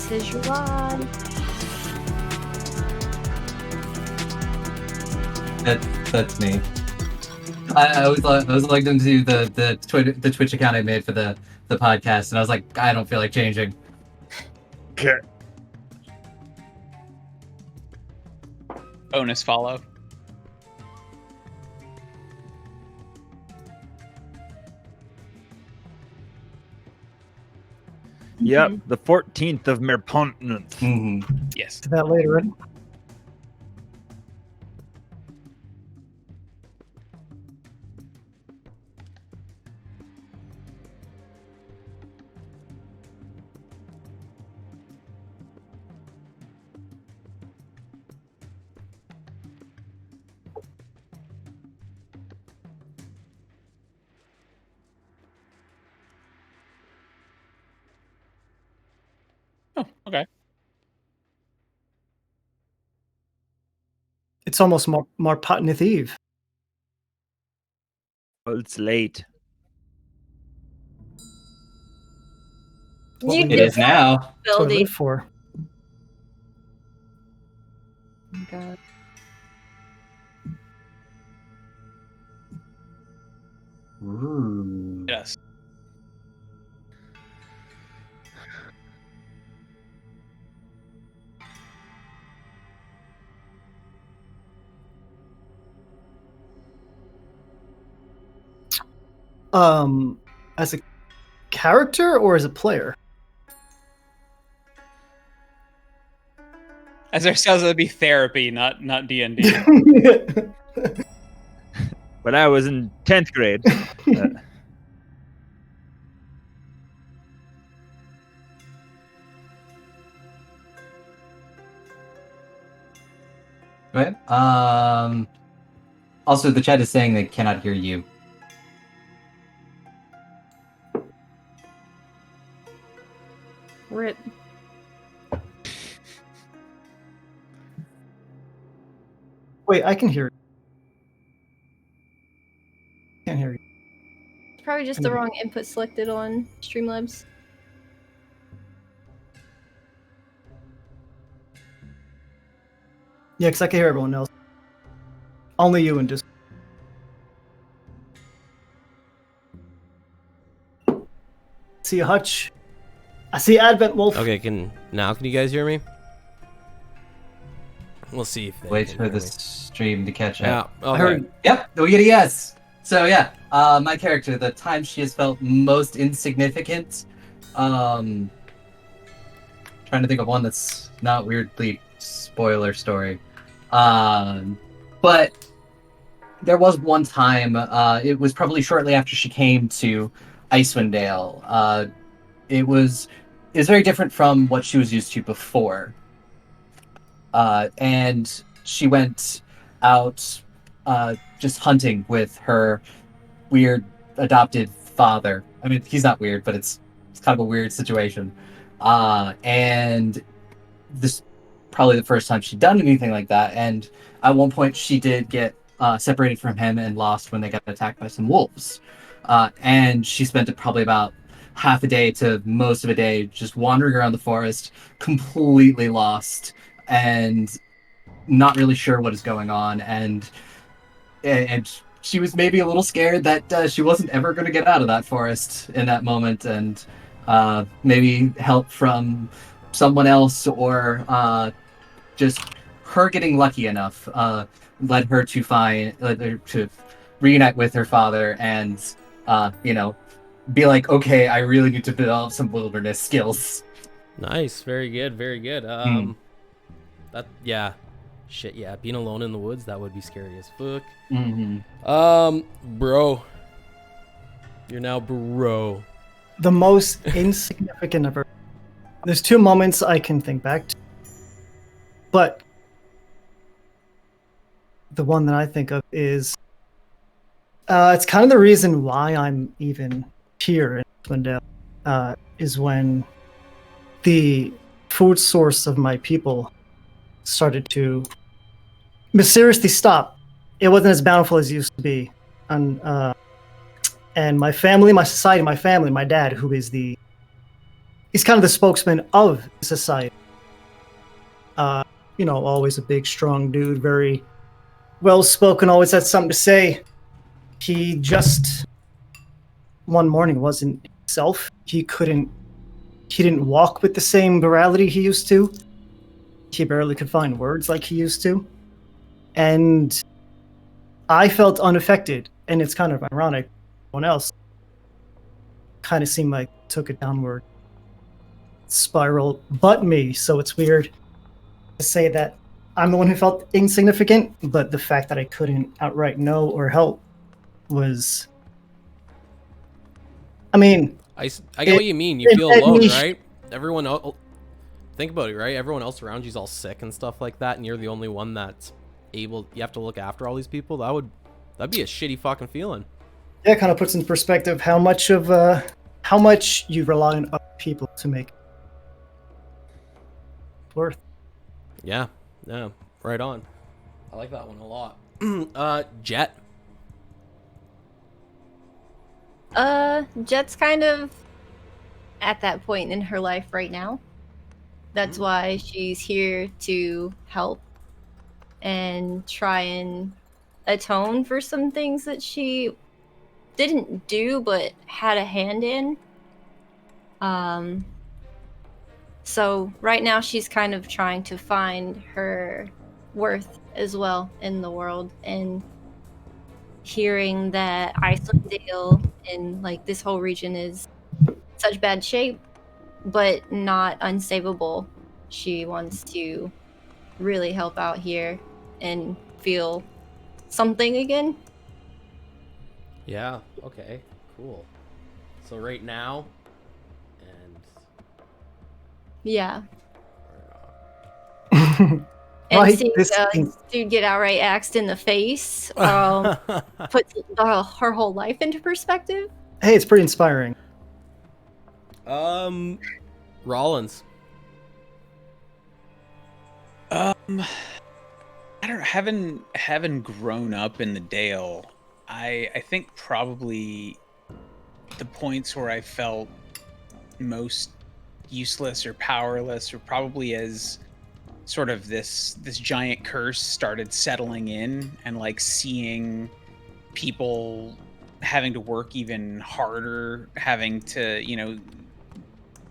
Sijuan. That's me. I was like them to do the Twitch account I made for the podcast, and I was like, I don't feel like changing. Okay. Bonus follow. Yep, the 14th of Merpontinent. Mm-hmm. Yes. To that later in. Oh, okay. It's almost more Potnith Eve. Well, it's late. What You we It did is now. That's what I building. live for. Oh my god. Ooh. Yes. As a character or as a player? As ourselves, it'd be therapy, not D&D. But I was in 10th grade. Right. Also, the chat is saying they cannot hear you. Rip. Wait, I can hear you. Can't hear you. It's probably just the wrong input selected on Streamlabs. Yeah, because I can hear everyone else. Only you and just. See a Hutch. I see Advent Wolf. Okay, can you guys hear me? We'll see if they Wait can for hear the me. stream to catch up. Yeah. Okay. I heard. Yep, we get a yes. So yeah, my character, the time she has felt most insignificant. Trying to think of one that's not weirdly spoiler story. But there was one time, it was probably shortly after she came to Icewind Dale. It was very different from what she was used to before. And she went out just hunting with her weird adopted father. I mean, he's not weird, but it's kind of a weird situation. And this probably the first time she'd done anything like that. And at one point, she did get separated from him and lost when they got attacked by some wolves. And she spent probably about half a day to most of a day just wandering around the forest, completely lost and not really sure what is going on. And she was maybe a little scared that she wasn't ever going to get out of that forest in that moment, and maybe help from someone else or just her getting lucky enough led her to reunite with her father and be like, okay, I really need to develop some wilderness skills. Nice. Very good. Very good. Shit, yeah. Being alone in the woods, that would be scary as fuck. Mm-hmm. Bro. You're now bro. The most insignificant ever. There's two moments I can think back to. But the one that I think of is it's kind of the reason why I'm even here in Swindale, is when the food source of my people started to mysteriously stop. It wasn't as bountiful as it used to be. And my family, my society, my family, my dad, who is the he's kind of the spokesman of society. Always a big, strong dude, very well-spoken, always had something to say. He just one morning wasn't himself. He didn't walk with the same virality he used to. He barely could find words like he used to. And I felt unaffected, and it's kind of ironic. Everyone else kind of seemed like took a downward spiral, but me. So it's weird to say that I'm the one who felt insignificant, but the fact that I couldn't outright know or help was... I mean... I get what you mean. You feel alone, right? Everyone else... Think about it, right? Everyone else around you's all sick and stuff like that, and you're the only one that's able... You have to look after all these people. That'd be a shitty fucking feeling. Yeah, it kind of puts in perspective how much you rely on other people to make it worth. Yeah, right on. I like that one a lot. Jet. Jet's kind of at that point in her life right now. That's why she's here to help and try and atone for some things that she didn't do but had a hand in. So right now she's kind of trying to find her worth as well in the world, and hearing that Icelanddale and like this whole region is such bad shape but not unsavable, she wants to really help out here and feel something again. Yeah, okay, cool. So right now, and... Yeah. Right, And seeing this dude get outright axed in the face puts her whole life into perspective. Hey, it's pretty inspiring. Rollins. I don't know, having grown up in the Dale, I think probably the points where I felt most useless or powerless were probably as sort of this giant curse started settling in, and like seeing people having to work even harder, having to,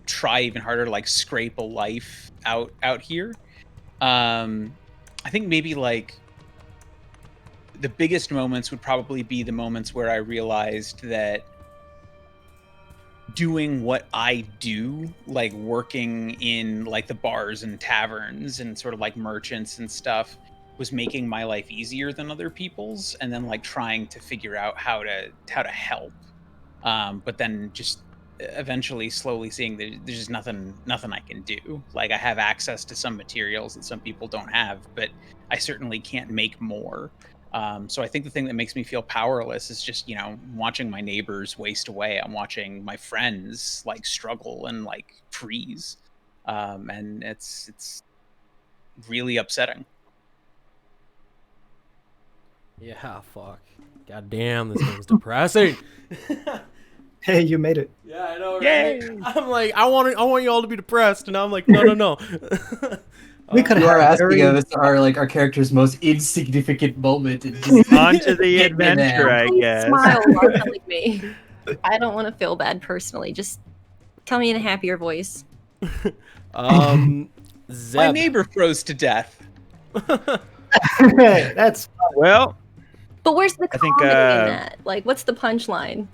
try even harder to like scrape a life out here. I think maybe like the biggest moments would probably be the moments where I realized that doing what I do, like working in like the bars and taverns and sort of like merchants and stuff, was making my life easier than other people's, and then like trying to figure out how to help. But then just eventually slowly seeing that there's just nothing I can do. Like I have access to some materials that some people don't have, but I certainly can't make more. So I think the thing that makes me feel powerless is just, watching my neighbors waste away. I'm watching my friends like struggle and like freeze. And it's really upsetting. Yeah, fuck. God damn, this game's depressing. Hey, you made it. Yeah, I know, right? Yay! I'm like, I want you all to be depressed, and I'm like, no. We could You are have asking very... us our character's most insignificant moment. On to the adventure, I Please guess. smile while telling me. I don't want to feel bad personally. Just tell me in a happier voice. Zeb. My neighbor froze to death. That's Well, But where's the I think, comedy in that? Like, what's the punchline?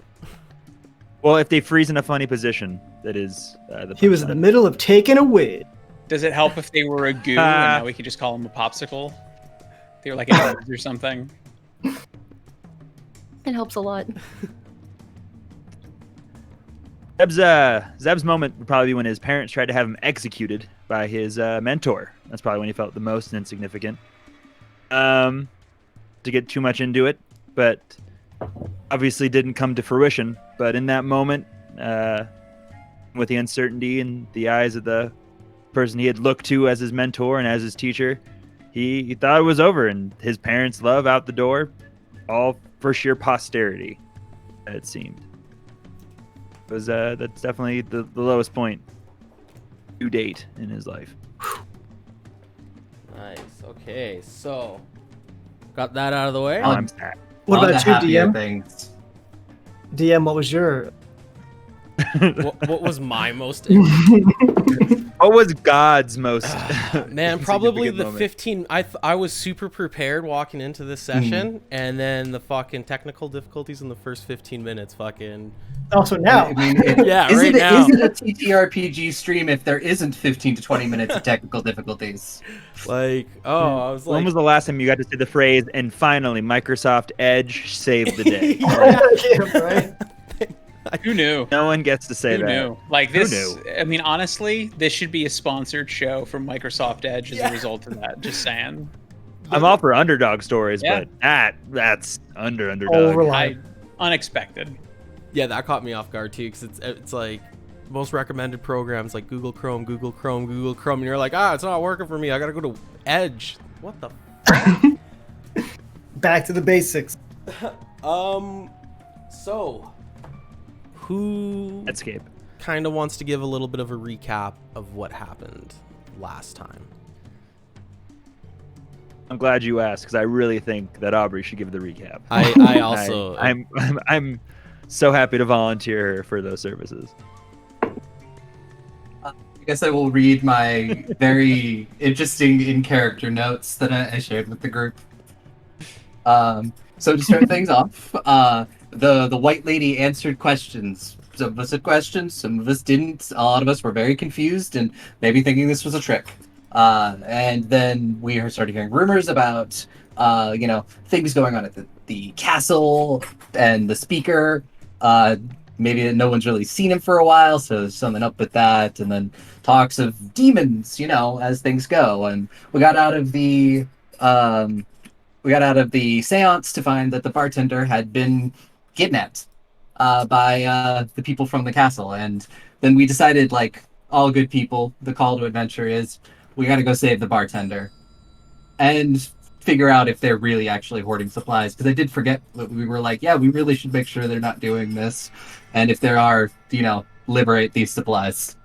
well, if they freeze in a funny position, that is the he was in the punchline. middle of taking a whiz. Does it help if they were a goo and now we could just call them a popsicle? They were like a or something. It helps a lot. Zeb's moment would probably be when his parents tried to have him executed by his mentor. That's probably when he felt the most insignificant. To get too much into it, but obviously didn't come to fruition. But in that moment, with the uncertainty in the eyes of the person he had looked to as his mentor and as his teacher, he thought it was over, and his parents' love out the door, all for sheer posterity, it seemed. It was that's definitely the lowest point to date in his life. Nice. Okay, so got that out of the way. Now I'm sad. What On the about you, happier DM? things. DM, what was your? What was my most What was God's most man? Probably significant the moment? 15. I was super prepared walking into this session, and then the fucking technical difficulties in the first 15 minutes. Fucking Also now. I mean, Yeah, is right it, now. Is it a TTRPG stream if there isn't 15 to 20 minutes of technical difficulties? like, oh, I was When like, was the last time you got to say the phrase, and finally Microsoft Edge saved the day? Yeah. Yeah, right. Who knew? No one gets to say Who that. knew? Like Who this. knew? I mean, honestly, this should be a sponsored show from Microsoft Edge as Yeah. a result of that. Just saying. I'm all for underdog stories, Yeah. but that's underdog. Overlap. Unexpected. yeah, that caught me off guard too, because it's like most recommended programs like Google Chrome, and you're like, it's not working for me. I gotta go to Edge. What the? Back to the basics. So who Netscape. kind of wants to give a little bit of a recap of what happened last time? I'm glad you asked because I really think that Aubrey should give the recap. I also I'm so happy to volunteer her for those services. I guess I will read my very interesting in-character notes that I shared with the group. So to start things off, the white lady answered questions. Some of us had questions, some of us didn't. A lot of us were very confused and maybe thinking this was a trick. And then we started hearing rumors about, things going on at the castle and the speaker. Maybe no one's really seen him for a while, so there's something up with that. And then talks of demons, as things go. And we got out of the seance to find that the bartender had been kidnapped by the people from the castle. And then we decided, like all good people, the call to adventure is we got to go save the bartender and figure out if they're really actually hoarding supplies. Because I did forget that we were like, yeah, we really should make sure they're not doing this. And if there are, liberate these supplies.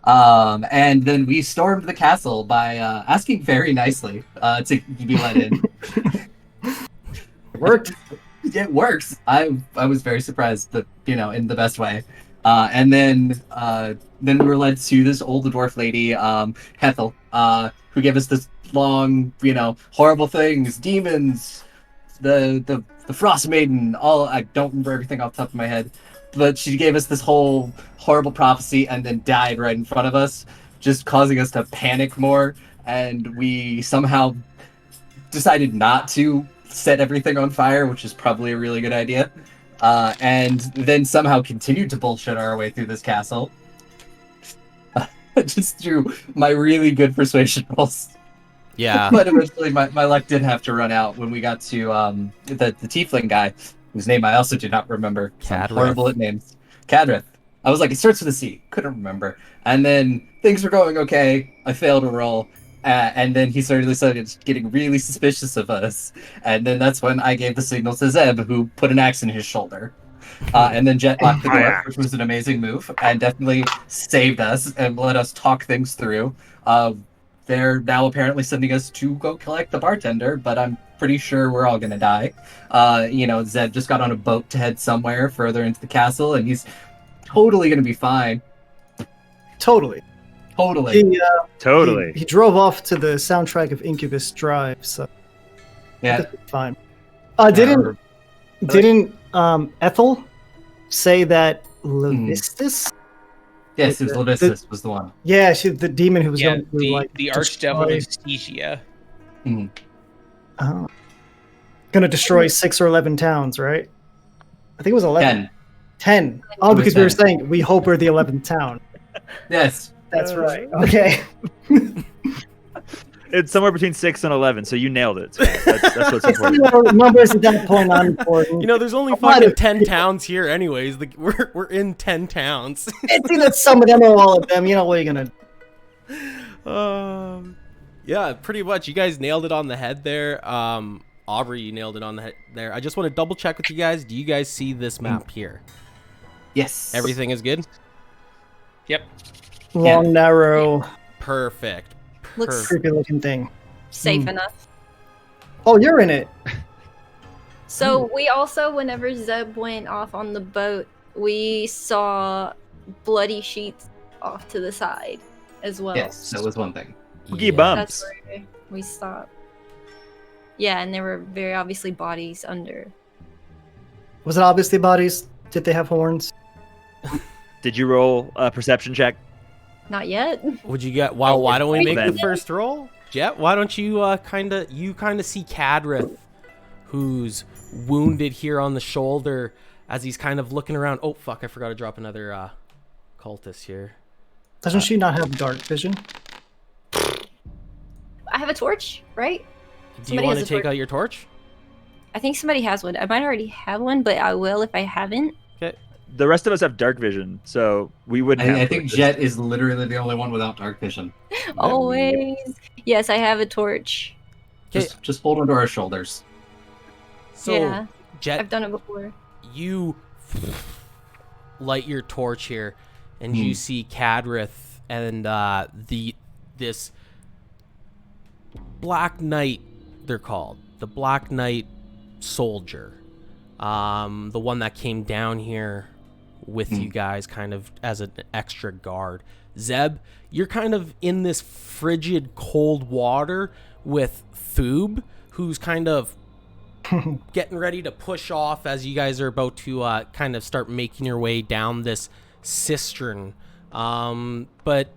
And then we stormed the castle by asking very nicely to be let in. Worked. It works. I was very surprised that, in the best way. And then we were led to this old dwarf lady, Hethel, who gave us this long, horrible things, demons, the frost maiden, I don't remember everything off the top of my head, but she gave us this whole horrible prophecy and then died right in front of us, just causing us to panic more, and we somehow decided not to set everything on fire, which is probably a really good idea. And then somehow continued to bullshit our way through this castle. Just through my really good persuasion rolls. Yeah. But eventually my luck did have to run out when we got to the Tiefling guy, whose name I also did not remember. I'm Cadrith. horrible at names. Cadrith. I was like, it starts with a C. Couldn't remember. And then things were going okay. I failed a roll. And then he started getting really suspicious of us. And then that's when I gave the signal to Zeb, who put an axe in his shoulder. And then Jet locked the door, which was an amazing move, and definitely saved us and let us talk things through. They're now apparently sending us to go collect the bartender, but I'm pretty sure we're all going to die. Zeb just got on a boat to head somewhere further into the castle, and he's totally going to be fine. Totally. Totally. He drove off to the soundtrack of Incubus Drive, so Yeah. fine. Didn't Ethel say that Levistus? Yes, it was Levistus was the one. Yeah, the demon who was Yeah, going to the archdevil destroy- of Stygia. going to destroy 6 or 11 towns, right? I think it was 11. 10. 10. Oh, It was because we were 10. saying we hope we're the 11th town. Yes. That's right. Okay. It's somewhere between 6 and 11, so you nailed it. Scott. That's what's important. Numbers at that point not important. There's only Why fucking do- 10 towns here anyways. We're in 10 towns. It's either some of them or all of them. What are you going to... Yeah, pretty much. You guys nailed it on the head there. Aubrey, you nailed it on the head there. I just want to double check with you guys. Do you guys see this map here? Yes. Everything is good? Yep. long, narrow, Perfect. Looks creepy looking thing. safe Hmm. enough. Oh, you're in it. So we also, whenever Zeb went off on the boat, we saw bloody sheets off to the side as well. Yes, that was one thing. Spooky bumps. That's where we stopped. Yeah, and there were very obviously bodies under. Was it obviously bodies? Did they have horns? Did you roll a perception check? Not yet. Would you get? Well, why don't we make then. the first roll? Jet, why don't you kind of see Cadrith, who's wounded here on the shoulder, as he's kind of looking around. Oh fuck! I forgot to drop another cultist here. Doesn't she not have dark vision? I have a torch, right? Do you Somebody want to has a take torch. out your torch? I think somebody has one. I might already have one, but I will if I haven't. Okay. The rest of us have dark vision, so we wouldn't. I have think torches. Jet is literally the only one without dark vision. Always. Yes, I have a torch. Okay. Just hold onto our shoulders. So, Yeah, Jet, I've done it before. you light your torch here, and you see Cadrith and this Black Knight. They're called the Black Knight soldier, the one that came down here with you guys, kind of as an extra guard. Zeb, you're kind of in this frigid, cold water with Thoob, who's kind of getting ready to push off as you guys are about to kind of start making your way down this cistern. But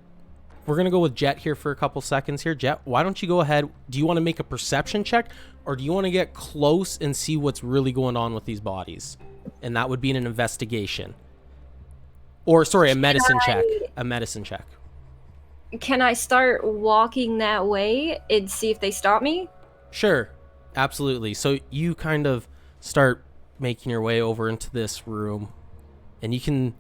we're going to go with Jet here for a couple seconds here. Jet, why don't you go ahead? Do you want to make a perception check, or do you want to get close and see what's really going on with these bodies? And that would be an investigation. Or, sorry, a medicine check. A medicine check. Can I start walking that way and see if they stop me? Sure, absolutely. So you kind of start making your way over into this room, and you can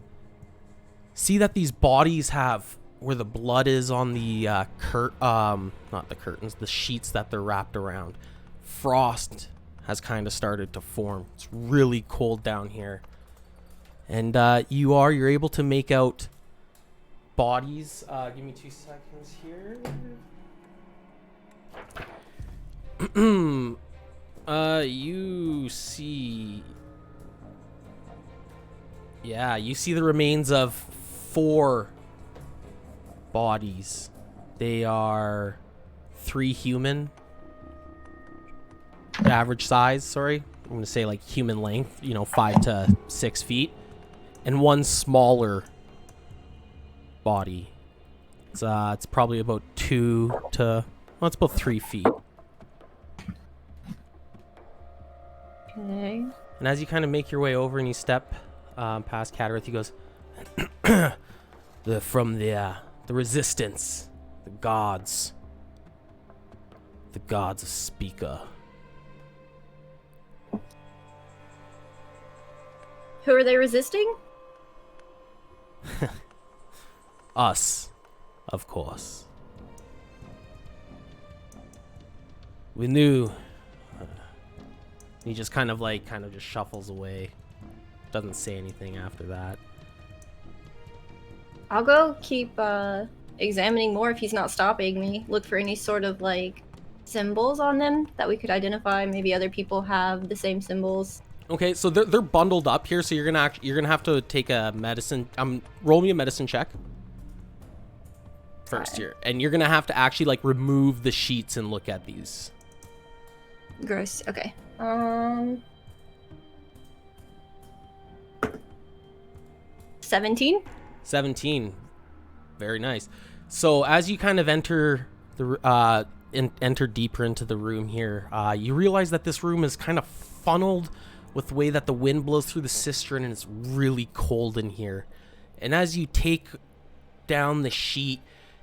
see that these bodies have where the blood is on the not the curtains, the sheets that they're wrapped around. Frost has kind of started to form. It's really cold down here, and you're able to make out bodies. Give me 2 seconds here. You see... Yeah, you see the remains of 4 bodies. They are 3 human. Average size, sorry. I'm going to say like human length, 5 to 6 feet. And 1 smaller body. It's probably about 2 to... Well, it's about 3 feet. Okay. And as you kind of make your way over and you step past Cadrith, he goes, from the resistance, the gods of Speaker. Who are they resisting? Us, of course. We knew. He just kind of just shuffles away. Doesn't say anything after that. I'll go keep examining more if he's not stopping me. Look for any sort of symbols on them that we could identify. Maybe other people have the same symbols. Okay, so they're bundled up here, so you're gonna have to take a medicine. Roll me a medicine check first here, and you're gonna have to actually remove the sheets and look at these. Gross. Okay. 17. 17. Very nice. So as you kind of enter the enter deeper into the room here, you realize that this room is kind of funneled with the way that the wind blows through the cistern, and it's really cold in here. And as you take down the sheet,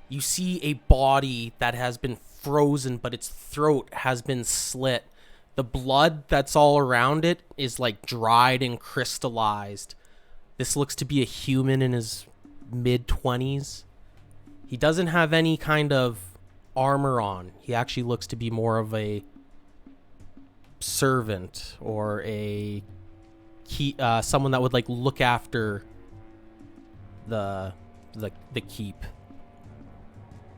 you see a body that has been frozen, but its throat has been slit. The blood that's all around it is dried and crystallized. This looks to be a human in his mid-20s. He doesn't have any kind of armor on. He actually looks to be more of a servant or a someone that would look after the keep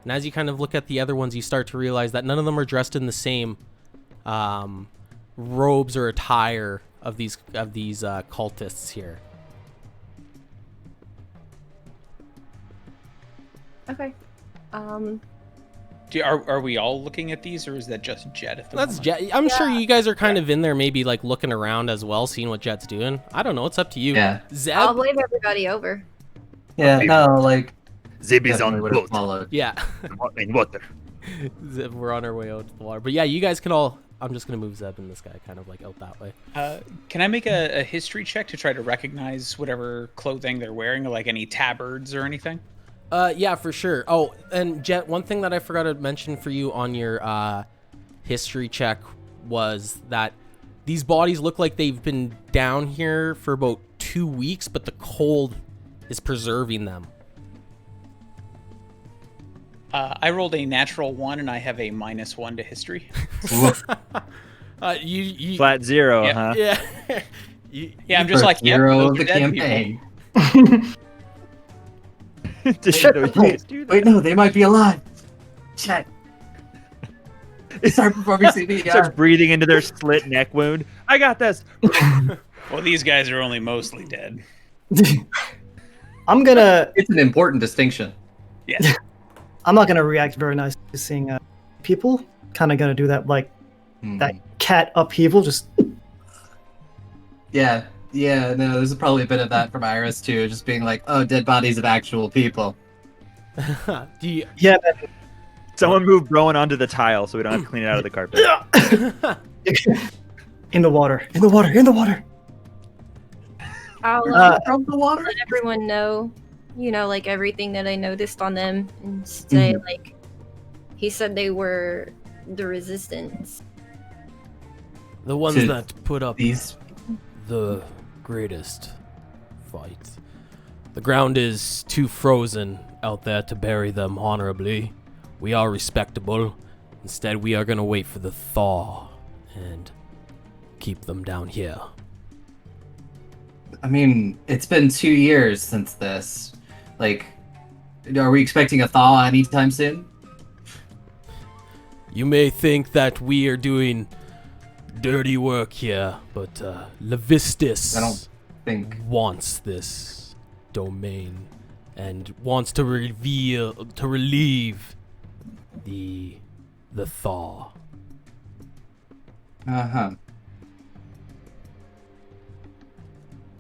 And as you kind of look at the other ones, you start to realize that none of them are dressed in the same robes or attire of these cultists here. Okay. Are we all looking at these, or is that just Jet at the That's moment? Jet. I'm sure you guys are kind of in there, maybe like looking around as well, seeing what Jet's doing. I don't know. It's up to you. Yeah. Zeb. I'll wave everybody over. Yeah, no, like Zeb is definitely on would have boat followed. Yeah. in water. Zeb, we're on our way out to the water. But yeah, you guys can all. I'm just gonna move Zeb and this guy kind of like out that way. Can I make a history check to try to recognize whatever clothing they're wearing, like any tabards or anything? Yeah, for sure. Oh, and Jet, one thing that I forgot to mention for you on your history check was that these bodies look like they've been down here for about 2 weeks, but the cold is preserving them. I rolled a natural 1, and I have a -1 to history. You Flat 0, Yeah. huh? yeah. Yeah, I'm just like, yep, hero those of are the dead people. campaign. Didn't know you guys do that. Wait, no, they might be alive. Chat. Start performing CPR. Starts breathing into their slit neck wound. I got this. Well, these guys are only mostly dead. I'm gonna. It's an important distinction. Yeah. I'm not gonna react very nice to seeing people. Kind of gonna do that like that cat upheaval. Just Yeah, no, there's probably a bit of that from Iris too, just being like, oh, dead bodies of actual people. Do you, yeah. Someone move Rowan onto the tile so we don't have to clean it out of the carpet. In the water. In the water. In the water. I'll From the water? let everyone know, like everything that I noticed on them, and say like, he said they were the resistance. the ones To that put up These. the greatest fight. The ground is too frozen out there to bury them honorably. We are respectable. Instead, we are gonna wait for the thaw and keep them down here. I mean, it's been 2 years since this. Like, are we expecting a thaw anytime soon? You may think that we are doing dirty work here, but Levistus I don't think. wants this domain and wants to relieve the thaw. Uh-huh.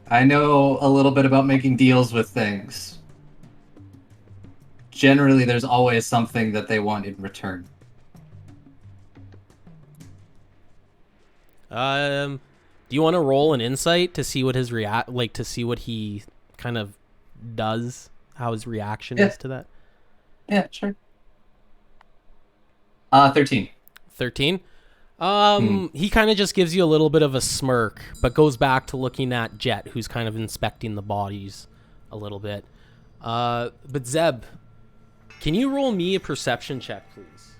I know a little bit about making deals with things. Generally, there's always something that they want in return. Do you want to roll an insight to see what his to see what he kind of does, how his reaction is to that? Yeah, sure. 13. 13. He kind of just gives you a little bit of a smirk, but goes back to looking at Jet, who's kind of inspecting the bodies a little bit. But Zeb, can you roll me a perception check, please?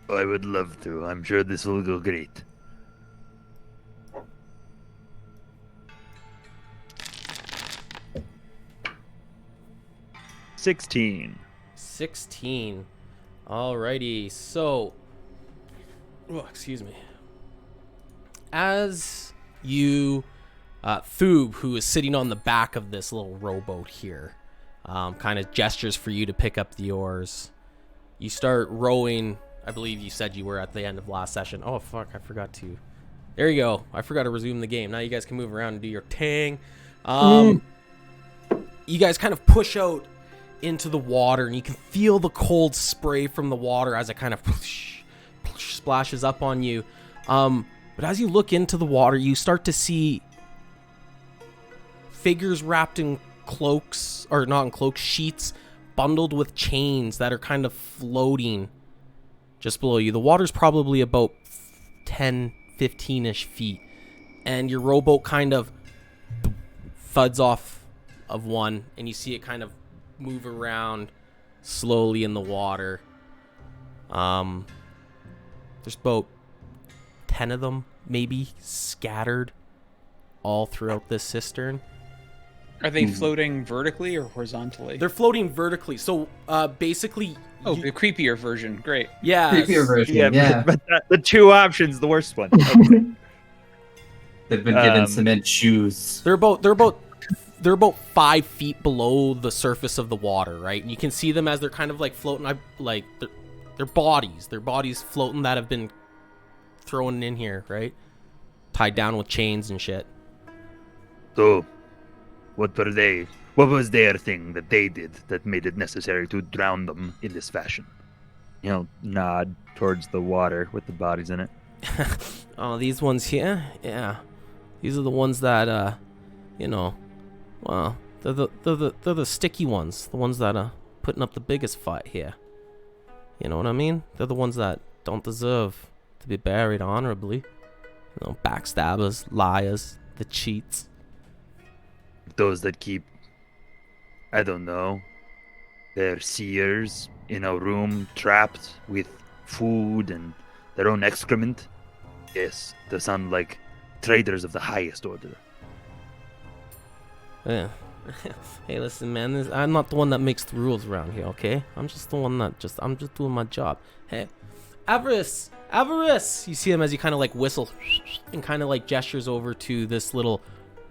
I would love to. I'm sure this will go great. $16. 16. Alrighty, so... Oh, excuse me. As you... Thoob, who is sitting on the back of this little rowboat here, kind of gestures for you to pick up the oars. You start rowing. I believe you said you were at the end of last session. Oh, fuck, I forgot to... There you go. I forgot to resume the game. Now you guys can move around and do your tang. You guys kind of push out into the water, and you can feel the cold spray from the water as it kind of splashes up on you. But as you look into the water, you start to see figures wrapped in cloaks, or not in cloaks, sheets, bundled with chains that are kind of floating just below you. The water's probably about 10, 15-ish feet, and your rowboat kind of thuds off of one, and you see it kind of move around slowly in the water. There's about 10 of them, maybe, scattered all throughout this cistern. Are they floating vertically or horizontally? They're floating vertically. So basically. The creepier version. Great. Yeah. Creepier version, yeah. But the two options, the worst one. Okay. They've been given cement shoes. They're about 5 feet below the surface of the water, right? And you can see them as they're kind of like floating, like their bodies floating that have been thrown in here, right? Tied down with chains and shit. So, what were they? What was their thing that they did that made it necessary to drown them in this fashion? You know, nod towards the water with the bodies in it. Oh, these ones here? Yeah. These are the ones that, well, they're the sticky ones. The ones that are putting up the biggest fight here. You know what I mean? They're the ones that don't deserve to be buried honorably. You know, backstabbers, liars, the cheats. Those that keep, I don't know, their seers in a room trapped with food and their own excrement. Yes, they sound like traitors of the highest order. Yeah. Hey, listen, man. I'm not the one that makes the rules around here, okay? I'm just the one that I'm just doing my job. Hey, Avarice! You see him as he kind of like whistles and kind of like gestures over to this little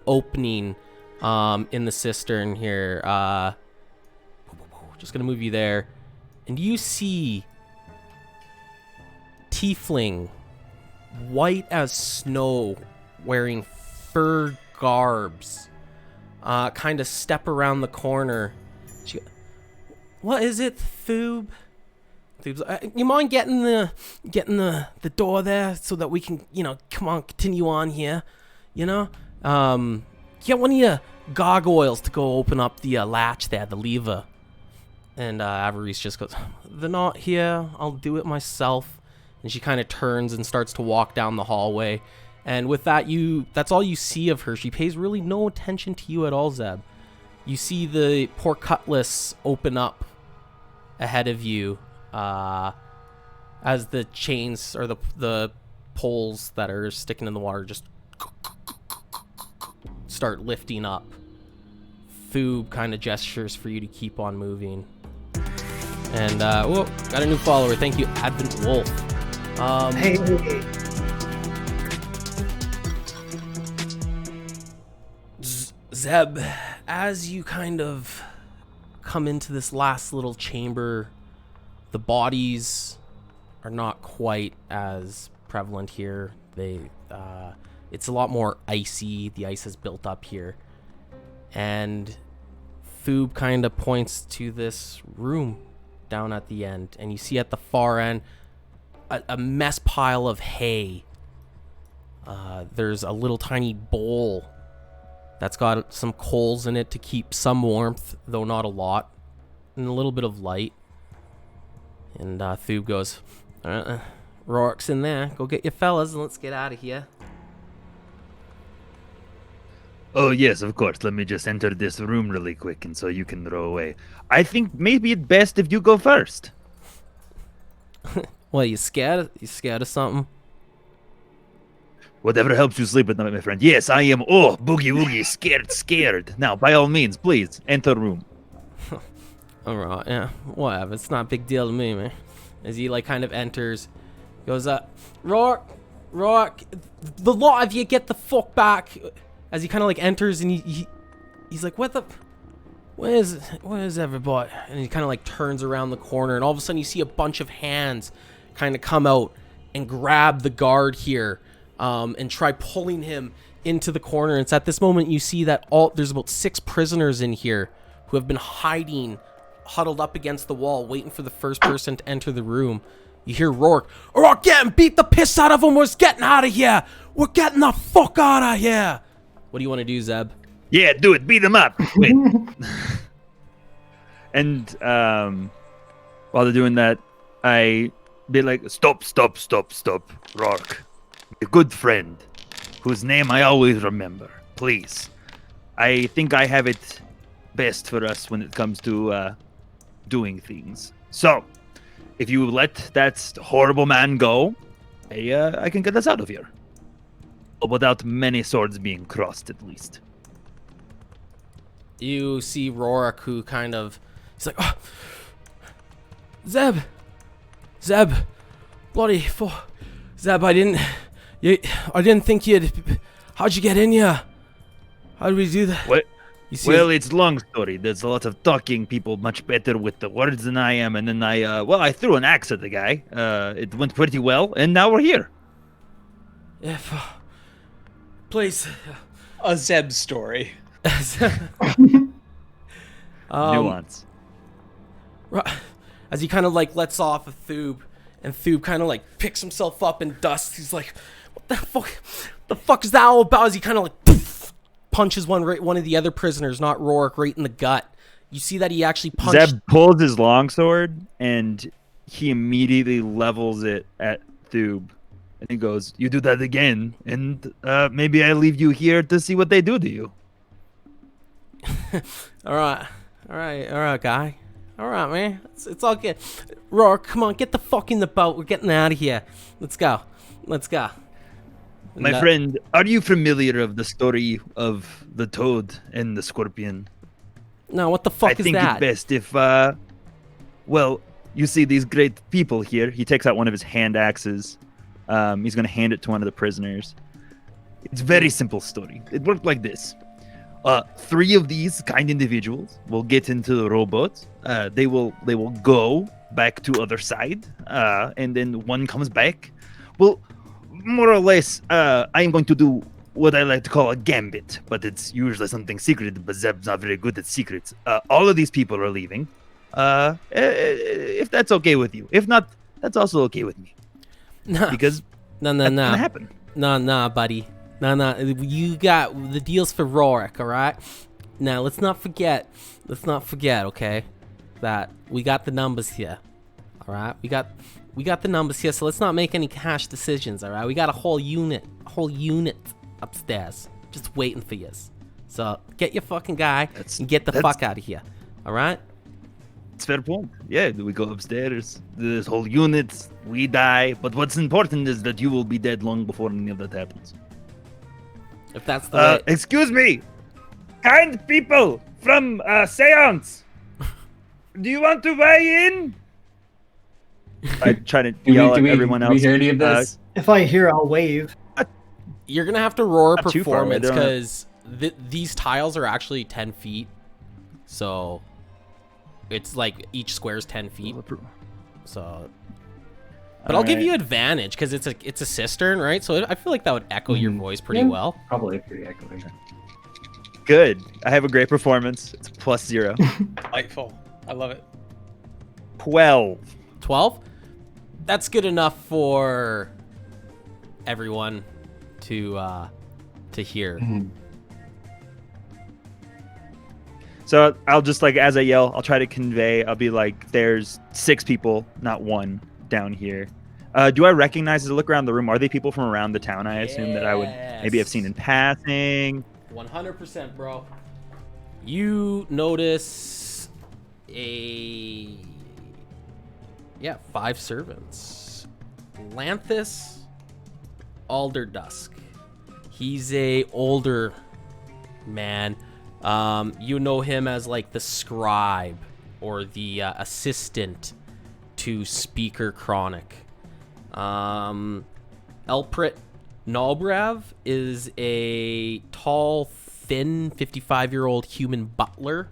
opening in the cistern here. Just gonna move you there. And you see Tiefling, white as snow, wearing fur garbs, kind of step around the corner. What is it, Thoob? Thoob's, you mind getting the door there so that we can, come on, continue on here, Get one of your gargoyles to go open up the latch there, the lever. And Avarice just goes, they're not here, I'll do it myself. And she kind of turns and starts to walk down the hallway. And with that, that's all you see of her. She pays really no attention to you at all, Zeb. You see the poor cutlass open up ahead of you as the chains or the poles that are sticking in the water just start lifting up. Thoob kind of gestures for you to keep on moving. And, got a new follower. Thank you, Advent Wolf. Hey. Zeb, as you kind of come into this last little chamber, the bodies are not quite as prevalent here. It's a lot more icy. The ice has built up here. And Thoob kind of points to this room down at the end. And you see at the far end a mess pile of hay. There's a little tiny bowl that's got some coals in it to keep some warmth, though not a lot, and a little bit of light. And Thoob goes, Rourke's in there. Go get your fellas and let's get out of here. Oh, yes, of course. Let me just enter this room really quick and so you can row away. I think maybe it's best if you go first. What, you scared? You scared of something? Whatever helps you sleep at night, my friend. Yes, I am. Oh, boogie woogie, scared. Now, by all means, please, enter room. Alright, yeah, whatever. It's not a big deal to me, man. As he, kind of enters, goes, Rourke, the lot of you get the fuck back. As he kind of, enters and he's like, where's everybody? And he kind of, turns around the corner and all of a sudden you see a bunch of hands kind of come out and grab the guard here. And try pulling him into the corner. And it's at this moment you see that there's about 6 prisoners in here who have been hiding, huddled up against the wall, waiting for the first person to enter the room. You hear Rourke, get him, beat the piss out of him, we're getting out of here. We're getting the fuck out of here. What do you want to do, Zeb? Yeah, do it, beat him up. Wait. And while they're doing that, I be like, stop, Rourke. A good friend, whose name I always remember. Please. I think I have it best for us when it comes to doing things. So, if you let that horrible man go, I can get us out of here. Without many swords being crossed, at least. you see Rorik, who kind of, he's like, oh, Zeb, bloody Zeb, I didn't think you'd. How'd you get in here? How did we do that? What? You see, Well, it's a long story. There's a lot of talking. People much better with the words than I am. And then I threw an axe at the guy. It went pretty well, and now we're here. if please, A Zeb story. Nuance. as he kind of like lets off a Thoob, and Thoob kind of like picks himself up in dust. He's like, "What the fuck? The fuck is that all about?" As he kind of like poof, punches one of the other prisoners, not Rorik, right in the gut. You see that he actually punched. Zeb pulls his longsword and he immediately levels it at Thoob. And he goes, "You do that again, and maybe I leave you here to see what they do to you." All right, guy. All right, man. It's all good. Rorik, come on, get the fuck in the boat. We're getting out of here. Let's go. My friend, are you familiar of the story of the toad and the scorpion? No, what the fuck is I think that? it's best if, well, you see these great people here. He takes out one of his hand axes. He's going to hand it to one of the prisoners. It's a very simple story. It worked like this. 3 of these kind individuals will get into the rowboat. They will go back to other side, and then one comes back. Well, more or less, I am going to do what I like to call a gambit, but it's usually something secret, but Zeb's not very good at secrets. All of these people are leaving, if that's okay with you. If not, that's also okay with me. No, Because no, that's gonna happen. no, buddy. No. You got the deals for Rorik, all right? Now, let's not forget, okay, that we got the numbers here, all right? We got the numbers here, so let's not make any cash decisions, all right? We got a whole unit upstairs just waiting for you. So get your fucking guy and get the fuck out of here, all right? It's fair point. Yeah, we go upstairs. This whole unit, we die. But what's important is that you will be dead long before any of that happens. If that's the way. Excuse me, kind people from Seance. Do you want to weigh in? I try to yell at everyone else. Do we hear any of this? If I hear, I'll wave. You're gonna have to roar Not too far away, performance don't because these tiles are actually 10 feet. So it's like each square is 10 feet. So, but I'll give you advantage because it's a cistern, right? So I feel like that would echo your voice pretty well. Probably pretty echoing. Good. I have a great performance. It's +0. Delightful. I love it. 12. 12. That's good enough for everyone to hear. So I'll just like, as I yell, I'll try to convey. I'll be like, "There's 6 people, not 1, down here." Do I recognize, as I look around the room, are they people from around the town? I assume that I would maybe have seen in passing. 100%, bro. You notice 5 servants. Lanthus Alderdusk. He's a older man. You know him as like the scribe or the assistant to Speaker Chronic. Elprit Nalbrav is a tall, thin, 55-year-old human butler.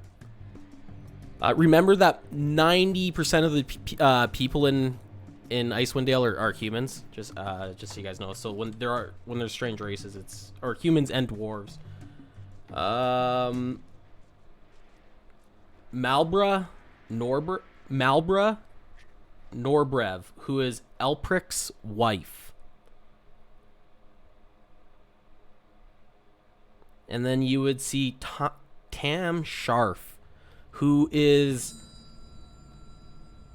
Remember that 90% of the people in Icewind Dale are humans. Just so you guys know. So when there's strange races, it's humans and dwarves. Malbra Norbrev, who is Elpric's wife. And then you would see Tam Sharf, who is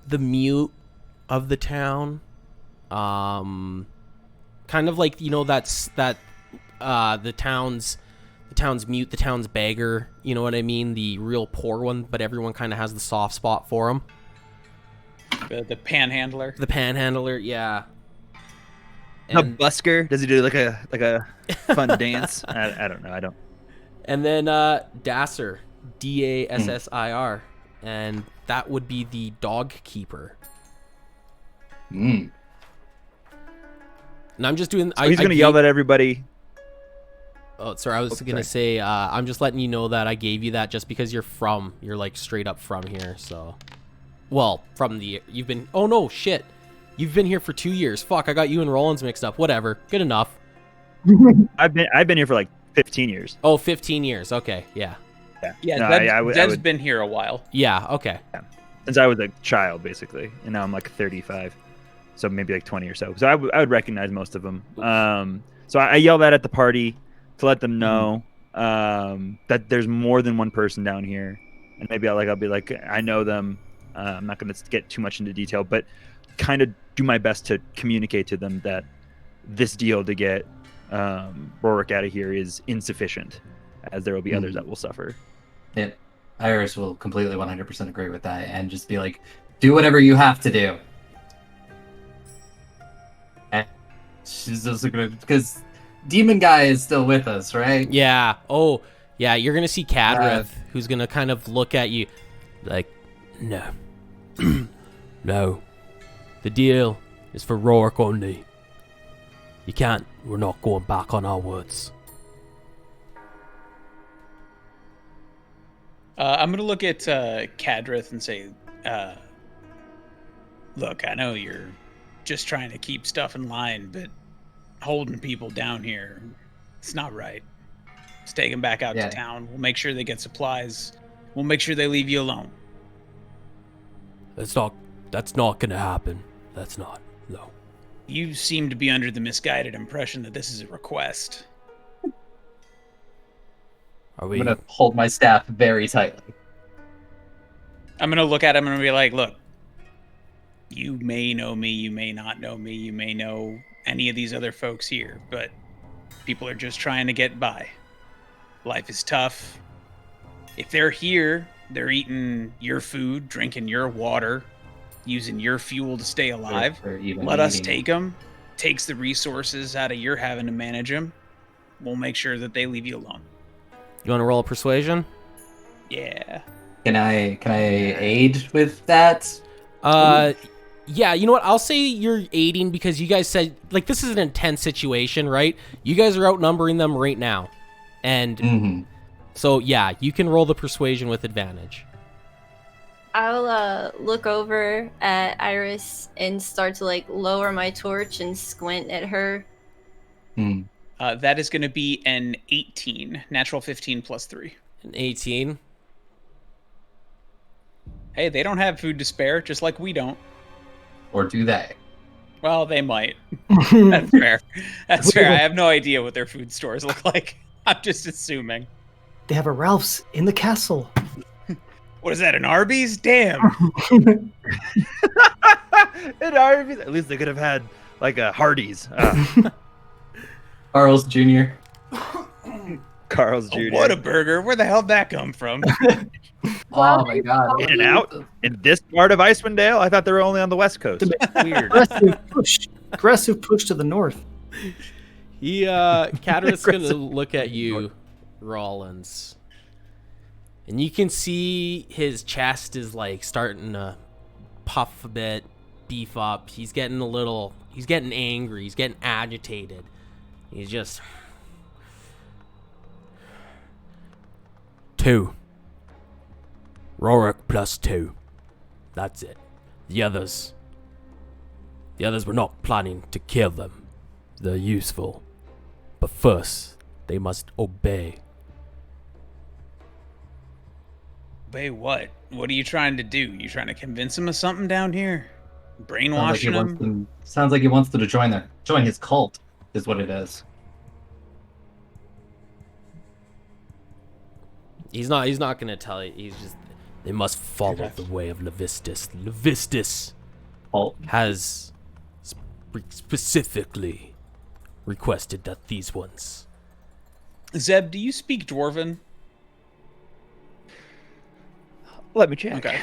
the mute of the town. Kind of like, that's the town's mute, the town's beggar, you know what I mean? The real poor one, but everyone kind of has the soft spot for him. The panhandler. The panhandler, yeah. A busker? Does he do like a fun dance? I don't know. I don't. And then Dasser. Dassir, and that would be the dog keeper. Mm. And I'm just doing. So he's going to yell at everybody. Oh, sorry. I was gonna say. I'm just letting you know that I gave you that just because you're like straight up from here. So, well, you've been. Oh no, shit. You've been here for 2 years. Fuck, I got you and Rollins mixed up. Whatever. Good enough. I've been here for like 15 years. Oh, 15 years. Okay, yeah. Yeah, No, Zeb's been here a while. Yeah. Okay. Since I was a child, basically, and now I'm like 35, so maybe like 20 or so. So I would recognize most of them. So I yell that at the party to let them know that there's more than one person down here, and maybe I'll be like, I know them. I'm not going to get too much into detail, but kind of do my best to communicate to them that this deal to get Rorik out of here is insufficient, as there will be others that will suffer. Yeah, Iris will completely 100% agree with that, and just be like, do whatever you have to do. And she's just gonna, because Demon Guy is still with us, right? Yeah. Oh, yeah. You're gonna see Kadrith, who's gonna kind of look at you, like, no, no. The deal is for Rorik only. You can't. We're not going back on our words. I'm going to look at Kadrith and say, look, I know you're just trying to keep stuff in line, but holding people down here, it's not right. Let's take them back out to town. We'll make sure they get supplies. We'll make sure they leave you alone. That's not going to happen. That's not. No. You seem to be under the misguided impression that this is a request. Are we? I'm gonna hold my staff very tightly. I'm gonna look at him and be like, look, you may know me, you may not know me, you may know any of these other folks here, but people are just trying to get by. Life is tough. If they're here, they're eating your food, drinking your water, using your fuel to stay alive. Let us take them. Takes the resources out of your having to manage them. We'll make sure that they leave you alone. You want to roll a persuasion? Yeah. Can I aid with that? Yeah, you know what? I'll say you're aiding because you guys said, like, this is an intense situation, right? You guys are outnumbering them right now. And so, yeah, you can roll the persuasion with advantage. I'll look over at Iris and start to, like, lower my torch and squint at her. That is going to be an 18. Natural 15 plus 3. An 18. Hey, they don't have food to spare, just like we don't. Or do they? Well, they might. That's fair. That's fair. I have no idea what their food stores look like. I'm just assuming. They have a Ralph's in the castle. What is that, an Arby's? Damn. An Arby's? At least they could have had, like, a Hardee's. Carl's Jr. Carl's Jr. What a burger. Where the hell did that come from? Oh my god. In and out? In this part of Icewind Dale? I thought they were only on the West Coast. Weird. Aggressive push to the north. Kadrith's going to look at you, Rollins. And you can see his chest is, like, starting to puff a bit, beef up. He's getting angry. He's getting agitated. He's just... 2. Rorik plus 2. That's it. The others were not planning to kill them. They're useful. But first, they must obey. Obey what? What are you trying to do? You trying to convince him of something down here? Brainwashing him? Sounds like he wants to join his cult, is what it is. He's not gonna tell you. He's just, they must follow the way of Levistus. Levistus has specifically requested that these ones. Zeb, do you speak Dwarven? Let me check. Okay.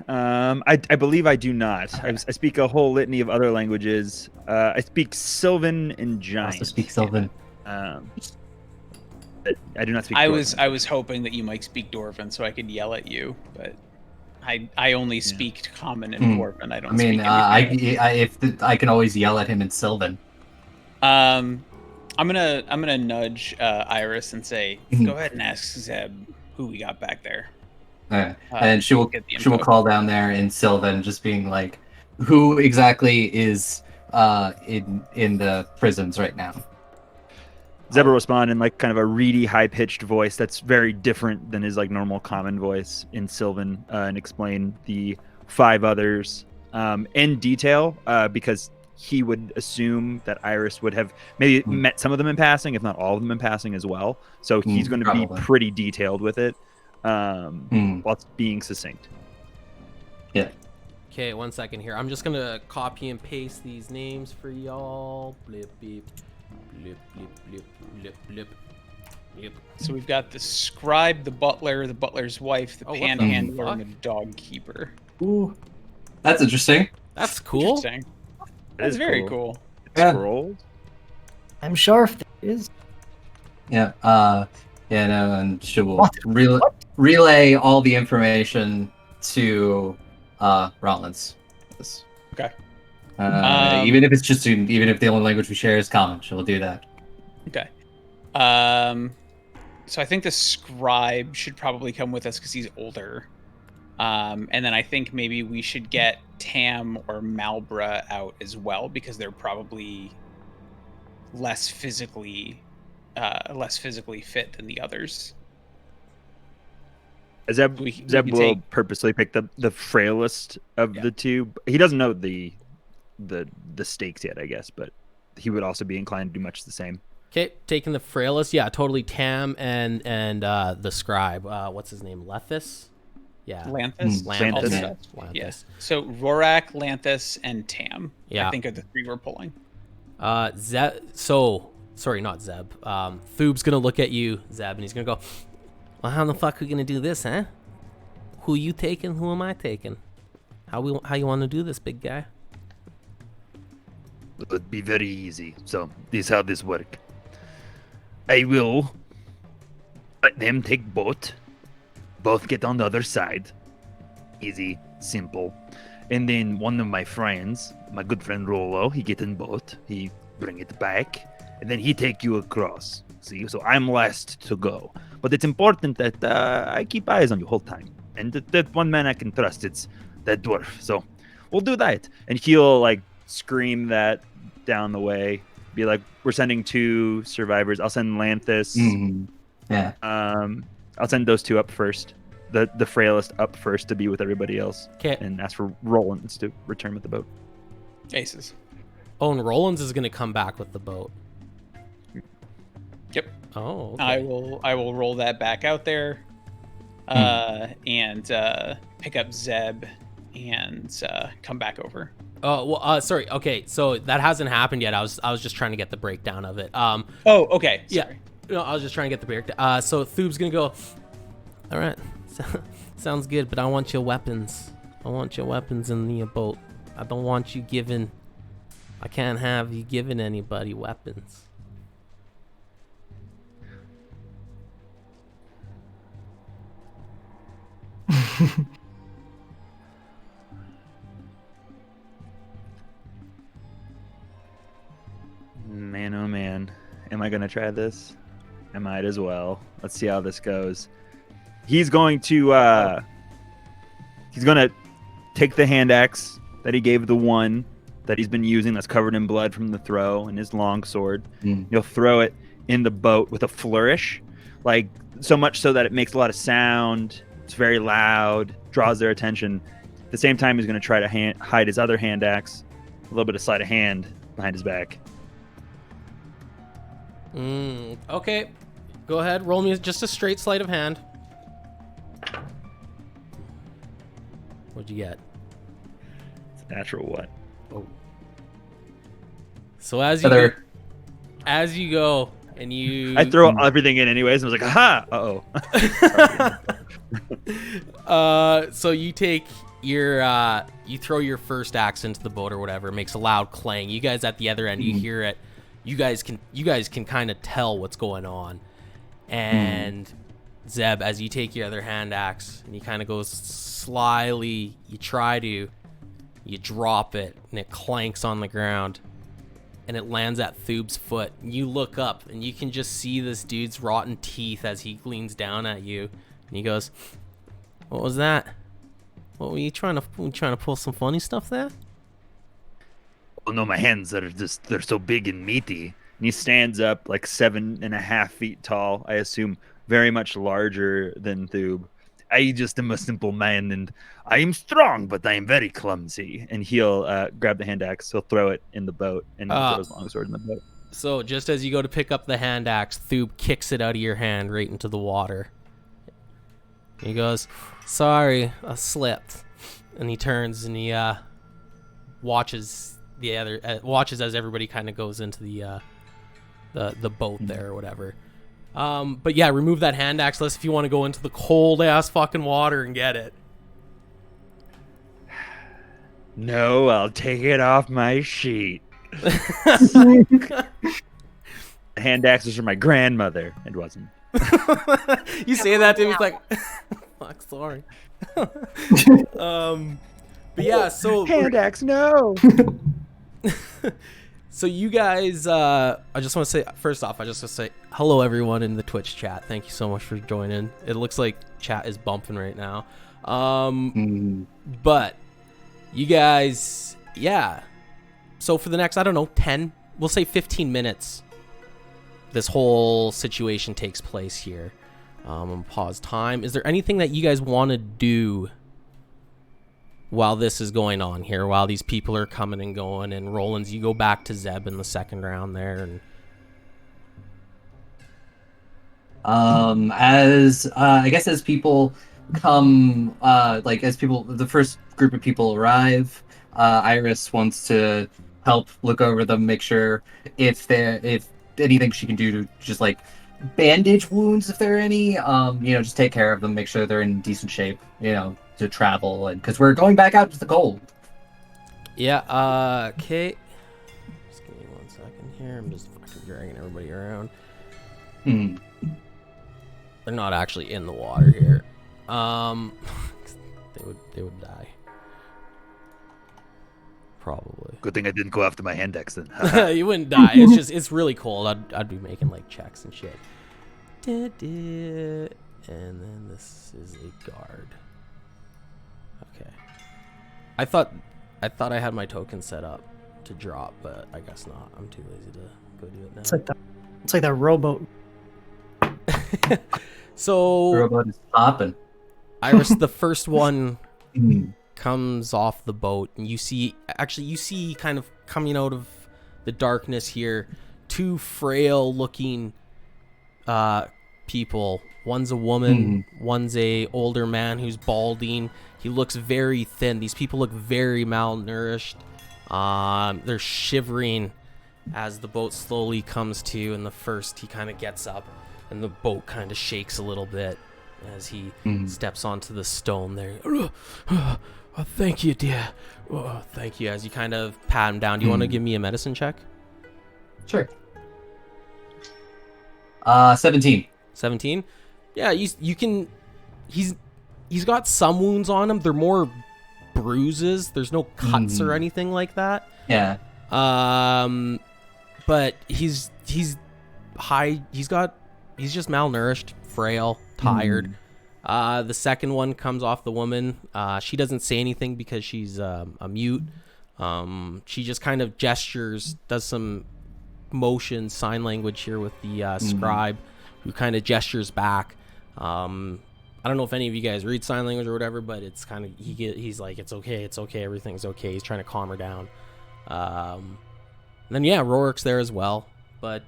I believe I do not. I speak a whole litany of other languages. I speak Sylvan and I Giant. also speak Sylvan. I do not speak. I Dwarven. was hoping that you might speak Dwarven so I could yell at you, but I only speak Common and Dwarven. I don't I mean, speak anything else. I can always yell at him in Sylvan. I'm gonna nudge Iris and say, go ahead and ask Zeb who we got back there. And she will get the she will info. call down there in Sylvan, just being like, who exactly is in the prisons right now? Zeb will respond in like kind of a reedy, high-pitched voice that's very different than his like normal common voice in Sylvan, and explain the 5 others in detail, because he would assume that Iris would have maybe met some of them in passing, if not all of them in passing as well. So he's going to be pretty detailed with it, while being succinct. Yeah. Okay, 1 second here. I'm just gonna copy and paste these names for y'all. Blip, beep. Blip, blip, blip, blip, blip, blip. So we've got the scribe, the butler's wife, the panhandler, and the dog keeper. Ooh, That's interesting. That's cool. Interesting. That's very cool. Yeah. Scrolls. I'm sure if there is. Yeah. And she will relay all the information to Rollins. Okay. Even if it's even if the only language we share is common, she'll do that. Okay. So I think the scribe should probably come with us because he's older. And then I think maybe we should get Tam or Malbra out as well because they're probably less physically fit than the others. Zeb will purposely pick the frailest of the two. He doesn't know the stakes yet, I guess, but he would also be inclined to do much the same. Okay, taking the frailest. Yeah, totally. Tam and the scribe. What's his name? Lethis? Yeah. Lanthus? Lanthus. Yes. So Rorak, Lanthus, and Tam. Yeah. I think are the 3 we're pulling. Zeb. So sorry, not Zeb. Thoob's gonna look at you, Zeb, and he's gonna go, well, how the fuck are we gonna do this, huh? Who you taking? Who am I taking? How you want to do this, big guy? It would be very easy. So this is how this work. I will let them take boat. Both get on the other side. Easy, simple. And then one of my friends, my good friend Rolo, he get in boat. He bring it back. And then he take you across. See, so I'm last to go. But it's important that I keep eyes on you whole time. And that one man I can trust, it's that dwarf. So we'll do that. And he'll like scream that down the way. Be like, we're sending 2 survivors. I'll send Lanthus. Yeah. I'll send those 2 up first. The frailest up first to be with everybody else. Okay. And ask for Rollins to return with the boat. Aces. Oh, and Rollins is gonna come back with the boat. Yep. Oh, okay. I will roll that back out there, and pick up Zeb, and come back over. Oh, well, sorry. Okay, so that hasn't happened yet. I was just trying to get the breakdown of it. Oh, okay. Sorry. Yeah. No, I was just trying to get the breakdown. So Thoob's gonna go, all right, sounds good, but I want your weapons. I want your weapons in the boat. I don't want you giving. I can't have you giving anybody weapons. Man, oh man. Am I going to try this? I might as well. Let's see how this goes. He's going to take the hand axe that he gave the one that he's been using that's covered in blood from the throw and his long sword. He'll throw it in the boat with a flourish, like so much so that it makes a lot of sound. It's very loud, draws their attention. At the same time, he's going to try to hide his other hand axe, a little bit of sleight of hand behind his back. Okay. Go ahead. Roll me just a straight sleight of hand. What'd you get? It's a natural what? Oh. So as you go and you I throw everything in anyways, and I was like, aha! Uh-oh. So you take your you throw your first axe into the boat or whatever. It makes a loud clang. You guys at the other end, you hear it. You guys can kind of tell what's going on. And Zeb, as you take your other hand axe and you kind of go slyly, you drop it and it clanks on the ground and it lands at Thub's foot. You look up and you can just see this dude's rotten teeth as he leans down at you and he goes, "What was that? What were you trying to pull some funny stuff there?" Oh no, my hands they're so big and meaty. And he stands up like 7.5 feet tall, I assume very much larger than Thub. I just am a simple man, and I am strong, but I am very clumsy. And he'll grab the hand axe, he'll throw it in the boat, and throw his longsword in the boat. So just as you go to pick up the hand axe, Thub kicks it out of your hand right into the water. He goes, "Sorry, I slipped." And he turns and he watches as everybody kind of goes into the boat there or whatever. But yeah, remove that hand axe list if you want to go into the cold ass fucking water and get it. No, I'll take it off my sheet. Hand axes are my grandmother. It wasn't. You say that to me, it's like, fuck, sorry. But yeah, so hand axe, no. So you guys, I just want to say, first off, hello everyone in the Twitch chat. Thank you so much for joining. It looks like chat is bumping right now. But you guys, yeah. So for the next, I don't know, 10, we'll say 15 minutes, this whole situation takes place here. I'm gonna pause time. Is there anything that you guys want to do while this is going on here, while these people are coming and going? And Rollins, you go back to Zeb in the second round there. And I guess as people come, the first group of people arrive, Iris wants to help look over them, make sure if anything she can do to just like bandage wounds if there are any, just take care of them, make sure they're in decent shape, to travel, and because we're going back out to the cold. Yeah, okay. Just give me 1 second here. I'm just fucking dragging everybody around. They're not actually in the water here. They would die. Probably. Good thing I didn't go after my hand axe then. You wouldn't die. It's really cold. I'd be making like checks and shit. And then this is a guard. Okay. I thought I had my token set up to drop, but I guess not. I'm too lazy to go do it now. It's like that rowboat. So Robot is popping. Iris, the first one comes off the boat, and you see kind of coming out of the darkness here, two frail looking people. One's a woman, one's a older man who's balding. He looks very thin. These people look very malnourished. They're shivering as the boat slowly comes to, and he kind of gets up, and the boat kind of shakes a little bit as he steps onto the stone there. Oh, thank you, dear. Oh, thank you. As you kind of pat him down. Do you want to give me a medicine check? Sure. 17. 17? Yeah, you can... He's got some wounds on him. They're more bruises. There's no cuts or anything like that. Yeah. But he's high. He's just malnourished, frail, tired. The second one comes off the woman. She doesn't say anything because she's a mute. She just kind of gestures, does some motion, sign language here with the scribe, who kind of gestures back. I don't know if any of you guys read sign language or whatever, but it's kind of he's like, it's okay, everything's okay. He's trying to calm her down. And then yeah, Rorik's there as well. But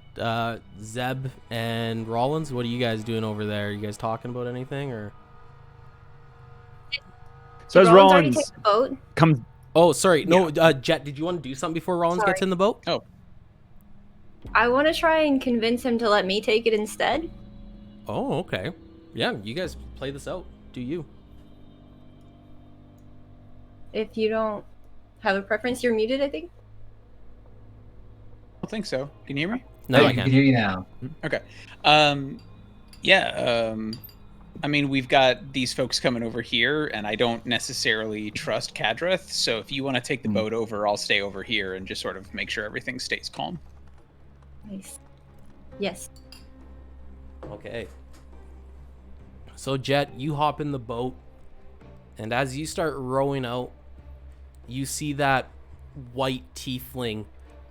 Zeb and Rollins, what are you guys doing over there? Are you guys talking about anything or? So as already Rollins take the boat? comes, Oh, sorry. No, Jet, did you want to do something before Rollins gets in the boat? Oh, I want to try and convince him to let me take it instead. Oh, okay. Yeah, you guys play this out. Do you? If you don't have a preference, you're muted, I think. I don't think so. Can you hear me? No, I can can. hear you now. Okay. Yeah, I mean, we've got these folks coming over here, and I don't necessarily trust Kadrith, so if you want to take the boat over, I'll stay over here and just sort of make sure everything stays calm. Nice. Yes. Okay. So, Jet, you hop in the boat, and as you start rowing out, you see that white tiefling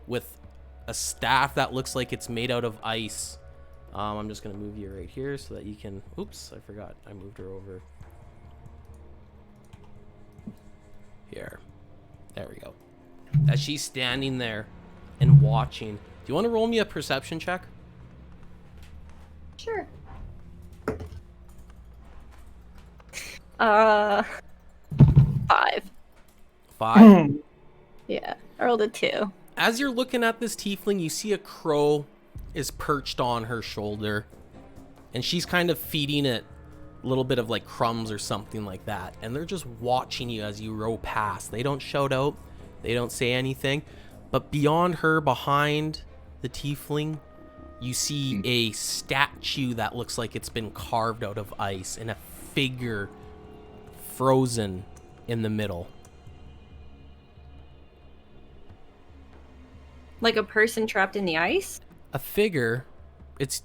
with a staff that looks like it's made out of ice. I'm just going to move you right here so that you can... Oops, I forgot. I moved her over. Here. There we go. As she's standing there and watching. Do you want to roll me a perception check? Sure. 5. 5? Yeah, I rolled a 2. As you're looking at this tiefling, you see a crow is perched on her shoulder, and she's kind of feeding it a little bit of like crumbs or something like that, and they're just watching you as you row past. They don't shout out, they don't say anything, but beyond her, behind the tiefling, you see a statue that looks like it's been carved out of ice, and a figure frozen in the middle. Like a person trapped in the ice? A figure. It's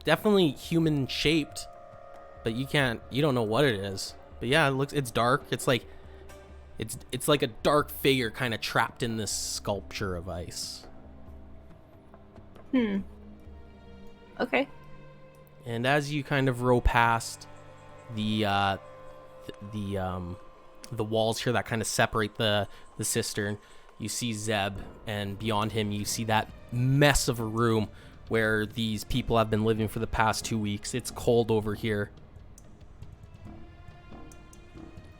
definitely human shaped, but you don't know what it is. But yeah, it's dark. It's like a dark figure kind of trapped in this sculpture of ice. Okay. And as you kind of row past the walls here that kind of separate the cistern, you see Zeb, and beyond him you see that mess of a room where these people have been living for the past 2 weeks. It's cold over here.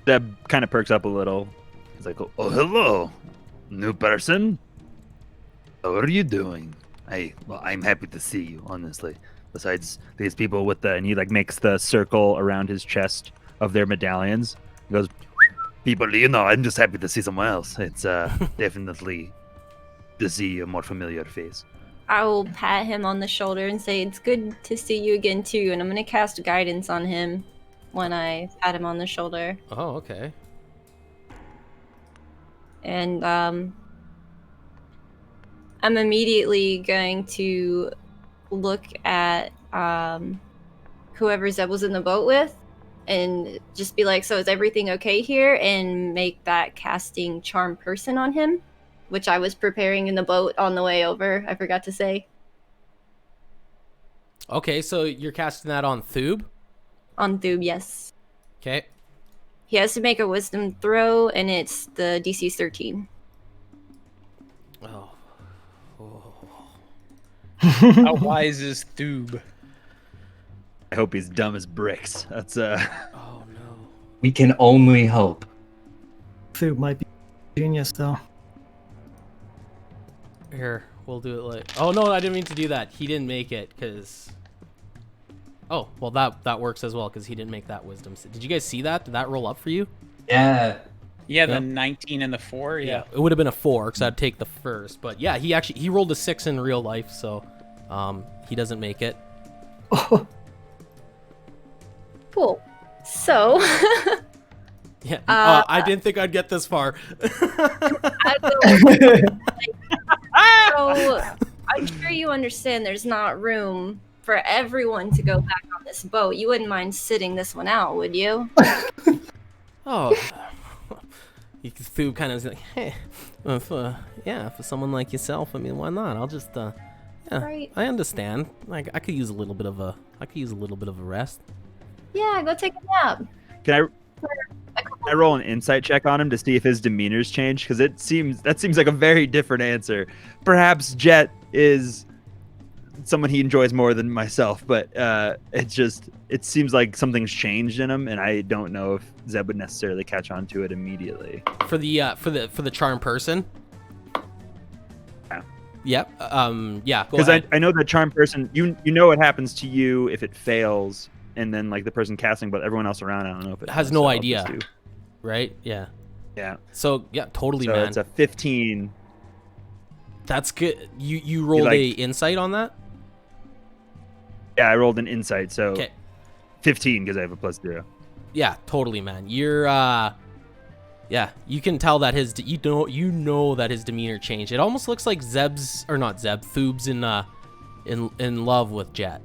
Zeb kind of perks up a little. He's like, oh, hello, new person. How are you doing? I'm happy to see you, honestly. Besides these people with the, and he like makes the circle around his chest of their medallions. He goes, people, I'm just happy to see someone else. It's definitely to see a more familiar face. I will pat him on the shoulder and say, it's good to see you again too, and I'm going to cast guidance on him when I pat him on the shoulder. Oh, okay. And I'm immediately going to look at whoever Zeb was in the boat with and just be like, so is everything okay here? And make that casting charm person on him, which I was preparing in the boat on the way over. I forgot to say. Okay, so you're casting that on Thub? On Thub, yes. Okay. He has to make a wisdom throw, and it's the DC's 13. Oh. How wise is Thub? I hope he's dumb as bricks. That's Oh no. We can only hope. Thub might be genius though. Here, we'll do it like... Oh no, I didn't mean to do that. He didn't make it, because... Oh, well that works as well, because he didn't make that wisdom. Did you guys see that? Did that roll up for you? Yeah. Yeah, the Yep. 19 and the 4, yeah. It would have been a 4, because I'd take the first. But yeah, he rolled a 6 in real life, so he doesn't make it. Cool. So, Yeah, I didn't think I'd get this far. so I'm sure you understand there's not room for everyone to go back on this boat. You wouldn't mind sitting this one out, would you? Oh. Thub kind of was like, hey, for someone like yourself, I mean, why not? I'll just, yeah, Right. I understand. Like, I could use a little bit of a rest. Yeah, go take a nap. Can I roll an insight check on him to see if his demeanor's changed? Because that seems like a very different answer. Perhaps Jet is someone he enjoys more than myself, but it seems like something's changed in him, and I don't know if Zeb would necessarily catch on to it immediately. For the charm person. Yeah. Yep. Yeah. Go Because ahead. I know that charm person, you know what happens to you if it fails, and then like the person casting, but everyone else around, I don't know if it has does, no so I'll idea. just do- Right? Yeah. Yeah. So yeah, totally, So man. it's a 15. That's good. You rolled like- a insight on that? Yeah, I rolled an insight, so Okay. 15 because I have a +0. Yeah, totally, man. You're yeah, you can tell that you know that his demeanor changed. It almost looks like Zeb's, or not Zeb, Thoob's in love with Jet.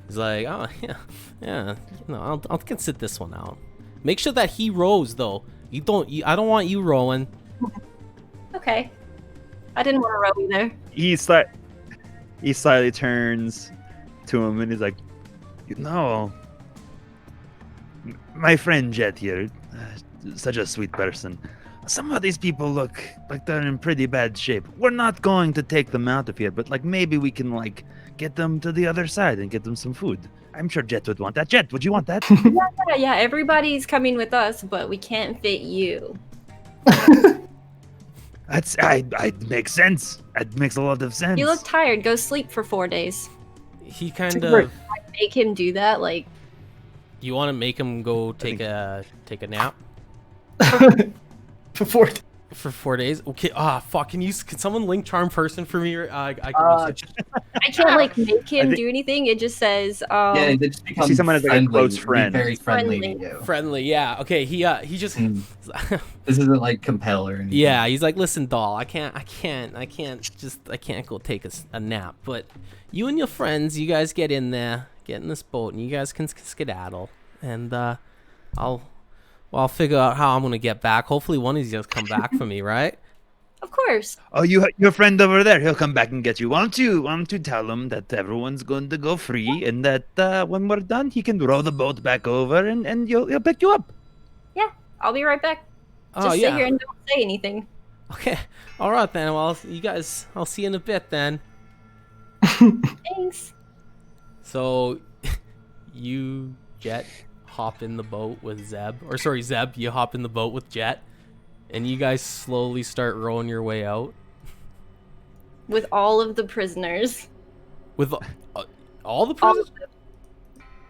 He's like, oh yeah, I can sit this one out. Make sure that he rows though. I don't want you rowing. Okay. I didn't want to row either. He slightly turns to him and he's like, my friend Jet here, such a sweet person. Some of these people look like they're in pretty bad shape. We're not going to take them out of here, but like maybe we can like get them to the other side and get them some food. I'm sure Jet would want that. Jet, would you want that? Yeah, everybody's coming with us, but we can't fit you. I makes sense. It makes a lot of sense. You look tired. Go sleep for 4 days. He kind of. Make him do that, like. You want to make him go take a nap For 4 days. for 4 days? Okay. Fuck. Can someone link charm person for me? I can. I can't like make him do anything. It just says. Yeah, they just become see someone as like a friendly, close friend. Very friendly Friendly. to you. Friendly. Yeah. Okay. He just. This isn't like compel or anything. Yeah, he's like, listen, doll, I can't go take a nap. But you and your friends, you guys get in there, get in this boat, and you guys can skedaddle. And I'll figure out how I'm gonna get back. Hopefully, one of you guys come back for me, right? Of course. Oh, your friend over there, he'll come back and get you. Why don't you tell him that everyone's going to go free and that when we're done, he can row the boat back over and he'll pick you up. Yeah, I'll be right back. Oh, Just yeah. sit here and don't say anything. Okay. All right then. Well, you guys, I'll see you in a bit then. Thanks. So, you, Jet, hop in the boat with Zeb. Or sorry, Zeb, you hop in the boat with Jet. And you guys slowly start rowing your way out. With all of the prisoners. With all the prisoners?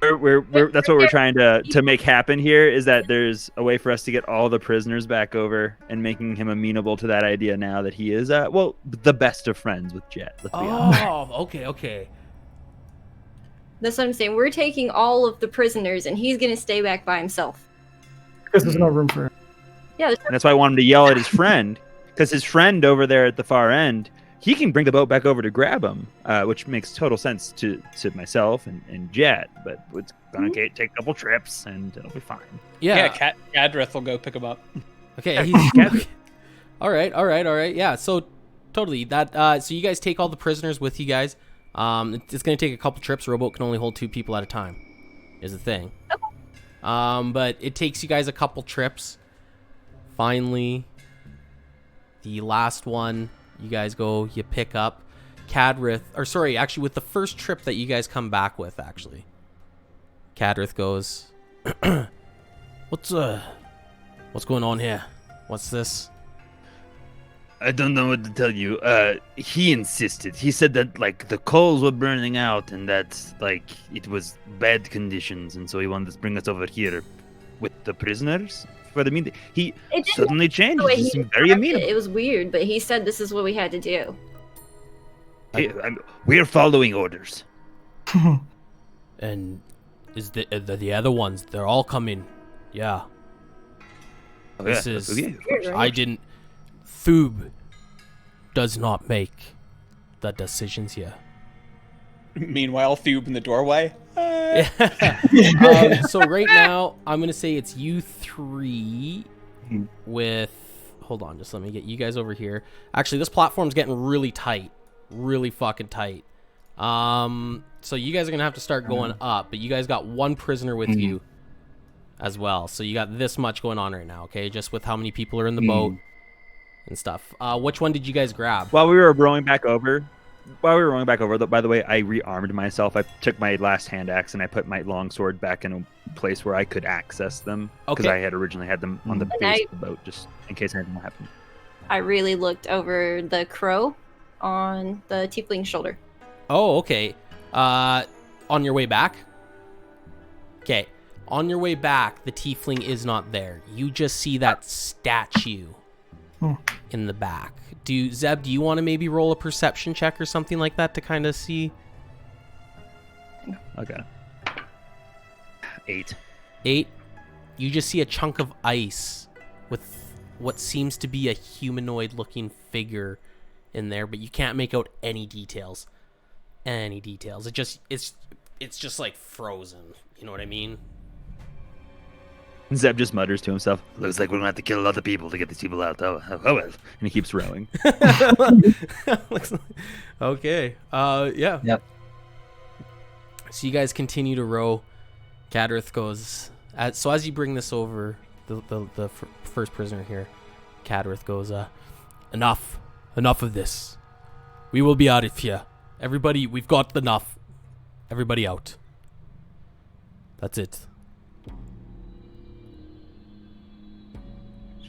That's what we're trying to make happen here, is that there's a way for us to get all the prisoners back over and making him amenable to that idea now that he is, the best of friends with Jet. Let's be honest. Oh, okay. That's what I'm saying. We're taking all of the prisoners, and he's gonna stay back by himself. Because there's no room for. Yeah. And that's why I want him to yell at his friend, because his friend over there at the far end, he can bring the boat back over to grab him, which makes total sense to myself and Jet, but it's gonna take a couple trips and it'll be fine. Yeah. Cadrith will go pick him up. Okay. He's all right. Yeah. So totally that. So you guys take all the prisoners with you guys. It's gonna take a couple trips. Rowboat can only hold 2 people at a time. Is the thing. But it takes you guys a couple trips. Finally, the last one, you guys go. You pick up Cadrith, or sorry, actually, with the first trip that you guys come back with, actually, Cadrith goes, What's going on here? What's this? I don't know what to tell you. He insisted. He said that like the coals were burning out and that like it was bad conditions, and so he wanted to bring us over here with the prisoners. But I mean, he suddenly changed. The way He he seemed very described amenable. it was weird, but he said this is what we had to do. We're following orders. And is the other ones? They're all coming. Yeah. Oh, This yeah, is. okay, of course. I didn't. Thoob does not make the decisions here. Meanwhile, Thube in the doorway. So right now, I'm gonna say it's you 3 with. Hold on, just let me get you guys over here. Actually, this platform's getting really tight, really fucking tight. So you guys are gonna have to start going up, but you guys got 1 prisoner with you as well. So you got this much going on right now, okay? Just with how many people are in the boat and stuff. Which one did you guys grab? While we were rowing back over, by the way, I rearmed myself. I took my last hand axe and I put my longsword back in a place where I could access them, because Okay. I had originally had them on the base of the boat, just in case anything happened. I really looked over the crow on the tiefling's shoulder. Oh, okay. On your way back? Okay. On your way back, the tiefling is not there. You just see that statue in the back. Zeb, do you want to maybe roll a perception check or something like that to kind of see? fine. Okay. 8. 8. You just see a chunk of ice with what seems to be a humanoid-looking figure in there, but you can't make out any details. It's just like frozen. You know what I mean? Zeb just mutters to himself, "Looks like we're gonna have to kill a lot of people to get these people out. Oh well." And he keeps rowing. Okay. Yeah. Yep. So you guys continue to row. Cadrith goes. So as you bring this over, the first prisoner here, Cadrith goes, enough of this. We will be out of here. Everybody, we've got enough. Everybody out. That's it.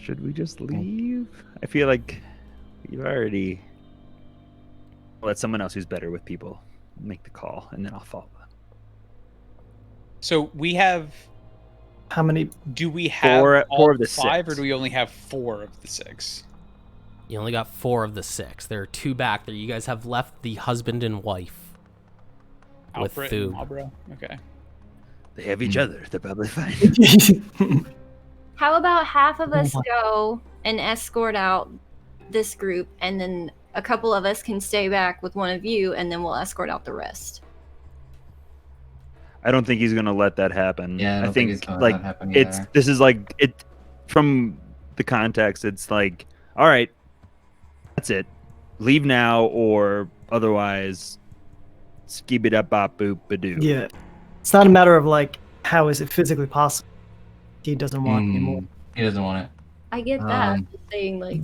Should we just leave? I feel like we've already let someone else who's better with people make the call, and then I'll follow. So we have. How many? Do we have Four all of the 5, 6. or do we only have 4 of the 6? You only got 4 of the 6. There are 2 back there. You guys have left the husband and wife with Alfred Thub. and Malbro? Okay. They have each other. They're probably fine. How about half of us my- go and escort out this group, and then a couple of us can stay back with one of you, and then we'll escort out the rest. I don't think he's gonna let that happen. Yeah, I I don't think he's gonna like let that happen it's either. this is like it from the context. It's like, all right, that's it. Leave now, or otherwise, skip it up, bop, boop, badoo. Yeah. It's not a matter of like how is it physically possible. He doesn't want any more. He doesn't want it. I get that. I'm Um, just saying, like,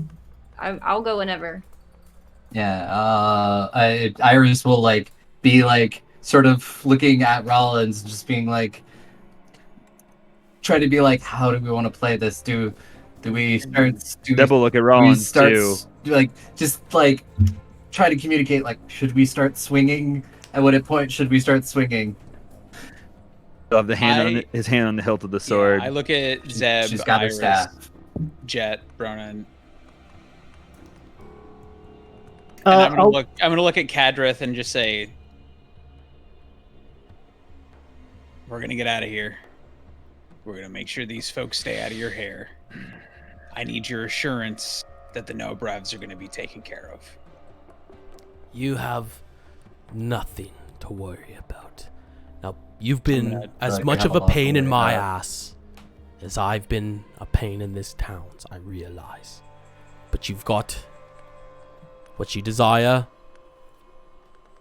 I'll go whenever. Yeah. Iris will like be like sort of looking at Rollins, just being like, try to be like, how do we want to play this? Do we start? Double look at do we Rollins start too. like just like try to communicate? Like, should we start swinging? At what point should we start swinging? He'll have the his hand on the hilt of the sword. Yeah, I look at Zeb, She's got her Iris, staff. Jet, Ronan. And I'm gonna look at Cadrith and just say, we're gonna get out of here. We're gonna make sure these folks stay out of your hair. I need your assurance that the no-brevs are gonna be taken care of. You have nothing to worry about. Now, you've been gonna- as like, much have of a a lot to pain in worry my about. ass as I've been a pain in this town, I realize. But you've got what you desire.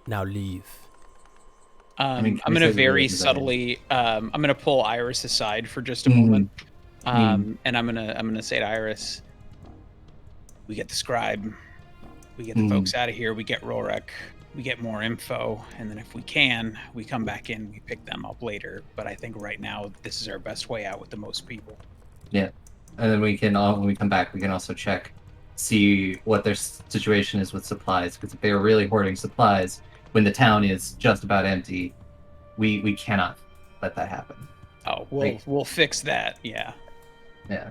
Now leave. mean, can I'm we gonna say very we desire? subtly. I'm gonna pull Iris aside for just a Mhm. moment, and I'm gonna say to Iris, "We get the scribe, we get the folks out of here, we get Rorik, we get more info, and then if we can, we come back in, we pick them up later. But I think right now this is our best way out with the most people." Yeah, and then we can when we come back, we can also check, see what their situation is with supplies. Because if they were really hoarding supplies when the town is just about empty, we cannot let that happen. Oh, Like- we'll fix that. Yeah. Yeah.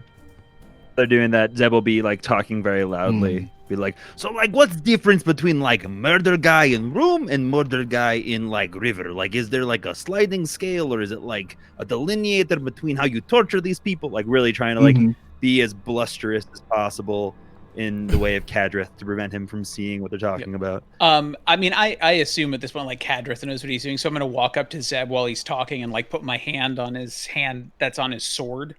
They're doing that. Zeb will be like talking very loudly. Be like, so like, what's the difference between like murder guy in room and murder guy in like river? Like, is there like a sliding scale, or is it like a delineator between how you torture these people? Like, really trying to like be as blusterous as possible in the way of Cadrith to prevent him from seeing what they're talking about. I mean, I assume at this point, like, Cadrith knows what he's doing, so I'm gonna walk up to Zeb while he's talking and like put my hand on his hand that's on his sword,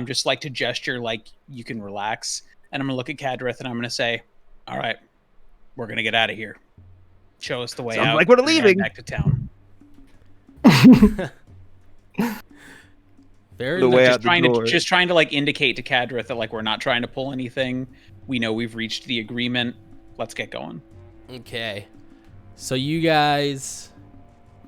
just like to gesture like you can relax. And I'm gonna look at Cadrith and I'm gonna say, "All right, we're gonna get out of here. Show us the way Sounds out. like we're going leaving." back to town." Very The nice. way Just out the trying door. to like indicate to Cadrith that like we're not trying to pull anything. We know we've reached the agreement. Let's get going. Okay. So you guys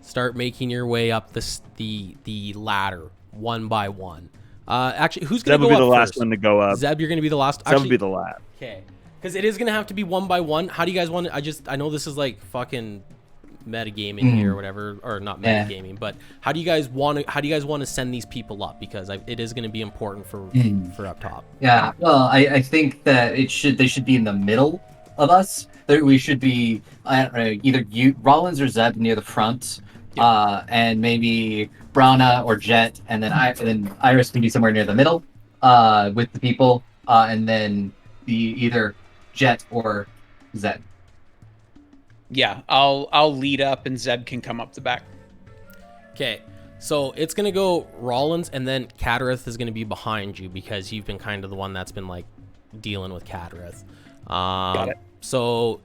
start making your way up the ladder one by one. Actually, who's gonna Zeb go will be up the last first? one to go up. Zeb, you're gonna be the last. Zeb will Actually, be the last. okay. Because it is gonna have to be one by one. How do you guys want to? I know this is like fucking metagaming here or whatever, or not Yeah. metagaming, but how do you guys want to send these people up? Because it is gonna be important for up top. Yeah. Well, I think that they should be in the middle of us. We should be either Rollins or Zeb near the front, and maybe Brana or Jet, and then Iris can be somewhere near the middle with the people, and then be either Jet or Zed. Yeah, I'll lead up and Zeb can come up the back. Okay, so it's gonna go Rollins, and then Katareth is gonna be behind you because you've been kind of the one that's been like dealing with Katareth. Got it. So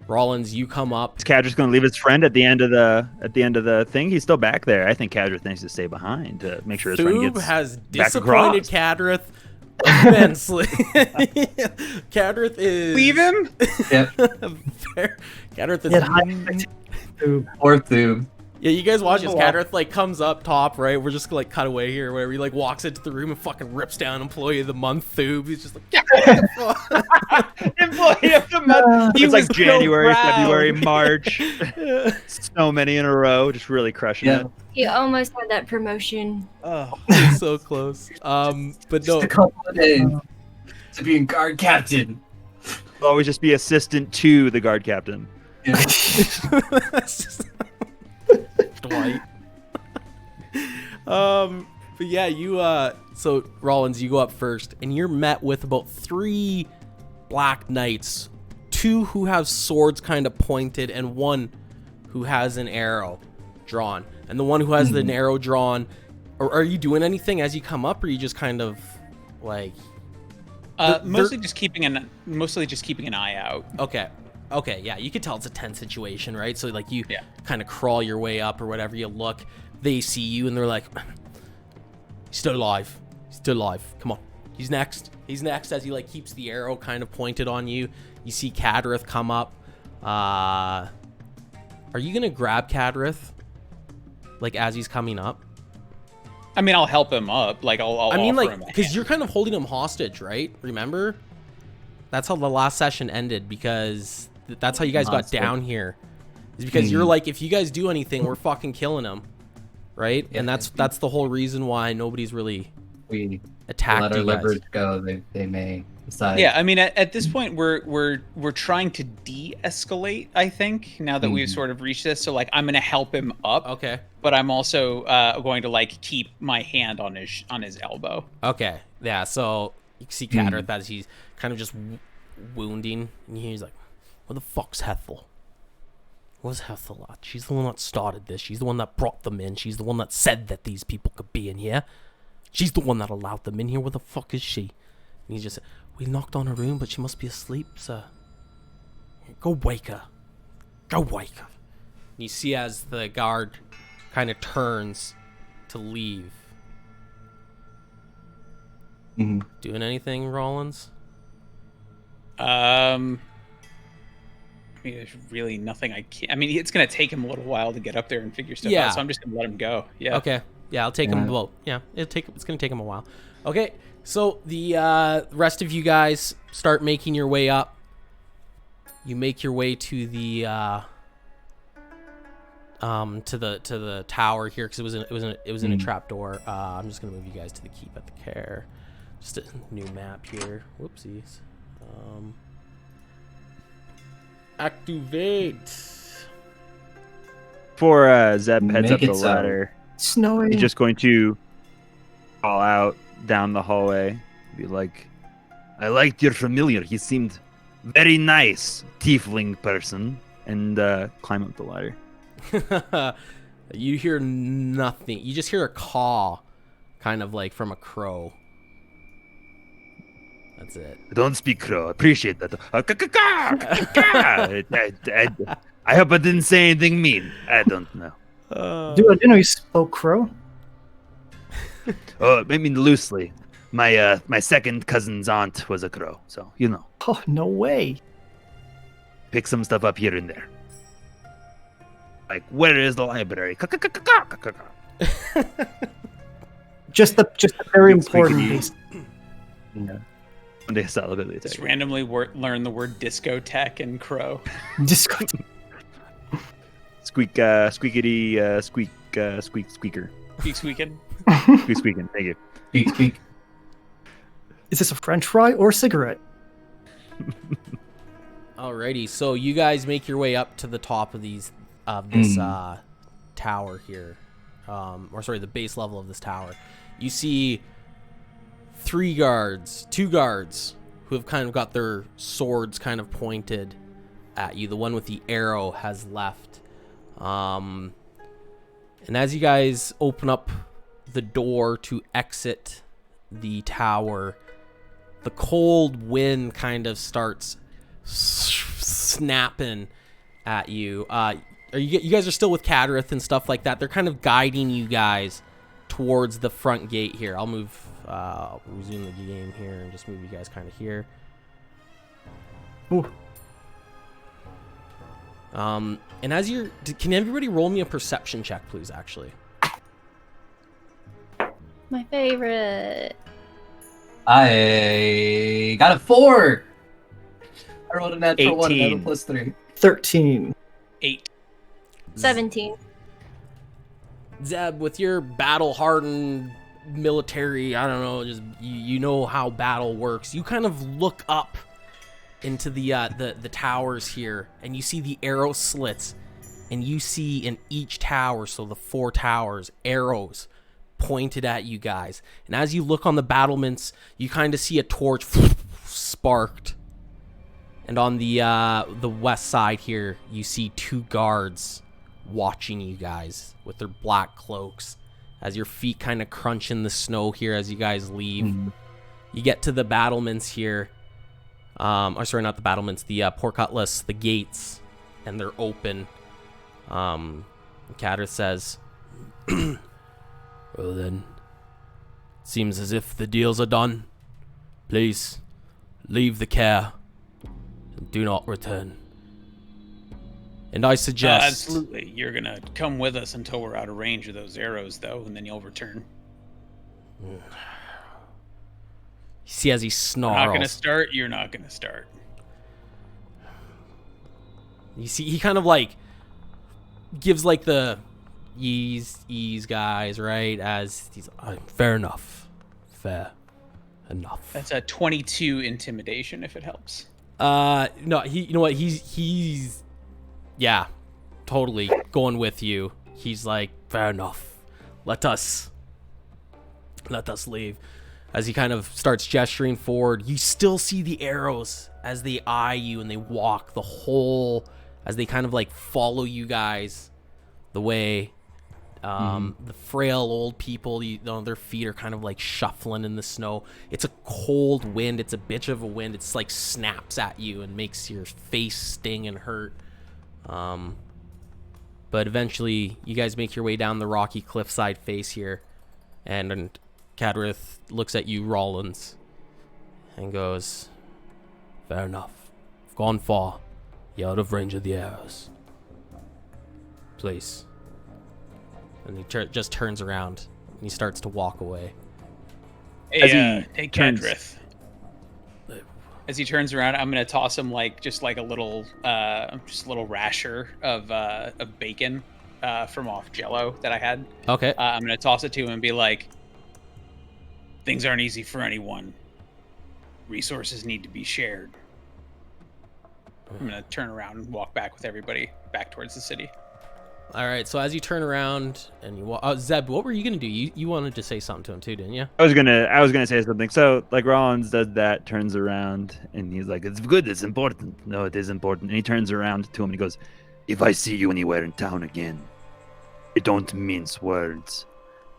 Rollins, you come up. Is Kadrith going to leave his friend at the end of the thing? He's still back there. I think Kadrith needs to stay behind to make sure his friend Thoob gets has back disappointed across. Katareth immensely. Katareth is Leave him? Yep. Katareth is Get high expectations. Or Thoob. Yeah, you guys watch this. Wow. Katareth like comes up top, right? We're just like cut away here where he like walks into the room and fucking rips down Employee of the Month Thoob. He's just like, yeah, what the fuck? Employee of the month. He It's like was so January, proud. February, March. So many in a row, just really crushing Yeah. it. He almost had that promotion. Oh, so close. But Just no, a couple of days to being guard captain. Always just be assistant to the guard captain. Yeah. That's just Dwight. But yeah, you so Rollins, you go up first, and you're met with about 3 black knights, 2 who have swords kind of pointed, and 1 who has an arrow drawn. And the one who has an arrow drawn, or are you doing anything as you come up, or are you just kind of like Mostly just keeping an eye out. Okay, yeah, you can tell it's a tense situation, right? So like you Yeah. kind of crawl your way up or whatever, you look, they see you and they're like, he's still alive. Come on. He's next as he like keeps the arrow kind of pointed on you. You see Katareth come up. Are you gonna grab Katareth like as he's coming up? I mean, I'll help him up. Like I'll I mean, offer like, him a because hand. you're kind of holding him hostage, right? Remember? That's how the last session ended, because that's how you guys got Hostage. down here. Is because you're like, if you guys do anything, we're fucking killing him, right? Yeah. And that's the whole reason why nobody's really We attacked let our you guys. leverage go. They may decide. Yeah, I mean, at this point, we're trying to de-escalate. I think now that we've sort of reached this, so like I'm gonna help him up, Okay. but I'm also going to like keep my hand on his elbow. Okay. Yeah. So you can see Katareth as he's kind of just wounding, and he's like, "Where the fuck's Hethel? Where's Hethel at? She's the one that started this. She's the one that brought them in. She's the one that said that these people could be in here. She's the one that allowed them in here. Where the fuck is she?" And he just said, "We knocked on her room, but she must be asleep, sir. Go wake her. Go wake her." And you see as the guard kind of turns to leave. Mhm. Doing anything, Rollins? I mean, there's really nothing I can. I mean, it's gonna take him a little while to get up there and figure stuff Yeah. out, so I'm just gonna let him go. Yeah. Okay. Yeah, I'll take him Yeah. about. Yeah, it's gonna take him a while. Okay, so the rest of you guys start making your way up. You make your way to the to the tower here, because it was in a trap door. I'm just gonna move you guys to the keep at the care. Just a new map here. Whoopsies. Activate. Before Zeb heads Make up the it so. ladder, Snowing. he's just going to call out down the hallway. Be like, "I liked your familiar. He seemed very nice, tiefling person." And climb up the ladder. You hear nothing. You just hear a caw, kind of like from a crow. That's it. Don't speak crow. Appreciate that. I hope I didn't say anything mean. I don't know. Dude, I didn't know you spoke crow. Oh, I mean loosely. My second cousin's aunt was a crow, so you know, Oh, no way. pick some stuff up here and there. Like, where is the library? Just the very Squeaky important bee. piece. Yeah. One day Sal will be Just randomly learn the word discotheque and crow. Just Squeak, squeakity, squeak, squeaker. Keep squeaking. Squeak, squeaking. Thank you. Speak, speak. Is this a French fry or cigarette? Alrighty, so you guys make your way up to the top of this tower here, or sorry, the base level of this tower, you see two guards who have kind of got their swords kind of pointed at you. The one with the arrow has left. And as you guys open up the door to exit the tower, the cold wind kind of starts snapping at you. You guys are still with Kadareth and stuff like that. They're kind of guiding you guys towards the front gate here. I'll resume the game here and just move you guys kind of here. Ooh. And as can everybody roll me a perception check, please, actually? My favorite. I got a 4. I rolled a natural 1 and I have a 18. +3. 13. 8. 17. Zeb, with your battle-hardened military, I don't know, just you know how battle works. You kind of look up into the towers here, and you see the arrow slits, and you see in each tower, so the 4 towers, arrows pointed at you guys. And as you look on the battlements, you kind of see a torch sparked. And on the west side here, you see 2 guards watching you guys with their black cloaks as your feet kind of crunch in the snow here as you guys leave. Mm-hmm. You get to the battlements here. Or sorry, not the battlements, the portcullis, the gates, and they're open. Kadareth says, well then, seems as if the deals are done. Please, leave the care and do not return. And I suggest... absolutely. You're going to come with us until we're out of range of those arrows, though, and then you'll return. You see as he snarls. Not going to start, you're not going to start. You see, he kind of like gives like the ease guys, right? As he's fair enough. Fair enough. That's a 22 intimidation if it helps. No, you know what? He's yeah, totally going with you. He's like, fair enough. Let us leave. As he kind of starts gesturing forward, you still see the arrows as they eye you and they walk the whole, as they kind of like follow you guys the way. The frail old people, their feet are kind of like shuffling in the snow. It's a cold wind. It's a bitch of a wind. It's like snaps at you and makes your face sting and hurt. But eventually you guys make your way down the rocky cliffside face here, and Kadareth looks at you, Rollins, and goes, fair enough. I've gone far. You're out of range of the arrows. Please. And he just turns around and he starts to walk away. Hey, take Kadareth. As he turns around, I'm gonna toss him just a little rasher of bacon from off Jello that I had. Okay. I'm gonna toss it to him and be like, things aren't easy for anyone. Resources need to be shared. I'm gonna turn around and walk back with everybody back towards the city. All right. So as you turn around and you walk, Zeb, what were you gonna do? You wanted to say something to him too, didn't you? I was gonna say something. So like Rollins does that, turns around, and he's like, "It's good. It's important. No, it is important." And he turns around to him and he goes, If I see you anywhere in town again, I don't mince words.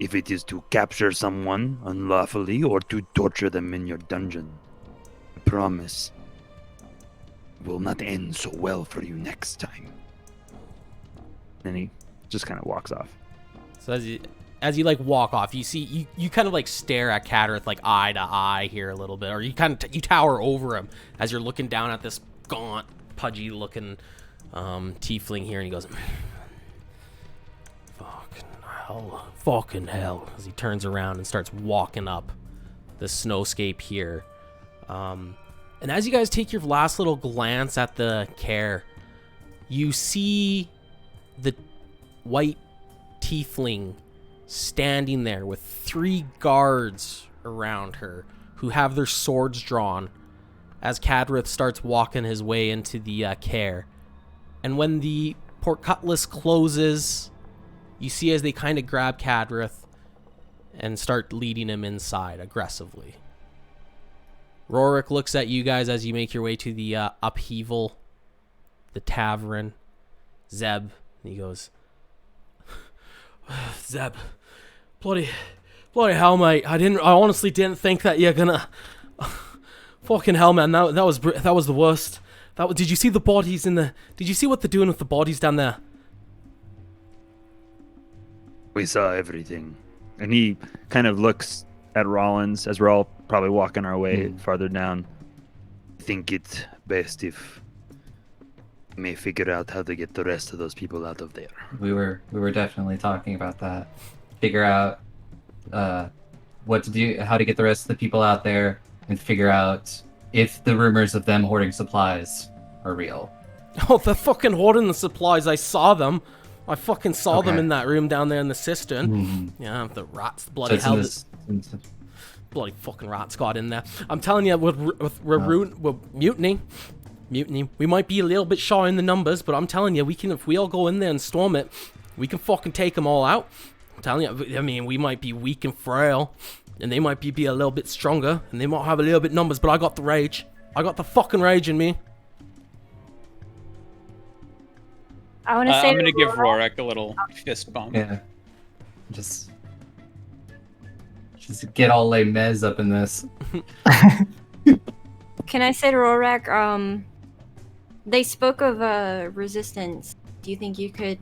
If it is to capture someone unlawfully or to torture them in your dungeon, I promise it will not end so well for you next time. and he just kind of walks off. So as you like walk off, you see you kind of like stare at Kadareth like eye to eye here a little bit, or you kind of you tower over him as you're looking down at this gaunt, pudgy looking tiefling here, and he goes, fucking hell, as he turns around and starts walking up the snowscape here. And as you guys take your last little glance at the care, you see the white tiefling standing there with 3 guards around her who have their swords drawn as Kadareth starts walking his way into the care. And when the portcullis closes you see as they kind of grab Cadrith and start leading him inside aggressively. Rorik looks at you guys as you make your way to the upheaval, the tavern. Zeb, and he goes, Zeb, bloody hell, mate! I honestly didn't think that you're gonna. Fucking hell, man! That was the worst. Did you see the bodies in the? Did you see what they're doing with the bodies down there? We saw everything. And he kind of looks at Rollins as we're all probably walking our way farther down. I think it's best if we may figure out how to get the rest of those people out of there. We were definitely talking about that. Figure out what to do, how to get the rest of the people out there, and figure out if the rumors of them hoarding supplies are real. Oh, they're fucking hoarding the supplies. I saw them. I fucking saw them in that room down there in the cistern. Yeah, the rats, the bloody hell. Bloody fucking rats got in there. I'm telling you, we're mutiny. We might be a little bit shy in the numbers, but I'm telling you, if we all go in there and storm it, we can fucking take them all out. I'm telling you, I mean, we might be weak and frail, and they might be a little bit stronger, and they might have a little bit numbers, but I got the rage. I got the fucking rage in me. I want to say I'm going to give Rorik a little fist bump. Yeah. Just get all Les Mis up in this. Can I say to Rorak, they spoke of resistance. Do you think you could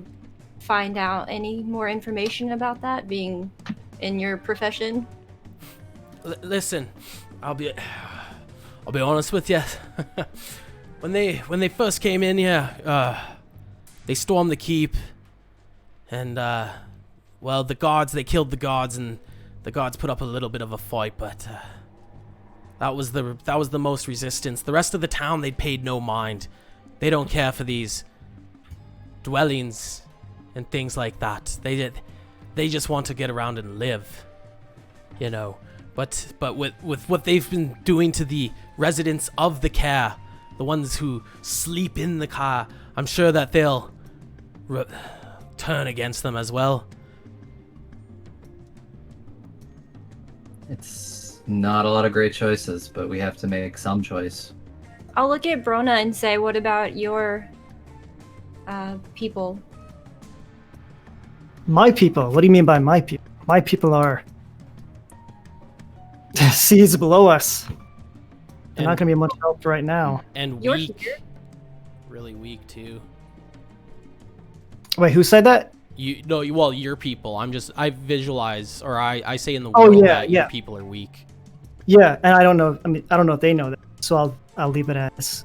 find out any more information about that, being in your profession? Listen, I'll be honest with you. when they first came in here, they stormed the keep, and well, they killed the guards, and the guards put up a little bit of a fight, but that was the most resistance. The rest of the town, they paid no mind. They don't care for these dwellings and things like that. They just want to get around and live, you know. But with what they've been doing to the residents of the care, the ones who sleep in the car, I'm sure that they'll turn against them as well. It's not a lot of great choices, but we have to make some choice. I'll look at Brona and say, what about your people? My people? What do you mean by my people? My people are seas below us. They're not going to be much help right now. And You're weak. here? Really weak, too. Wait, who said that? Well, your people. I visualize, or I say in the world that your people are weak. Yeah, and I don't know. I mean, I don't know if they know that, so I'll leave it as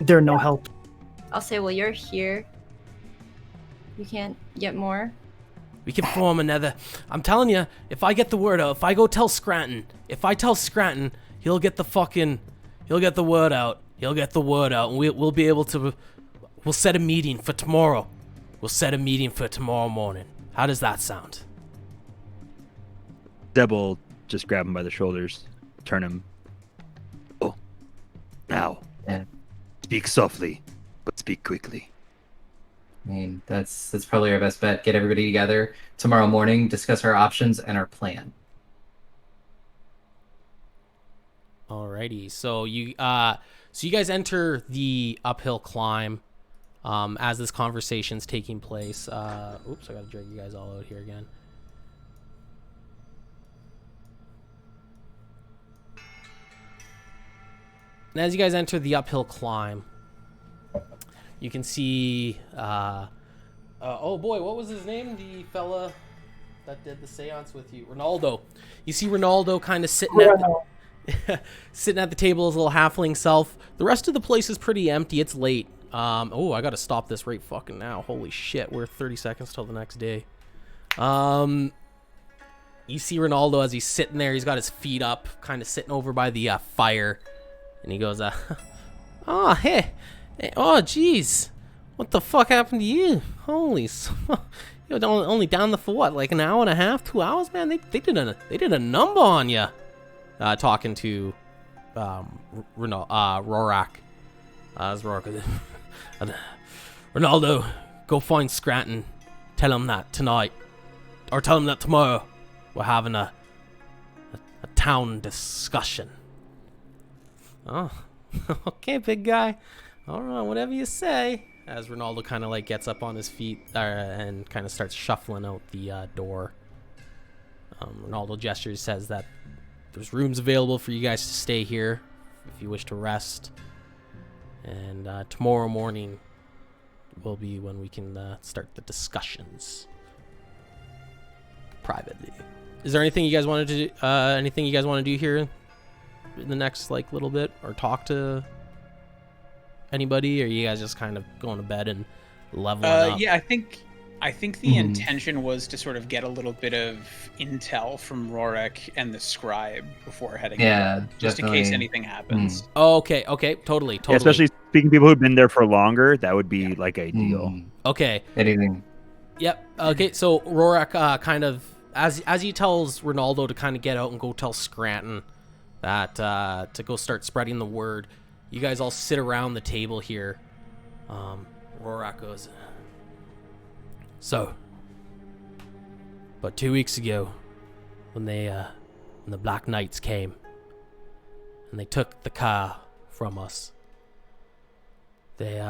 they're no help. I'll say, well, you're here. You can't get more. We can form another. I'm telling you, if I get the word out, if I tell Scranton, he'll get the word out. He'll get the word out, and we'll be able to. We'll set a meeting for tomorrow. We'll set a meeting for tomorrow morning. How does that sound? Deb will just grab him by the shoulders, turn him. Oh, now. Yeah. Speak softly, but speak quickly. I mean, that's probably our best bet. Get everybody together tomorrow morning, discuss our options and our plan. Alrighty, so you guys enter the uphill climb as this conversation's taking place. Oops, I gotta drag you guys all out here again. And as you guys enter the uphill climb, you can see, oh boy, what was his name? The fella that did the seance with you, Ronaldo. You see Ronaldo kind of sitting at the table, his little halfling self. The rest of the place is pretty empty. It's late. Oh, I gotta stop this right fucking now. Holy shit, we're 30 seconds till the next day. You see Ronaldo as he's sitting there. He's got his feet up, kind of sitting over by the fire, and he goes, "Oh, hey, oh, jeez, what the fuck happened to you? Holy, you're only down there for what, like an hour and a half, 2 hours, man? They did a number on you." Talking to Rorak. As Rorak, Ronaldo, go find Scranton. Tell him that tonight. Or tell him that tomorrow we're having a town discussion. Oh, okay, big guy. All right, whatever you say. As Ronaldo kind of like gets up on his feet and kind of starts shuffling out the door. Ronaldo gestures, says that there's rooms available for you guys to stay here if you wish to rest. And tomorrow morning will be when we can start the discussions privately. Is there anything you guys wanted to do, anything you guys want to do here in the next like little bit, or talk to anybody, or are you guys just kind of going to bed and leveling up? Yeah, I think the intention was to sort of get a little bit of intel from Rorik and the scribe before heading out, just in case anything happens. Oh, okay, totally. Yeah, especially speaking to people who've been there for longer, that would be like ideal. Okay. Anything. Yep. Okay, so Rorik kind of, as he tells Ronaldo to kind of get out and go tell Scranton that to go start spreading the word, you guys all sit around the table here. Rorik goes, so, but 2 weeks ago, when the Black Knights came and they took the car from us, they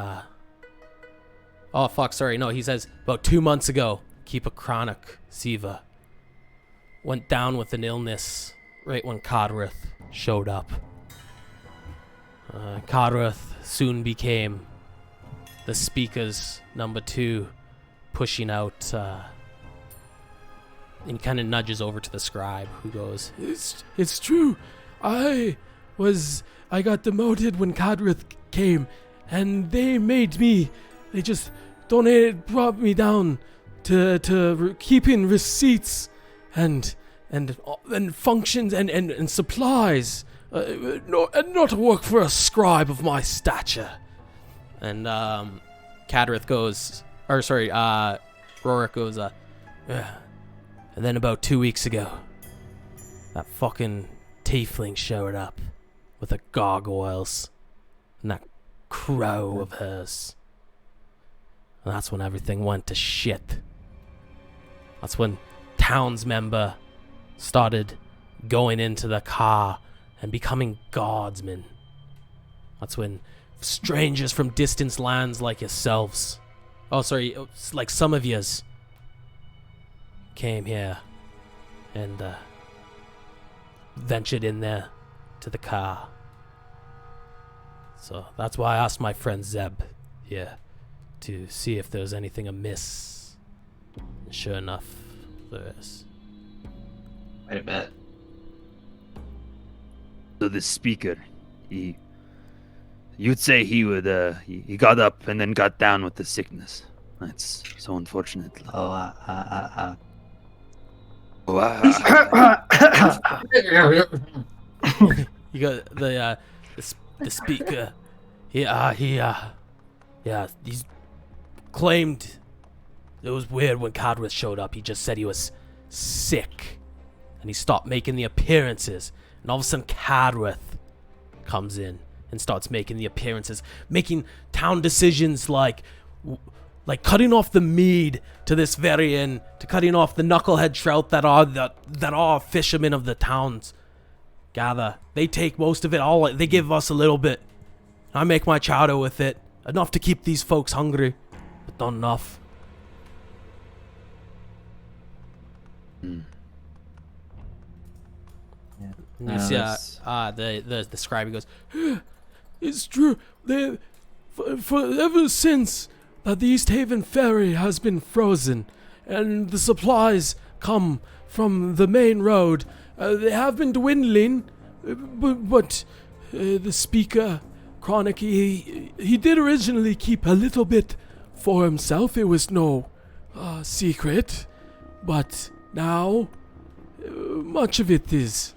oh fuck, sorry, no, he says about 2 months ago, Keeper Chronic Siva went down with an illness right when Codrith showed up. Codrith soon became the Speaker's number 2, pushing out, and he kind of nudges over to the scribe, who goes, It's true. I got demoted when Codrith came, and they just brought me down to keeping receipts and functions and supplies, and not to work for a scribe of my stature. And Codrith goes, Rorik goes, yeah. And then about 2 weeks ago, that fucking Tiefling showed up with the gargoyles and that crow of hers. And that's when everything went to shit. That's when townsmember started going into the car and becoming guardsmen. That's when strangers from distant lands like yourselves, like some of yous, came here and ventured in there to the car. So that's why I asked my friend Zeb here to see if there's anything amiss. And sure enough, there is. Wait a minute. So the Speaker, you'd say he would, he got up and then got down with the sickness. That's so unfortunate. You got the Speaker. He's claimed it was weird when Codrith showed up. He just said he was sick, and he stopped making the appearances. And all of a sudden, Codrith comes in and starts making the appearances, making town decisions like cutting off the mead to this very end, to cutting off the knucklehead trout that are fishermen of the towns gather. They take most of it, all they give us a little bit. I make my chowder with it, enough to keep these folks hungry, but not enough. Hmm. And you see, the scribe goes, it's true. For ever since that the East Haven ferry has been frozen, and the supplies come from the main road, they have been dwindling. But the Speaker, Chronic, he did originally keep a little bit for himself. It was no secret, but now much of it is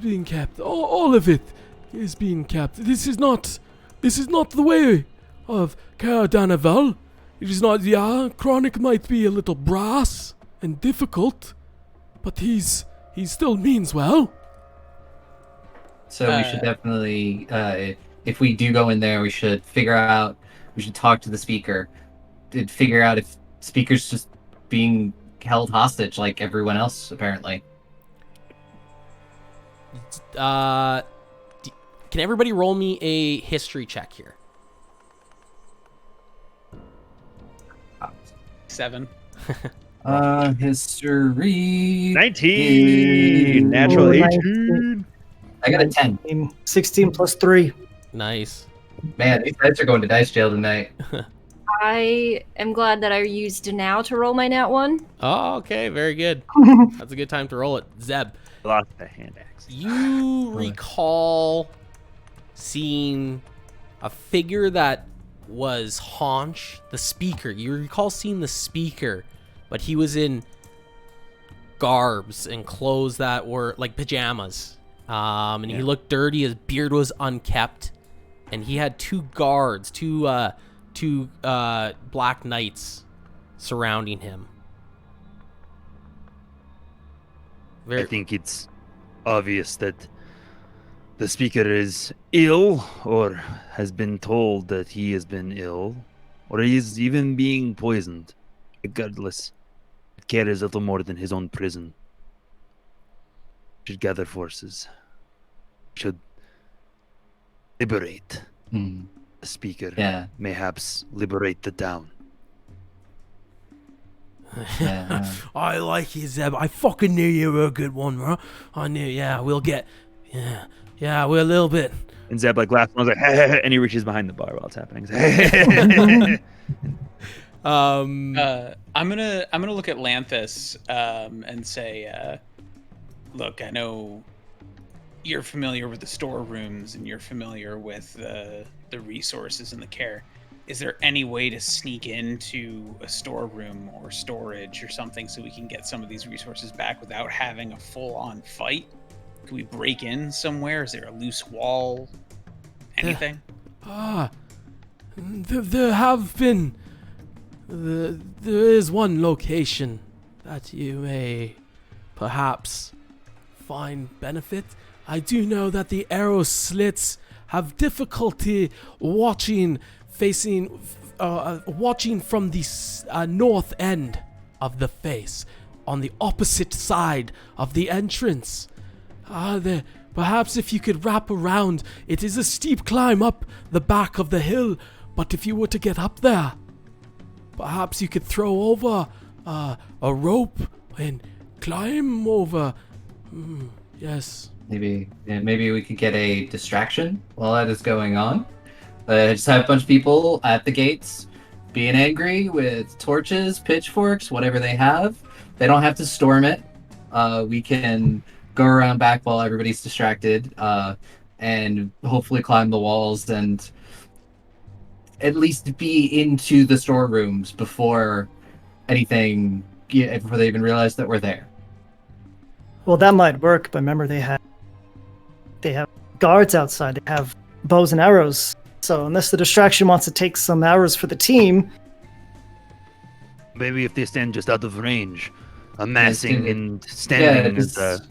being kept. All of it is being kept. This is not the way of Cara Danavel. It is not. Yeah, Chronic might be a little brass and difficult, but he still means well. So we should definitely, if we do go in there, we should talk to the Speaker and figure out if Speaker's just being held hostage like everyone else, apparently. Can everybody roll me a history check here? 7. History 19! is- Natural Oh, 18! I got a 10. 16 plus 3. Nice. Man, these dice are going to dice jail tonight. I am glad that I used now to roll my nat 1. Oh, okay, very good. That's a good time to roll it. Zeb, Lost the hand axe. you recall seeing a figure that was Haunch, the speaker. You recall seeing the speaker, but he was in garbs and clothes that were like pajamas. And he looked dirty. His beard was unkept, and he had two guards, two black knights surrounding him. I think it's obvious that the speaker is ill, or has been told that he has been ill, or he is even being poisoned. Regardless, it cares little more than his own prison. Should gather forces. Should liberate Hmm. the speaker. Yeah. Mayhaps liberate the town. Yeah. I like you, Zeb. I fucking knew you were a good one, bro. I knew, we'll get, we're a little bit. And Zeb like laughs and I was like, and he reaches behind the bar while it's happening. I'm gonna look at Lanthus and say, look, I know you're familiar with the storerooms and you're familiar with the resources and the care. Is there any way to sneak into a storeroom or storage or something so we can get some of these resources back without having a full-on fight? Can we break in somewhere? Is there a loose wall? Anything? There have been. There is one location that you may perhaps find benefit. I do know that the arrow slits have difficulty watching from the north end of the face, on the opposite side of the entrance. Perhaps if you could wrap around, it is a steep climb up the back of the hill, but if you were to get up there, perhaps you could throw over a rope and climb over. Yes. Maybe we could get a distraction while that is going on. Just have a bunch of people at the gates being angry with torches, pitchforks, whatever they have. They don't have to storm it. We can go around back while everybody's distracted, and hopefully climb the walls and at least be into the storerooms before anything, before they even realize that we're there. Well, that might work, but remember they have guards outside. They have bows and arrows. So unless the distraction wants to take some arrows for the team, Maybe if they stand just out of range, amassing and Yeah, standing it's, as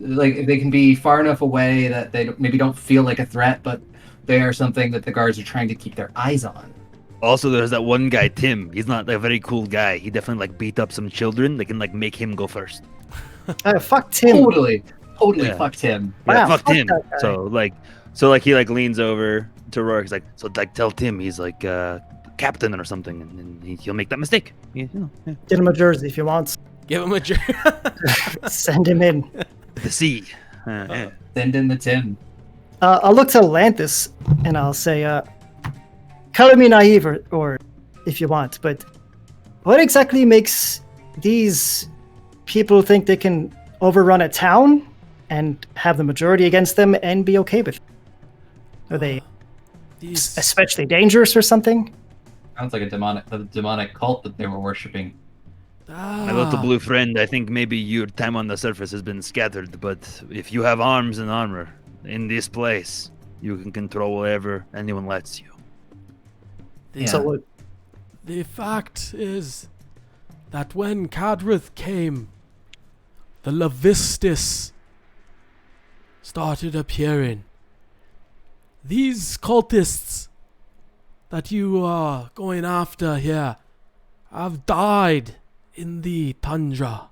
like they can be far enough away that they maybe don't feel like a threat, but they are something that the guards are trying to keep their eyes on. Also, there's that one guy, Tim. He's not a very cool guy. He definitely beat up some children. They can make him go first. fuck Tim. Totally Yeah. fucked him. Yeah, Wow, fuck fuck Tim. that guy. So he leans over to Rourke. He's like, tell Tim he's captain or something, and he'll make that mistake. Yeah. Get him a jersey if he wants. Give him a Send him in. The sea. Send in the Tim. I'll look to Lanthus and I'll say, color me naive or if you want, but what exactly makes these people think they can overrun a town and have the majority against them and be okay with it? Are they especially dangerous or something? Sounds like a demonic cult that they were worshipping. My little blue friend, I think maybe your time on the surface has been scattered, but if you have arms and armor in this place, you can control whatever anyone lets you. Yeah. So what? The fact is that when Cadrith came, the Levistus started appearing. These cultists that you are going after here have died in the tundra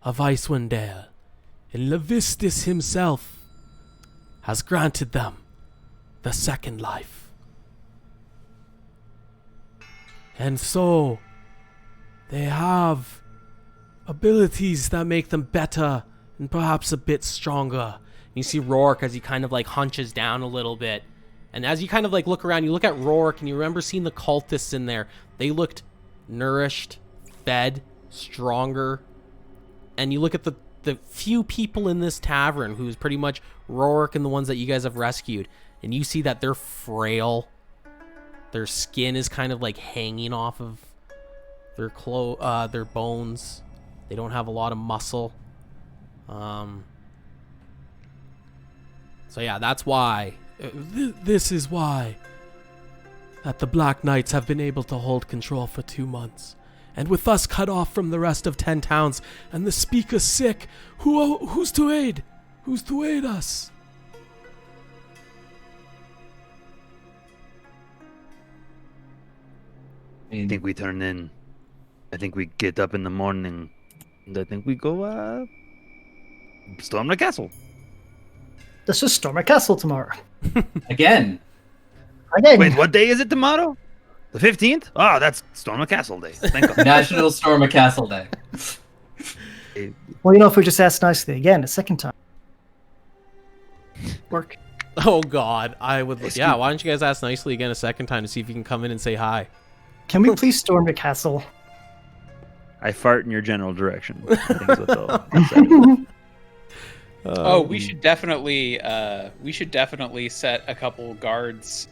of Icewind Dale, and Levistus himself has granted them the second life. And so, they have abilities that make them better and perhaps a bit stronger. You see Rourke as he kind of like hunches down a little bit. And as you kind of like look around, you look at Rourke and you remember seeing the cultists in there. They looked nourished, fed, stronger. And you look at the few people in this tavern, who's pretty much Rourke and the ones that you guys have rescued. And you see that they're frail. Their skin is kind of like hanging off of their bones. They don't have a lot of muscle. So yeah, that's why. This is why that the Black Knights have been able to hold control for 2 months. And with us cut off from the rest of 10 towns, and the Speaker sick, who's to aid? Who's to aid us? I think we turn in. I think we get up in the morning, and I think we go storm the castle. Let's just storm a castle tomorrow. Again. Wait, what day is it tomorrow? The 15th? Oh, that's Storm a Castle Day. Thank God. National Storm a Castle Day. Well, if we just ask nicely again, a second time. Work. Oh God, I would. Yeah, why don't you guys ask nicely again a second time to see if you can come in and say hi? Can we please storm the castle? I fart in your general direction. I think is what they'll say. We should definitely set a couple guards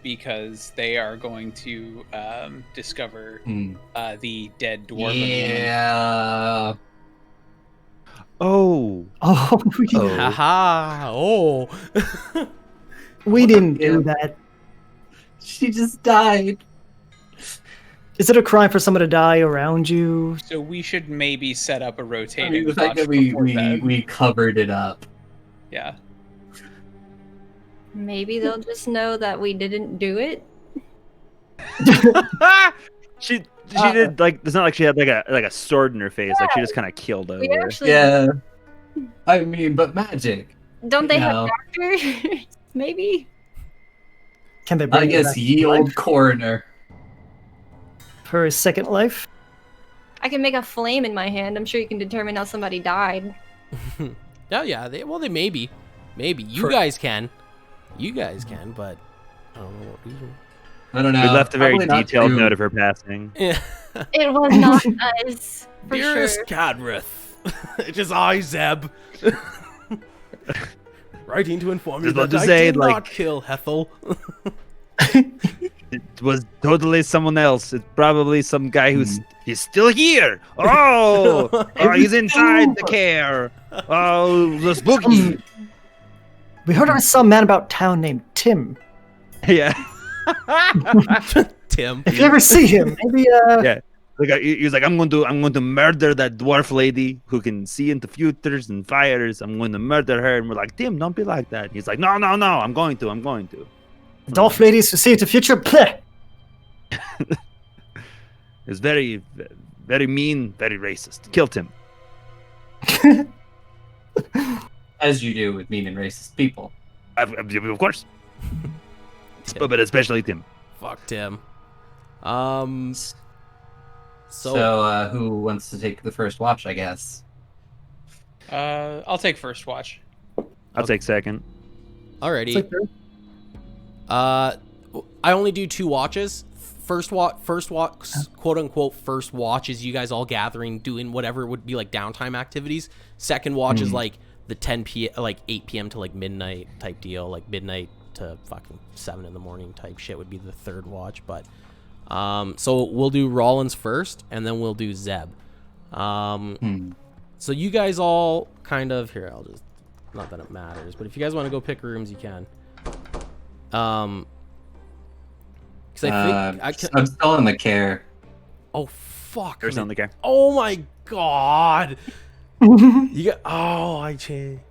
because they are going to discover the dead dwarf. Yeah. Oh. Haha. Oh. We didn't do that. She just died. Is it a crime for someone to die around you? So we should maybe set up a I rotating. mean, the fact watch that we before bed. we covered it up. Yeah. Maybe they'll just know that we didn't do it. She did like. It's not like she had like a sword in her face. Like she just kind of killed over. We actually Yeah. I mean, but magic. don't they you have know. doctors? Maybe. Can they bring I it guess back to ye life old coroner. for his second life? I can make a flame in my hand. I'm sure you can determine how somebody died. Yeah. They maybe you For- guys can, but I don't know what reason. I don't know. We left a very Probably not detailed true. note of her passing. Yeah. It was not us, for Dearest sure. Cadrith, it is I, Zeb. Writing to inform you Just about that to I say, did like- not kill Hethel. It was totally someone else. It's probably some guy who's he's still here. Oh, he's inside the care. Oh, the spooky. We heard of some man about town named Tim. Yeah. Tim. If you ever see him, maybe Yeah. Like he was like, I'm going to murder that dwarf lady who can see into futures and fires. I'm going to murder her. And we're like, Tim, don't be like that. He's like, no, I'm going to. Dolph ladies who see into future. Bleh. It's very, very mean, very racist. Killed him. As you do with mean and racist people. Of course. But especially Tim. Fuck Tim. So, who wants to take the first watch, I guess? I'll take first watch. I'll take second. Alrighty. It's like, I only do 2 watches. First watch, quote unquote, first watch is you guys all gathering, doing whatever would be like downtime activities. Second watch is like the 10 p, like 8 p.m. to like midnight type deal, like midnight to fucking 7 in the morning type shit would be the third watch. But so we'll do Rollins first, and then we'll do Zeb. So you guys all kind of here. I'll just, not that it matters, but if you guys want to go pick rooms, you can. Because I think I'm still in the care. Oh fuck! There's on the care. Oh my god! You got. Oh, I changed.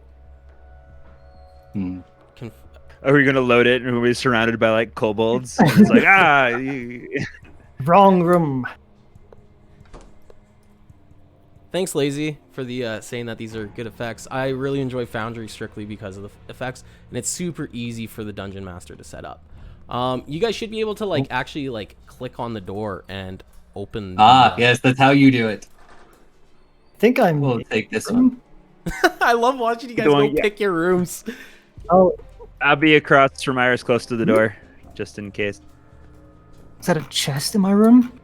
Are we gonna load it and we'll be surrounded by like kobolds? And it's like Wrong room. Thanks, Lazy, for the saying that these are good effects. I really enjoy Foundry strictly because of the effects, and it's super easy for the Dungeon Master to set up. You guys should be able to like actually like click on the door and open. Yes, that's how you do it. I think I'm. We'll take this one. I love watching you guys go pick your rooms. Oh, I'll be across from Iris, close to the door, just in case. is that a chest in my room?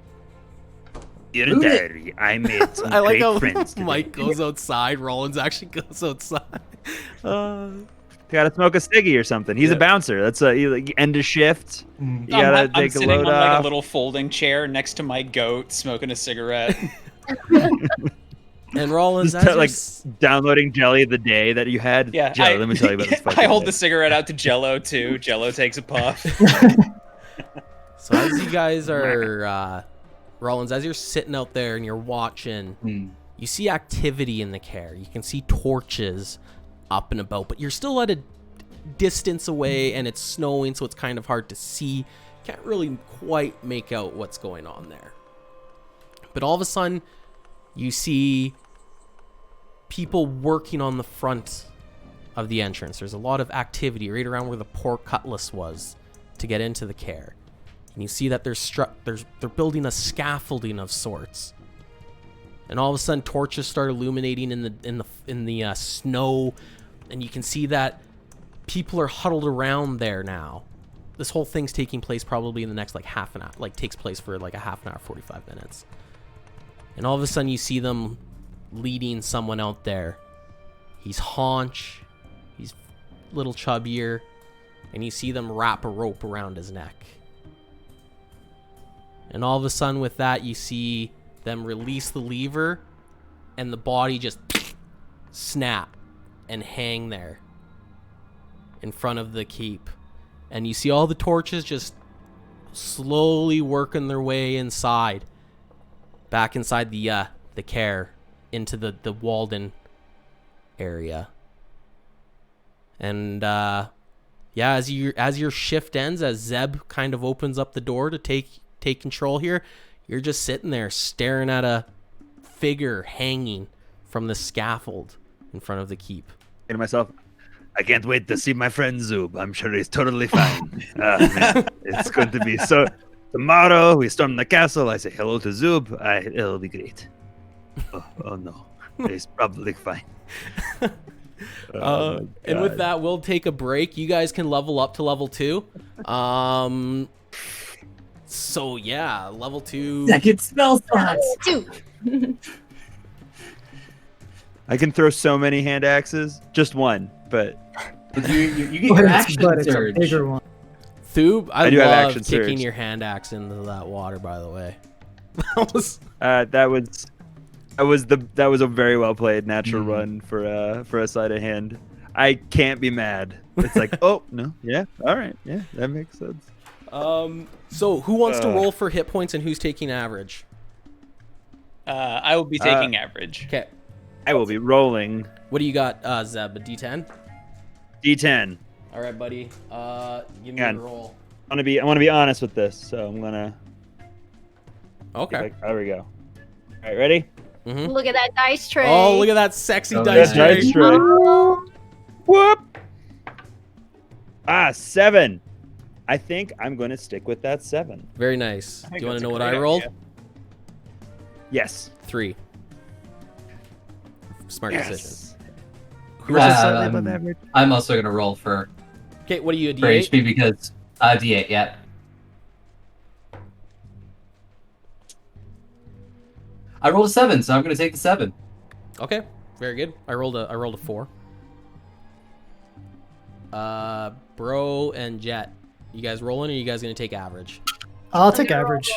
Dear diary, I made some I like great how friends today. Mike goes outside. Rollins actually goes outside. Gotta smoke a ciggy or something. He's a bouncer. That's you end a shift. You gotta I'm take a sitting load on like off. a little folding chair next to my goat, smoking a cigarette. And Rollins, Just like downloading Jelly the day that you had. Yeah, Jelly, let me tell you about this fucking I hold day. the cigarette out to Jello too. Jello takes a puff. So as you guys are, Rollins, as you're sitting out there and you're watching, you see activity in the care. You can see torches up and about, but you're still at a distance away and it's snowing, so it's kind of hard to see. Can't really quite make out what's going on there. But all of a sudden, you see people working on the front of the entrance. There's a lot of activity right around where the pork cutlass was to get into the care. And you see that they're building a scaffolding of sorts. And all of a sudden, torches start illuminating in the snow, and you can see that people are huddled around there now. This whole thing's taking place probably in the next like half an hour, like takes place for like a half an hour, 45 minutes. And all of a sudden, you see them leading someone out there. He's haunch, he's a little chubbier, and you see them wrap a rope around his neck. And all of a sudden, with that, you see them release the lever, and the body just snap and hang there in front of the keep. And you see all the torches just slowly working their way inside, back inside the care, into the Walden area. And as your shift ends, as Zeb kind of opens up the door to take control here, you're just sitting there staring at a figure hanging from the scaffold in front of the keep. To myself, I can't wait to see my friend Zub. I'm sure he's totally fine. Man, it's going to be so. Tomorrow we storm the castle. I say hello to Zub. It'll be great. Oh no, he's probably fine. And with that, we'll take a break. You guys can level up to level 2. So yeah, level 2. Second spell slots. 2. I can throw so many hand axes. Just one, but You get your action But it's a surge. bigger one. Thoob, I do have love action kicking surge. your hand axe into that water, by the way. that was a very well played natural run for a sleight of hand. I can't be mad. It's like, oh no, yeah, all right, yeah, that makes sense. So who wants to roll for hit points and who's taking average? I will be taking average. Okay. I will be rolling What do you got, Zeb? A D10? D10. All right, buddy. Give me Hang a on. roll. I want to be honest with this, so I'm gonna. Okay. There we go. All right, ready? Look at that dice tray. Oh, look at that sexy Oh, dice yeah. tray. Dice tray. Oh, Whoop! 7. I think I'm going to stick with that 7. Very nice. Do think you want that's to a know what great I rolled? idea. Yes. 3. Smart decision. Yes. I'm also gonna roll for Okay, what are you, a for D8? HP because D8. Yeah. I rolled a 7, so I'm gonna take the 7. Okay, very good. I rolled a 4. Bro and Jet, you guys rolling or are you guys gonna take average? I'll take average.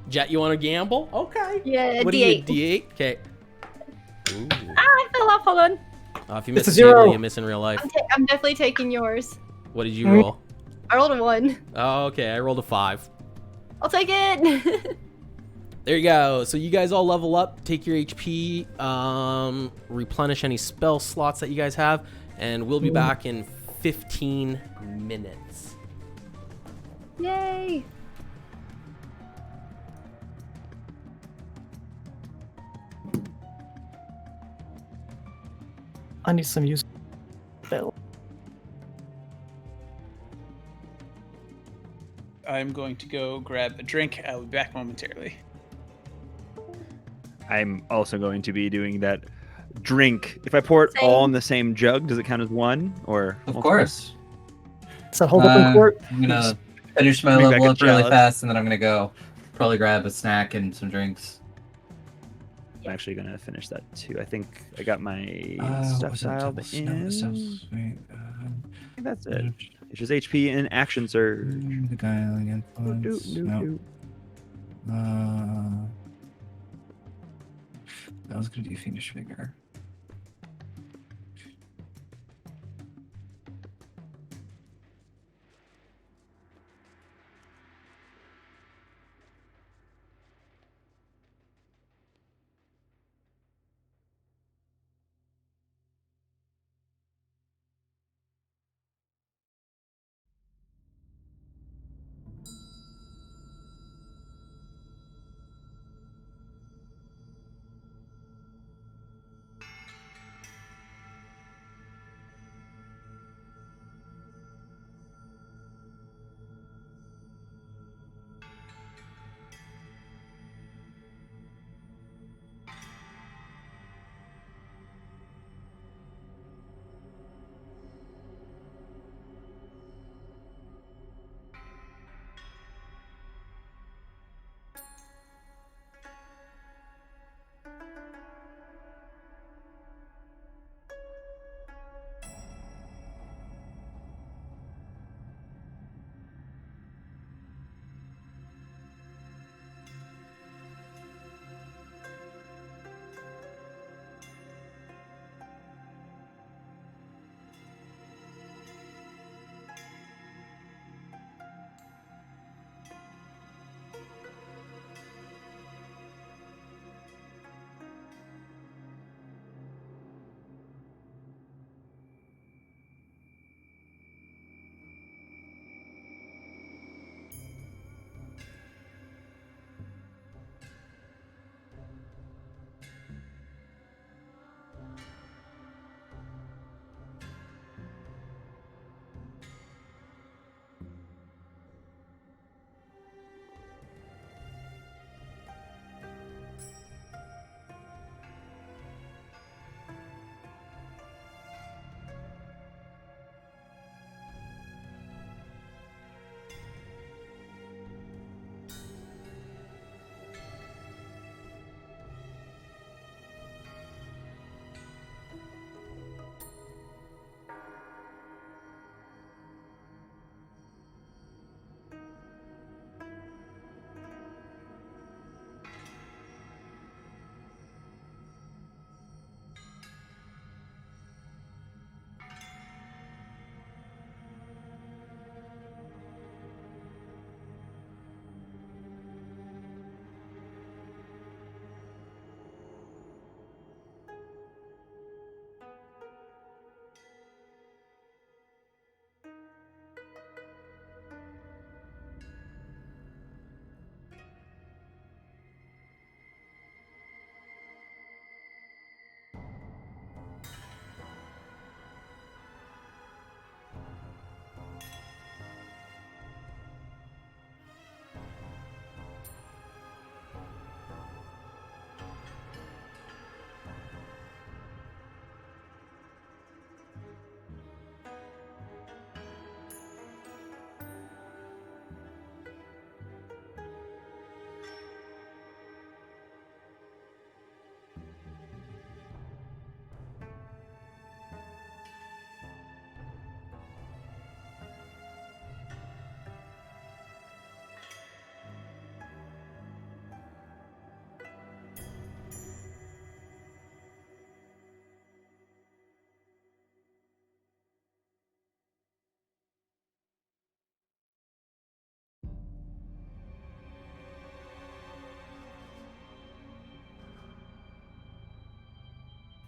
Jet, you want to gamble? Okay. yeah, What D8. are you, D8? Okay. I fell off. Hold on. If you It's miss a a zero. table, you miss in real life. I'm definitely taking yours. What did you roll? I rolled a 1. Oh, okay. I rolled a 5. I'll take it. There you go. So you guys all level up, take your HP, replenish any spell slots that you guys have, and we'll be back in 15 minutes. Yay. I need some use. Bell. I'm going to go grab a drink. I'll be back momentarily. I'm also going to be doing that drink. If I pour it Same. all in the same jug, does it count as one or Of multiple? course. Does that hold up in court? I'm gonna finish my Bring back level a up really chalice. fast, and then I'm gonna go probably grab a snack and some drinks. I'm actually gonna finish that too. I think I got my What stuff was that? dialed No, in. the stuff's I think that's it. It's just HP and action surge. The guiling Do, influence. do, No. do. That was gonna do Fiendish Vigor.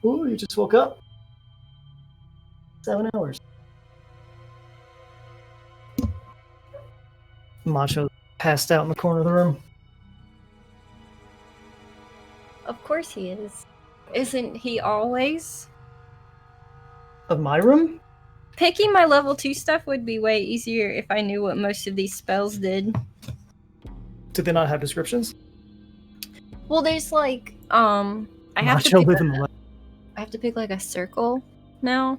Ooh, you just woke up. 7 hours. Macho passed out in the corner of the room. Of course he is. Isn't he always? Of my room? Picking my level 2 stuff would be way easier if I knew what most of these spells did. Do they not have descriptions? Well, there's like I have to Macho pick live in the land. I have to pick like a circle now.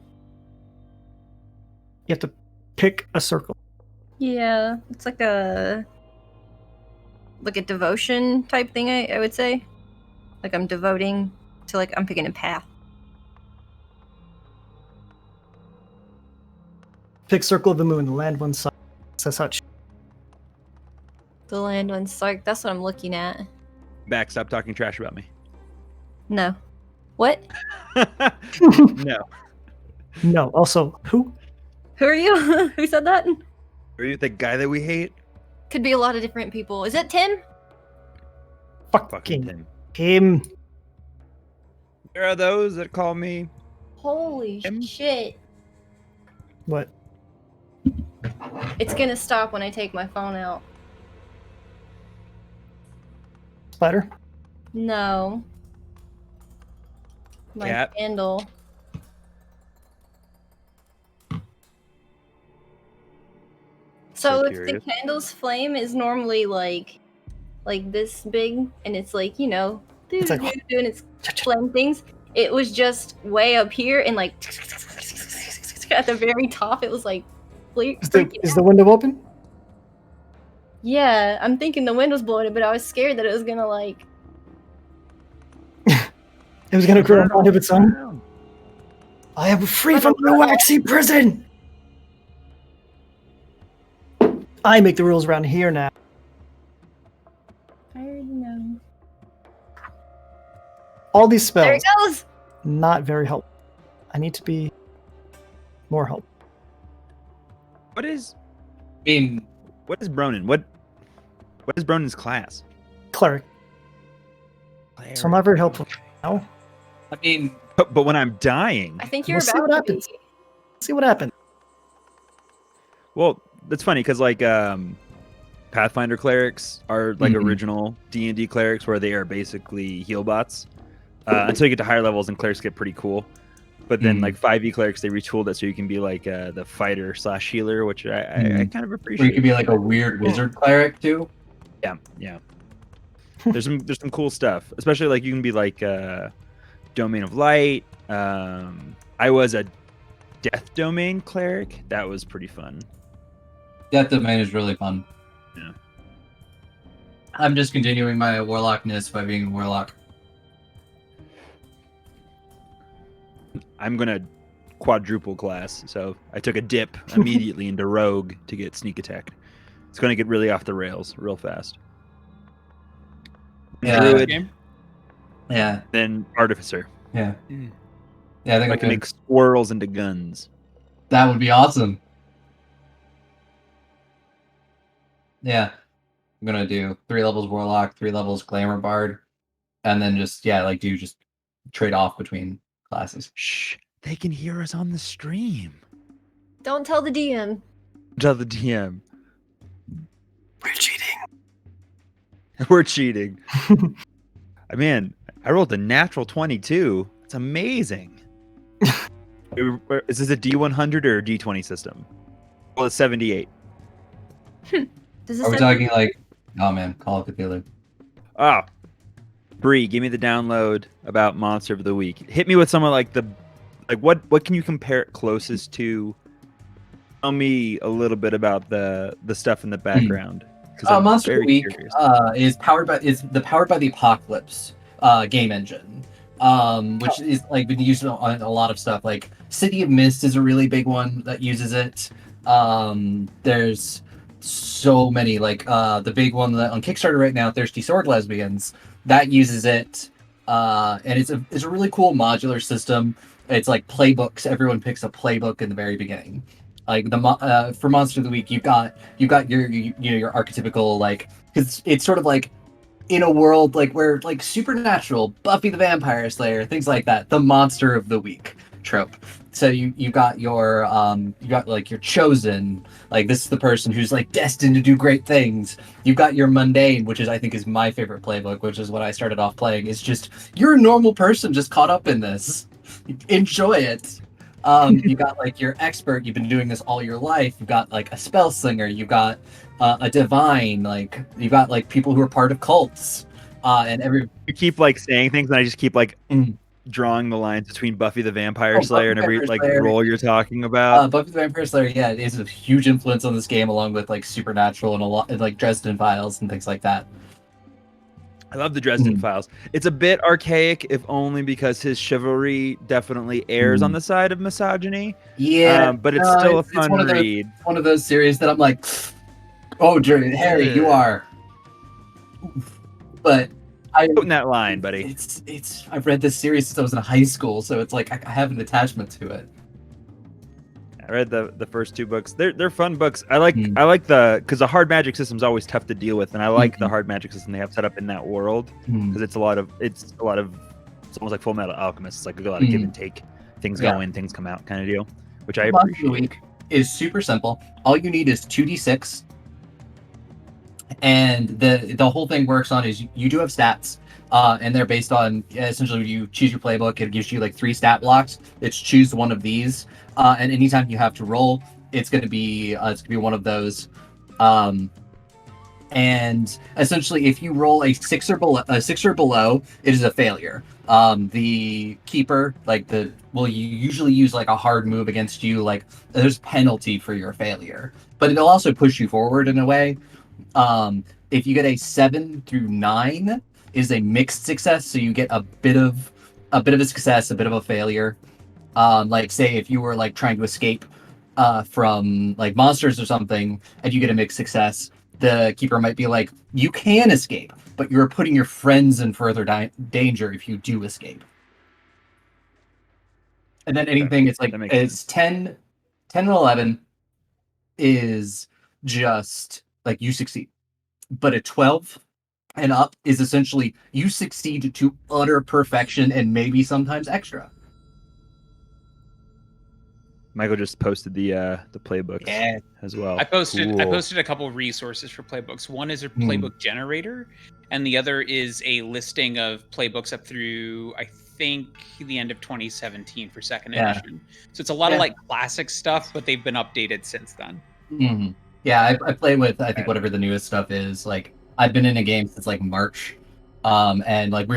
You have to pick a circle. Yeah, it's like a devotion type thing, I would say. Like I'm devoting to like I'm picking a path. Pick circle of the moon, the land one side. Says such. The land on Sark, that's what I'm looking at. Back, stop talking trash about me. No. What? No. No. Also, who? Who are you? Who said that? Are you the guy that we hate? Could be a lot of different people. Is it Tim? Fucking Fucking Tim. him. There are those that call me. Holy Tim? shit. What? It's gonna stop when I take my phone out. Spider? No. My Cat? candle. So if the curious. candle's flame is normally like this big, and it's like, you know, It's like- and it's flame things. It was just way up here and like at the very top. It was like Is the window open? Yeah, I'm thinking the wind was blowing it, but I was scared that it was gonna like. It was gonna grow out of its own. I am free from the waxy prison! I make the rules around here now. I already know. All these There it spells, goes. not very helpful. I need to be more helpful. What is I mean, Bronin? What is Bronin's class? Cleric. So I'm not very helpful now. I mean, But when I'm dying, I think you're We'll see about what to happens. be. See what happens. well, that's funny because like Pathfinder clerics are like Mhm. original D&D clerics where they are basically heal bots. Until you get to higher levels, and clerics get pretty cool. But then Mhm. like 5e clerics, they retooled it so you can be like the fighter / healer, which I kind of or appreciate. you could be like a weird wizard cleric too. Yeah. There's some cool stuff, especially like you can be like Domain of Light. I was a Death Domain cleric. That was pretty fun. Death Domain is really fun. Yeah. I'm just continuing my warlockness by being a warlock. I'm gonna quadruple class, so I took a dip immediately into Rogue to get sneak attack. It's gonna get really off the rails real fast. Yeah. Druid, Game? Yeah, then Artificer. yeah, Mm. yeah. I think I I'm can make squirrels into guns. that would be awesome. Yeah, I'm gonna do 3 levels warlock, 3 levels glamour bard, and then just just trade off between classes. Shh, they can hear us on the stream. Don't tell the DM. Tell the DM. We're cheating. We're cheating. Man, I rolled a natural 22. It's amazing. Is this a D100 or a D20 system? Well, it's 78. Does this Are we say- talking like, oh man, Call of Cthulhu? Ah, Bree, give me the download about Monster of the Week. Hit me with some of like what can you compare it closest to? Tell me a little bit about the stuff in the background. 'Cause I'm Monster of very the Week curious. is powered by the Apocalypse game engine, which is like been used on a lot of stuff. Like City of Mist is a really big one that uses it. There's so many, like the big one that on Kickstarter right now, Thirsty Sword Lesbians, that uses it, and it's a really cool modular system. It's like playbooks. Everyone picks a playbook in the very beginning. Like for Monster of the Week, you've got your your archetypical, like, because it's sort of like in a world like where like Supernatural, Buffy the Vampire Slayer, things like that, the Monster of the Week trope. So you got like your chosen, like this is the person who's like destined to do great things. You've got your mundane, which I think is my favorite playbook, which is what I started off playing. It's just you're a normal person just caught up in this. Enjoy it. You got like your expert. You've been doing this all your life. You've got like a spell slinger. You've got a divine. Like you've got like people who are part of cults. And every You keep like saying things, and I just keep like Mm. drawing the lines between Buffy the Vampire Oh, Slayer and Buffy the every Vampire like Slayer. role you're talking about. Buffy the Vampire Slayer, yeah, is a huge influence on this game, along with like Supernatural and a lot, and, like Dresden Files and things like that. I love the Dresden Mm. Files. It's a bit archaic, if only because his chivalry definitely errs on the side of misogyny. Yeah, but it's still a fun one of those, read. one of those series that I'm like, oh, Harry, you Yeah. are. But Quoting that line, buddy. it's. I've read this series since I was in high school, so it's like I have an attachment to it. I read the first 2 books. They're fun books. I like Mm. because the hard magic system's always tough to deal with, and I like the Mhm. hard magic system they have set up in that world because it's almost like Full Metal Alchemist. It's like a lot of give and take. Things Yeah. go in, things come out, kind of deal, which I Monster of the appreciate. week is super simple. All you need is 2d6, and the whole thing works on is you do have stats, and they're based on essentially when you choose your playbook, it gives you like 3 stat blocks. It's choose one of these, and anytime you have to roll, it's gonna be one of those. And essentially, if you roll a 6 or below, it is a failure. The keeper, will you usually use like a hard move against you, like there's penalty for your failure, but it'll also push you forward in a way. If you get a 7 through 9, is a mixed success, so you get a bit of a success, a bit of a failure. Like say if you were like trying to escape from like monsters or something, and you get a mixed success, the keeper might be like, you can escape, but you're putting your friends in further danger if you do escape. And then anything, it's like That makes it's 10 and 11 is just like you succeed, but a 12 and up is essentially you succeed to utter perfection and maybe sometimes extra. Michael just posted the playbooks Yeah. as well. I posted Cool. a couple of resources for playbooks. One is a playbook generator, and the other is a listing of playbooks up through I think the end of 2017 for second edition. So it's a lot of like classic stuff, but they've been updated since then. Mm-hmm. Yeah, I play with I think whatever the newest stuff is. Like I've been in a game since like March, and like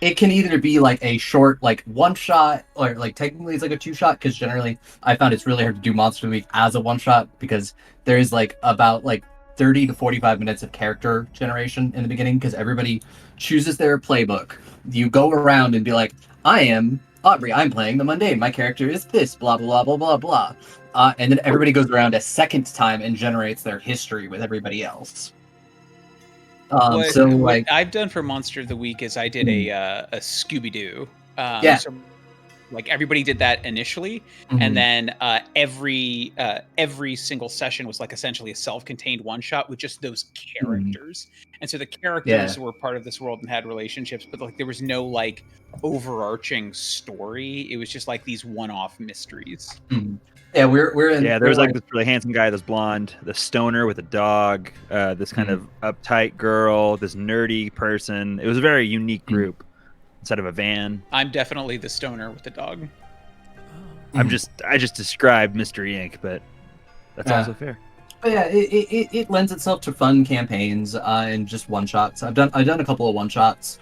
it can either be like a short like one shot or like technically it's like a 2-shot, because generally I found it's really hard to do Monster of the Week as a 1-shot because there is like about like 30 to 45 minutes of character generation in the beginning, because everybody chooses their playbook. You go around and be like, I am Aubrey, I'm playing the mundane, my character is this, blah blah blah blah blah, and then everybody goes around a second time and generates their history with everybody else. What I've done for Monster of the Week is I did a Scooby-Doo. So like everybody did that initially, and then every single session was like essentially a self-contained one-shot with just those characters. And so the characters were part of this world and had relationships, but like there was no like overarching story. It was just like these one-off mysteries. Yeah, we're in. Yeah, there was like this really handsome guy, this blonde, the stoner with a dog, this kind of uptight girl, this nerdy person. It was a very unique group instead of a van. I'm definitely the stoner with the dog. I just described Mystery Inc., but that's also fair. But yeah, it lends itself to fun campaigns and just one shots. I've done a couple of one shots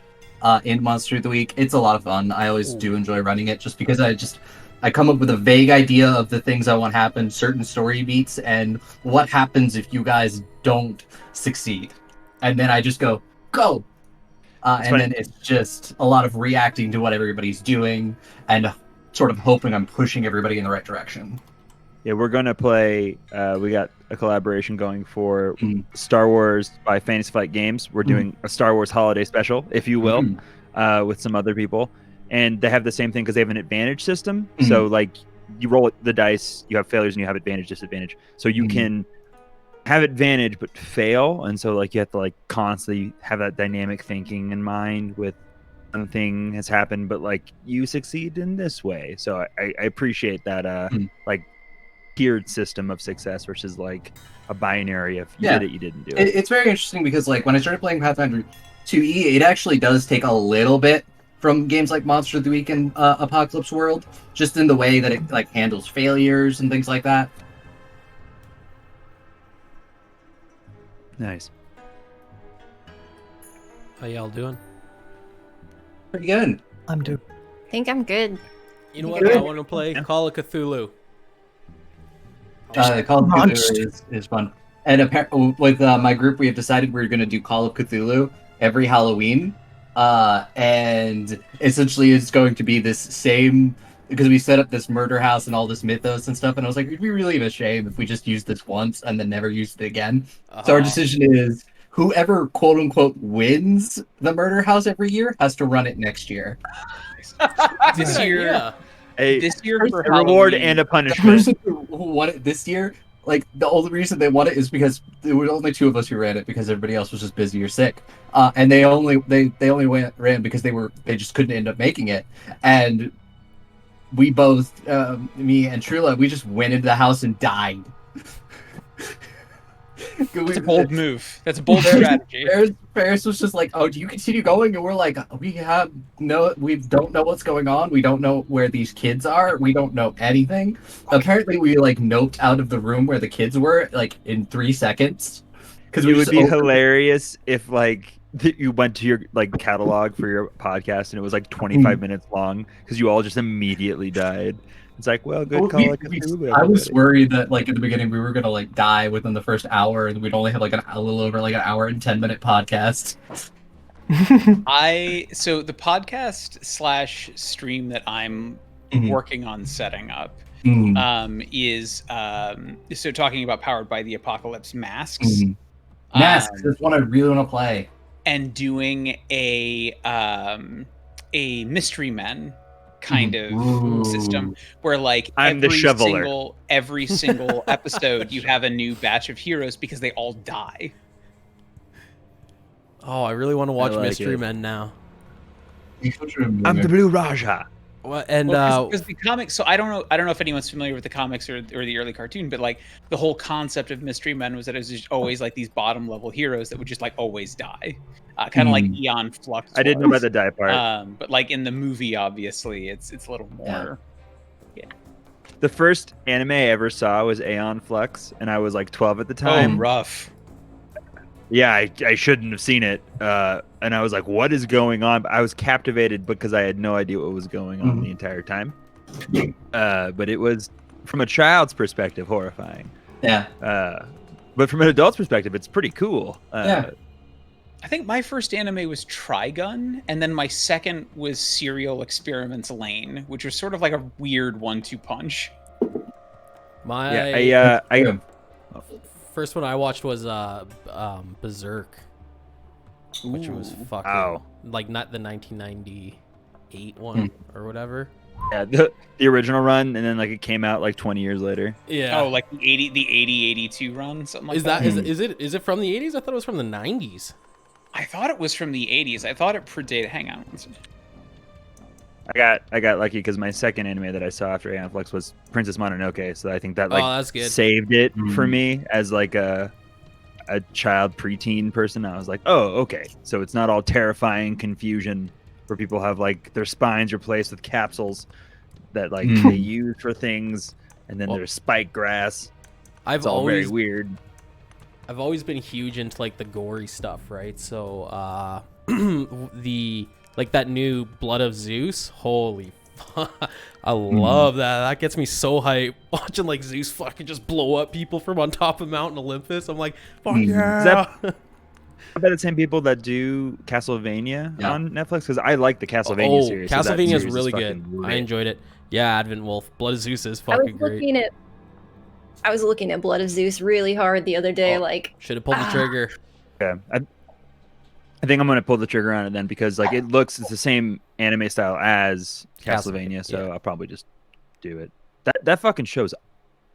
in Monster of the Week. It's a lot of fun. I always do enjoy running it, just because I come up with a vague idea of the things I want to happen, certain story beats, and what happens if you guys don't succeed. And then I just go. And then it's just a lot of reacting to what everybody's doing and sort of hoping I'm pushing everybody in the right direction. Yeah, we're going to play, we got a collaboration going for Star Wars by Fantasy Flight Games. We're doing a Star Wars holiday special, if you will, with some other people. And they have the same thing because they have an advantage system. So like you roll the dice, you have failures and you have advantage, disadvantage. So you can have advantage but fail. And so like you have to like constantly have that dynamic thinking in mind with something has happened, but like you succeed in this way. So I appreciate that like tiered system of success versus like a binary of you did it, you didn't do it. It's very interesting because like when I started playing Pathfinder 2E, it actually does take a little bit from games like Monster of the Week and Apocalypse World, just in the way that it like handles failures and things like that. Nice. How y'all doing? Pretty good. I'm due. I think I'm good. You know what? I want to play Call of Cthulhu. Call of Cthulhu Launched. is fun. And with my group, we have decided we're going to do Call of Cthulhu every Halloween. And essentially it's going to be this same, because we set up this murder house and all this mythos and stuff, and I was like, it'd be really a shame if we just used this once and then never used it again. So our decision is whoever quote unquote wins the murder house every year has to run it next year. This year, Yeah. this year for A reward Halloween, and a The punishment. person who won it this year, like the only reason they won it is because there were only two of us who ran it because everybody else was just busy or sick, and they only ran because they just couldn't end up making it, and we both, me and Trula, we just went into the house and died. That's a bold move. That's a bold strategy. Ferris was just like, "Oh, do you continue going?" And we're like, we don't know what's going on. We don't know where these kids are. We don't know anything. Apparently, we like noped out of the room where the kids were like in 3 seconds. Because It would be hilarious if like you went to your like catalog for your podcast and it was like 25 minutes long because you all just immediately died. It's like, well, good call. I was worried that like in the beginning we were gonna like die within the first hour, and we'd only have like a little over like an hour and 10-minute podcast. So the podcast / stream that I'm working on setting up is so talking about Powered by the Apocalypse masks. Masks is one I really want to play. And doing a Mystery Men kind of system where like I'm the shoveler. every single episode you have a new batch of heroes because they all die. Oh, I really want to watch like Mystery it. Men now. I'm the Blue Raja. Well, and because the comics, so I don't know if anyone's familiar with the comics or the early cartoon, but like the whole concept of Mystery Men was that it was just always like these bottom level heroes that would just like always die, kind of like Eon Flux. I didn't know about the die part. But like in the movie, obviously, it's a little more. The first anime I ever saw was Aeon Flux, and I was like 12 at the Oh, time. rough. Yeah, I shouldn't have seen it. And I was like, what is going on? But I was captivated because I had no idea what was going on the entire time. But it was, from a child's perspective, horrifying. Yeah. But from an adult's perspective, it's pretty cool. Yeah. I think my first anime was Trigun, and then my second was Serial Experiments Lane, which was sort of like a weird 1-2 punch. I first one I watched was Berserk, which was fucking like not the 1998 one or whatever. Yeah, the original run, and then like it came out like 20 years later. Yeah. Oh, like the 82 run, something like that. Is it from the 80s? I thought it was from the 90s. I thought it was from the 80s. I thought it predated. Hang on. I got lucky because my second anime that I saw after Aeon Flux was Princess Mononoke, so I think that like that's good. saved it for me as like a child preteen person. I was like, oh, okay, so it's not all terrifying confusion where people have like their spines replaced with capsules that like they use for things, and then there's spike grass. It's all very weird. I've always been huge into like the gory stuff, right? So like that new Blood of Zeus, holy fuck. I love that. That gets me so hyped watching like Zeus fucking just blow up people from on top of Mount Olympus. I'm like, fuck yeah. Is that by the same people that do Castlevania on Netflix? Because I like the Castlevania series. Castlevania is really good. I enjoyed it. Yeah, Advent Wolf. Blood of Zeus is fucking great. I was looking at Blood of Zeus really hard the other day. Should have pulled the trigger. Yeah, I think I'm gonna pull the trigger on it then because like it's the same anime style as Castlevania, so I'll probably just do it. That fucking show's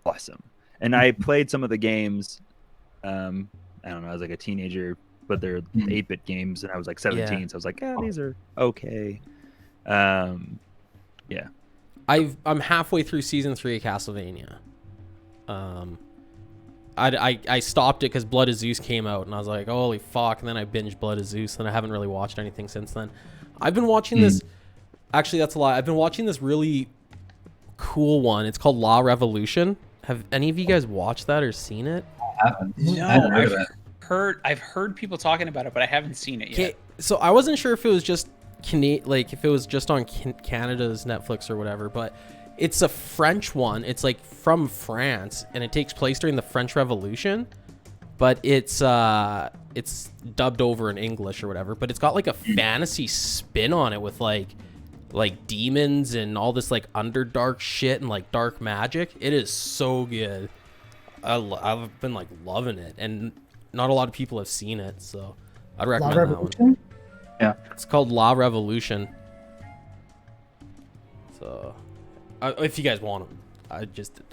awesome. And I played some of the games. I don't know. I was like a teenager, but they're 8-bit games, and I was like 17, so I was like, these are okay. I'm halfway through season 3 of Castlevania. I stopped it because Blood of Zeus came out, and I was like, holy fuck, and then I binged Blood of Zeus, and I haven't really watched anything since then. I've been watching this. Actually, that's a lie. I've been watching this really cool one. It's called Law Revolution. Have any of you guys watched that or seen it? I haven't. No, I hadn't heard of it. I've heard people talking about it, but I haven't seen it yet. So I wasn't sure if it was just if it was just on Canada's Netflix or whatever, but it's a French one. It's like from France, and it takes place during the French Revolution, but it's dubbed over in English or whatever. But it's got like a fantasy spin on it with like demons and all this like underdark shit and like dark magic. It is so good. I've been like loving it, and not a lot of people have seen it, so I'd recommend that one. Yeah, it's called La Revolution. So, if you guys want them,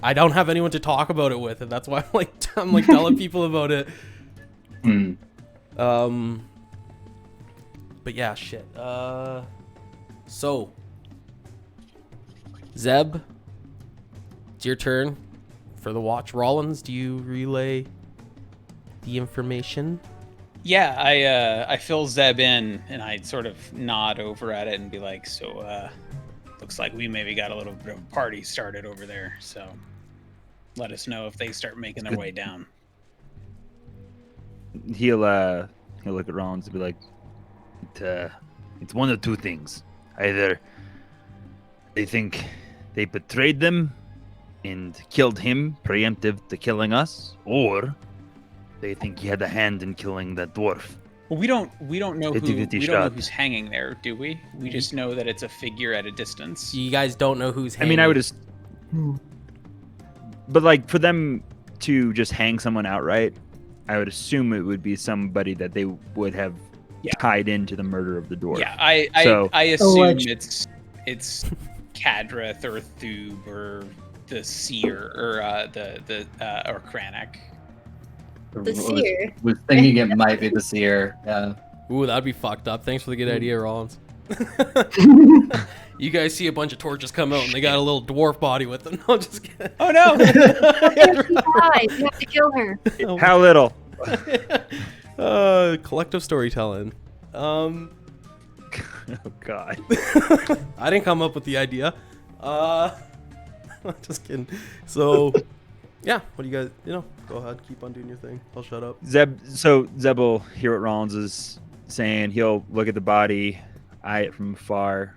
I don't have anyone to talk about it with, and that's why I'm like telling people about it. But yeah, shit. So, Zeb, it's your turn for the watch. Rollins, do you relay the information? Yeah, I fill Zeb in, and I sort of nod over at it and be like, so, looks like we maybe got a little bit of a party started over there, so let us know if they start making their way down. He'll look at Rollins and be like, it's one of two things. Either they think they betrayed them and killed him preemptive to killing us, or they think he had a hand in killing that dwarf. Well, we don't know who's shot. hanging there, do we? We just know that it's a figure at a distance. You guys don't know who's hanging. I mean, I would just, but like for them to just hang someone outright, I would assume it would be somebody that they would have tied into the murder of the dwarf. Yeah, I assume it's Kadrith or Thub or the Seer or or Kranich. The seer. Was thinking it might be the seer. Yeah. Ooh, that'd be fucked up. Thanks for the good idea, Rollins. You guys see a bunch of torches come out, and they got a little dwarf body with them. No, just kidding. Oh no! You have to kill her. How little? Collective storytelling. Oh God. I didn't come up with the idea. Just kidding. So, yeah. What do you guys? Go ahead. Keep on doing your thing. I'll shut up. Zeb will hear what Rollins is saying. He'll look at the body, eye it from afar,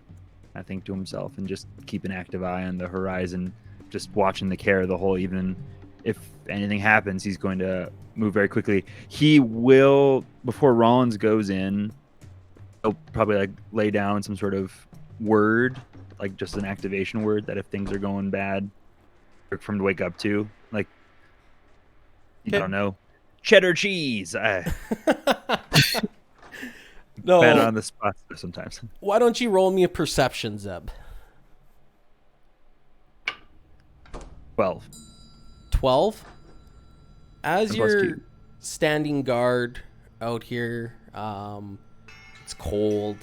I think to himself, and just keep an active eye on the horizon, just watching the care of the whole. Even if anything happens, he's going to move very quickly. He will, before Rollins goes in, he'll probably like lay down some sort of word, like just an activation word that if things are going bad, for him to wake up to, like, I don't know, cheddar cheese. No. Bad on the spot sometimes. Why don't you roll me a perception, Zeb? 12. 12? As And you're +2. standing guard out here, it's cold,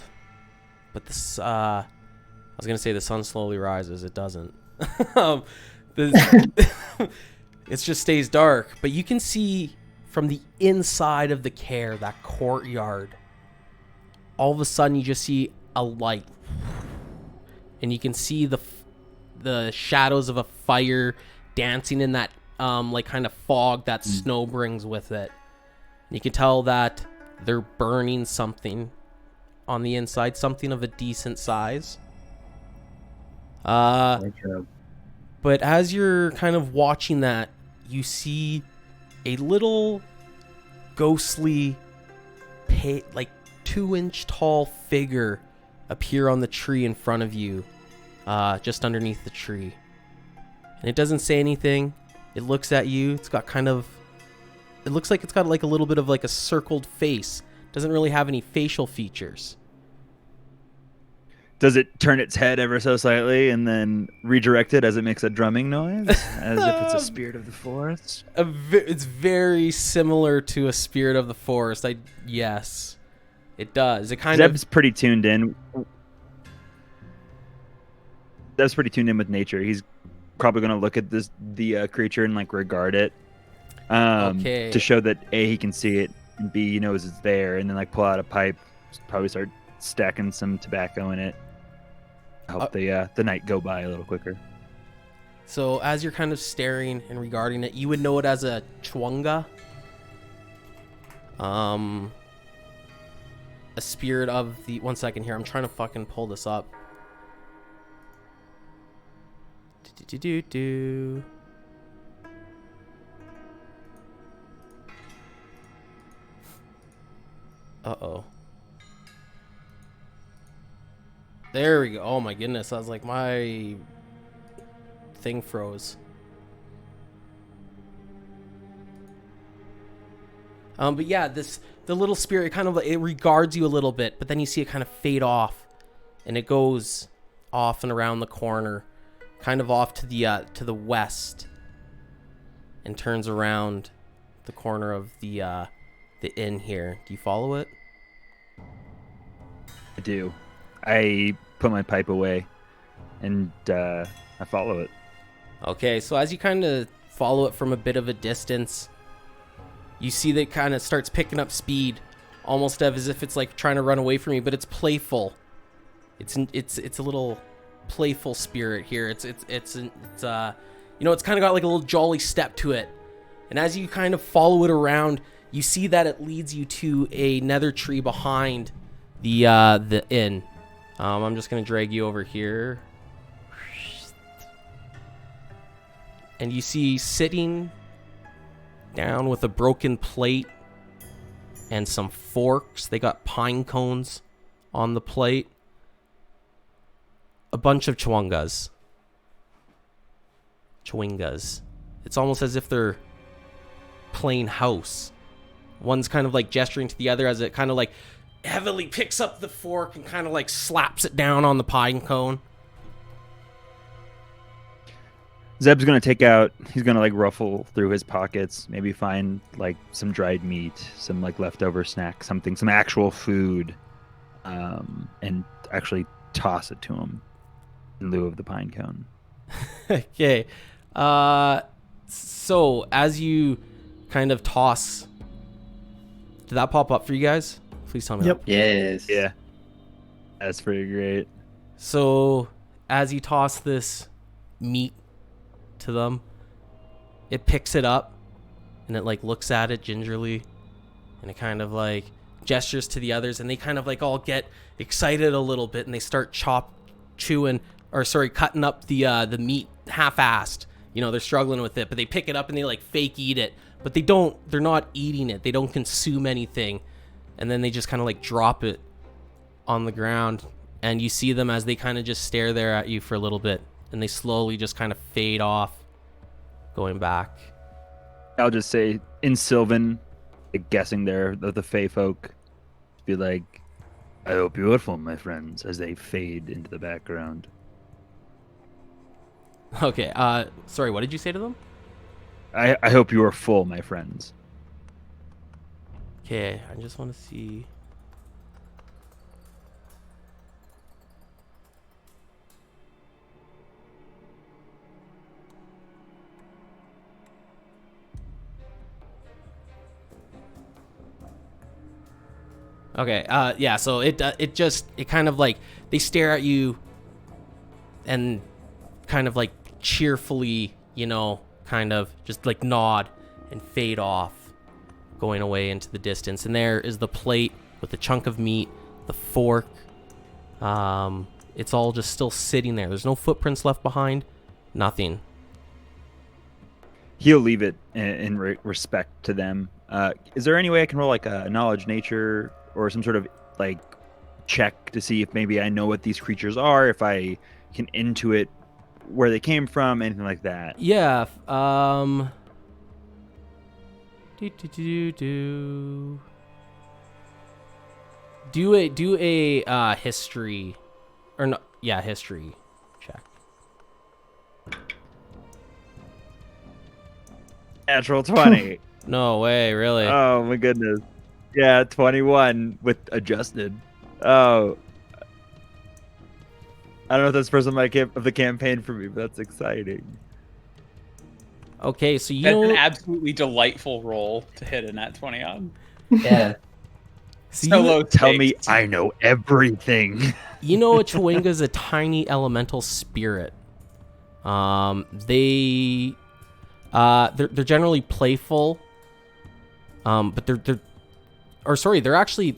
but I was gonna say the sun slowly rises. It doesn't. It just stays dark, but you can see from the inside of the care, that courtyard, all of a sudden you just see a light, and you can see the shadows of a fire dancing in that like kind of fog that snow brings with it. And you can tell that they're burning something on the inside, something of a decent size. But as you're kind of watching that, you see a little ghostly, like 2-inch tall figure appear on the tree in front of you, just underneath the tree. And it doesn't say anything. It looks at you. It looks like it's got like a little bit of like a circled face. Doesn't really have any facial features. Does it turn its head ever so slightly and then redirect it as it makes a drumming noise? As if it's a spirit of the forest? It's very similar to a spirit of the forest. Yes, it does. It kind Zeb's pretty tuned in. Zeb's pretty tuned in with nature. He's probably going to look at the creature and like regard it, to show that A, he can see it, and B, he knows it's there, and then like pull out a pipe, probably start stacking some tobacco in it. Help the night go by a little quicker. So as you're kind of staring and regarding it, you would know it as a chwunga. A spirit of the... One second here. I'm trying to fucking pull this up. Do-do-do-do. Uh-oh. There we go. Oh my goodness. I was like, my thing froze. But yeah, the little spirit kind of it regards you a little bit, but then you see it kind of fade off, and it goes off and around the corner, kind of off to the west, and turns around the corner of the inn here. Do you follow it? I do. I put my pipe away, and I follow it. Okay, so as you kind of follow it from a bit of a distance, you see that it kind of starts picking up speed, almost as if it's like trying to run away from you, but it's playful. It's a little playful spirit here. It's kind of got like a little jolly step to it. And as you kind of follow it around, you see that it leads you to a nether tree behind the inn. I'm just gonna drag you over here. And you see sitting down with a broken plate and some forks. They got pine cones on the plate. A bunch of chwungas. It's almost as if they're playing house. One's kind of like gesturing to the other as it kind of like heavily picks up the fork and kind of like slaps it down on the pine cone. Zeb's gonna he's gonna like ruffle through his pockets, maybe find like some dried meat, some like leftover snack, some actual food, and actually toss it to him in lieu of the pine cone. Okay. So as you kind of toss, did that pop up for you guys? Please tell me. Yep. Yes. Yeah. That's pretty great. So as you toss this meat to them, it picks it up and it like looks at it gingerly and it kind of like gestures to the others, and they kind of like all get excited a little bit and they start cutting up the meat half-assed. You know, they're struggling with it, but they pick it up and they like fake eat it, but they're not eating it. They don't consume anything. And then they just kind of like drop it on the ground, and you see them as they kind of just stare there at you for a little bit, and they slowly just kind of fade off, going back. I'll just say in Sylvan, guessing there that the Fey folk be like, "I hope you are full, my friends," as they fade into the background. Okay, sorry, what did you say to them? I hope you are full, my friends. Okay, I just want to see. Okay, yeah, so it kind of like, they stare at you and kind of like cheerfully, you know, kind of just like nod and fade off, going away into the distance. And there is the plate with the chunk of meat, the fork. It's all just still sitting there. There's no footprints left behind, nothing. He'll leave it in respect to them. Is there any way I can roll like a knowledge nature or some sort of like check to see if maybe I know what these creatures are, if I can intuit where they came from, anything like that? Yeah. Do a history, or no? Yeah, history check. Natural 20. No way, really? Oh my goodness. Yeah, 21 with adjusted. Oh. I don't know if that's first of the campaign for me, but that's exciting. Okay, so you That's know, an absolutely delightful roll to hit a nat 20 on. Yeah. So So low Tell me stakes. I know everything. you know a Chewinga is a tiny elemental spirit. They're generally playful. But they're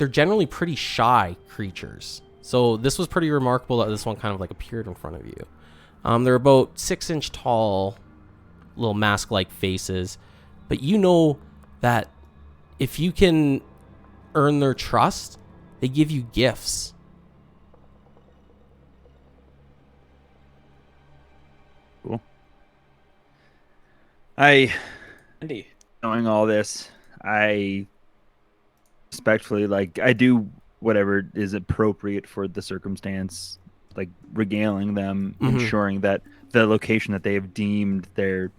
generally pretty shy creatures. So this was pretty remarkable that this one kind of like appeared in front of you. They're about 6-inch tall, little mask-like faces. But you know that if you can earn their trust, they give you gifts. Cool. Andy. Knowing all this, I respectfully, like, I do whatever is appropriate for the circumstance, like regaling them, ensuring that the location that they have deemed their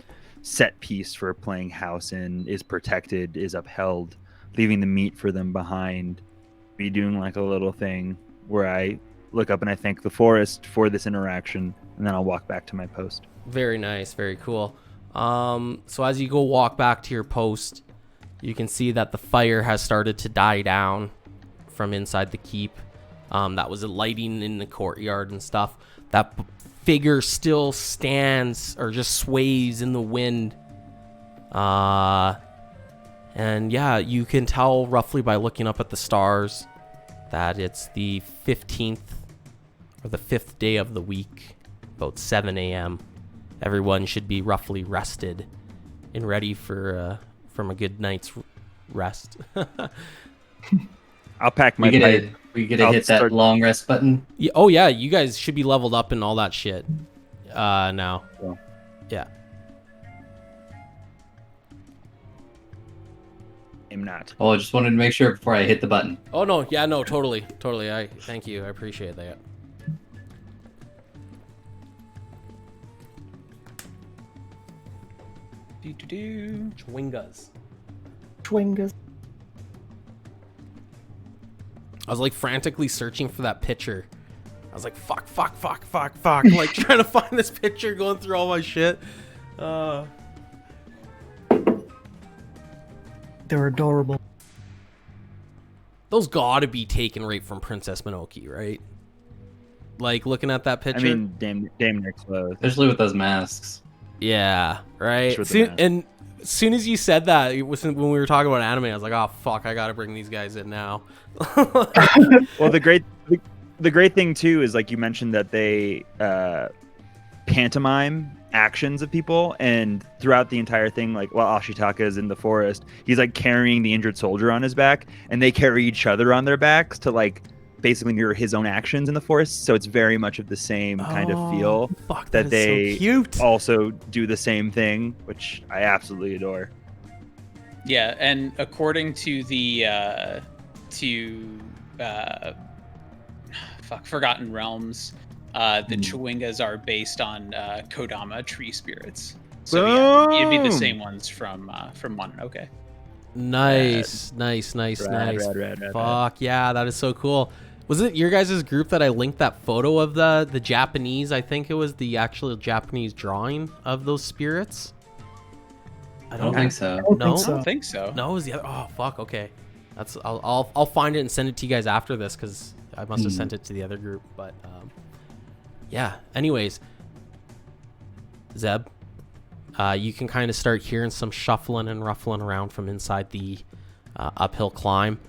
set piece for playing house in is protected, is upheld, leaving the meat for them behind. Be doing like a little thing where I look up and I thank the forest for this interaction, and then I'll walk back to my post. Very nice, very cool. So as you go walk back to your post, you can see that the fire has started to die down from inside the keep. That was lighting in the courtyard and stuff. That figure still stands or just sways in the wind. And yeah, you can tell roughly by looking up at the stars that it's the 15th or the 5th day of the week, about 7 a.m. Everyone should be roughly rested and ready for from a good night's rest. I'll pack my pipe. We get to I'll hit that start- long rest button. Yeah, oh yeah, you guys should be leveled up and all that shit. Now. Cool. Yeah. I'm not. Well, I just wanted to make sure before I hit the button. Oh no, yeah, no, totally. I thank you. I appreciate that. Chewingas. Chewingas. I was like frantically searching for that picture. I was like, fuck, like trying to find this picture, going through all my shit. They're adorable. Those gotta be taken right from Princess Mononoke, right? Like looking at that picture. I mean, damn near close. Especially with those masks. Yeah, right. Just with the mask. And as soon as you said that, it was when we were talking about anime, I was like, oh fuck, I gotta bring these guys in now. Well, the great thing too is, like you mentioned, that they pantomime actions of people, and throughout the entire thing, like while Ashitaka is in the forest, he's like carrying the injured soldier on his back, and they carry each other on their backs to like basically mirror his own actions in the forest. So it's very much of the same kind of feel. Fuck, that is they so cute. also do the same thing, which I absolutely adore. Yeah, and according to the Forgotten Realms, the Chewingas are based on Kodama tree spirits. So yeah, it'd be the Boom! same ones from Mononoke. Nice. Rad. Fuck yeah, that is so cool. Was it your guys' group that I linked that photo of the Japanese? I think it was the actual Japanese drawing of those spirits. I don't think so. No, I don't think so. no, it was the other. Oh fuck. Okay, that's I'll find it and send it to you guys after this because I must have sent it to the other group. But yeah. Anyways, Zeb, you can kind of start hearing some shuffling and ruffling around from inside the uphill climb.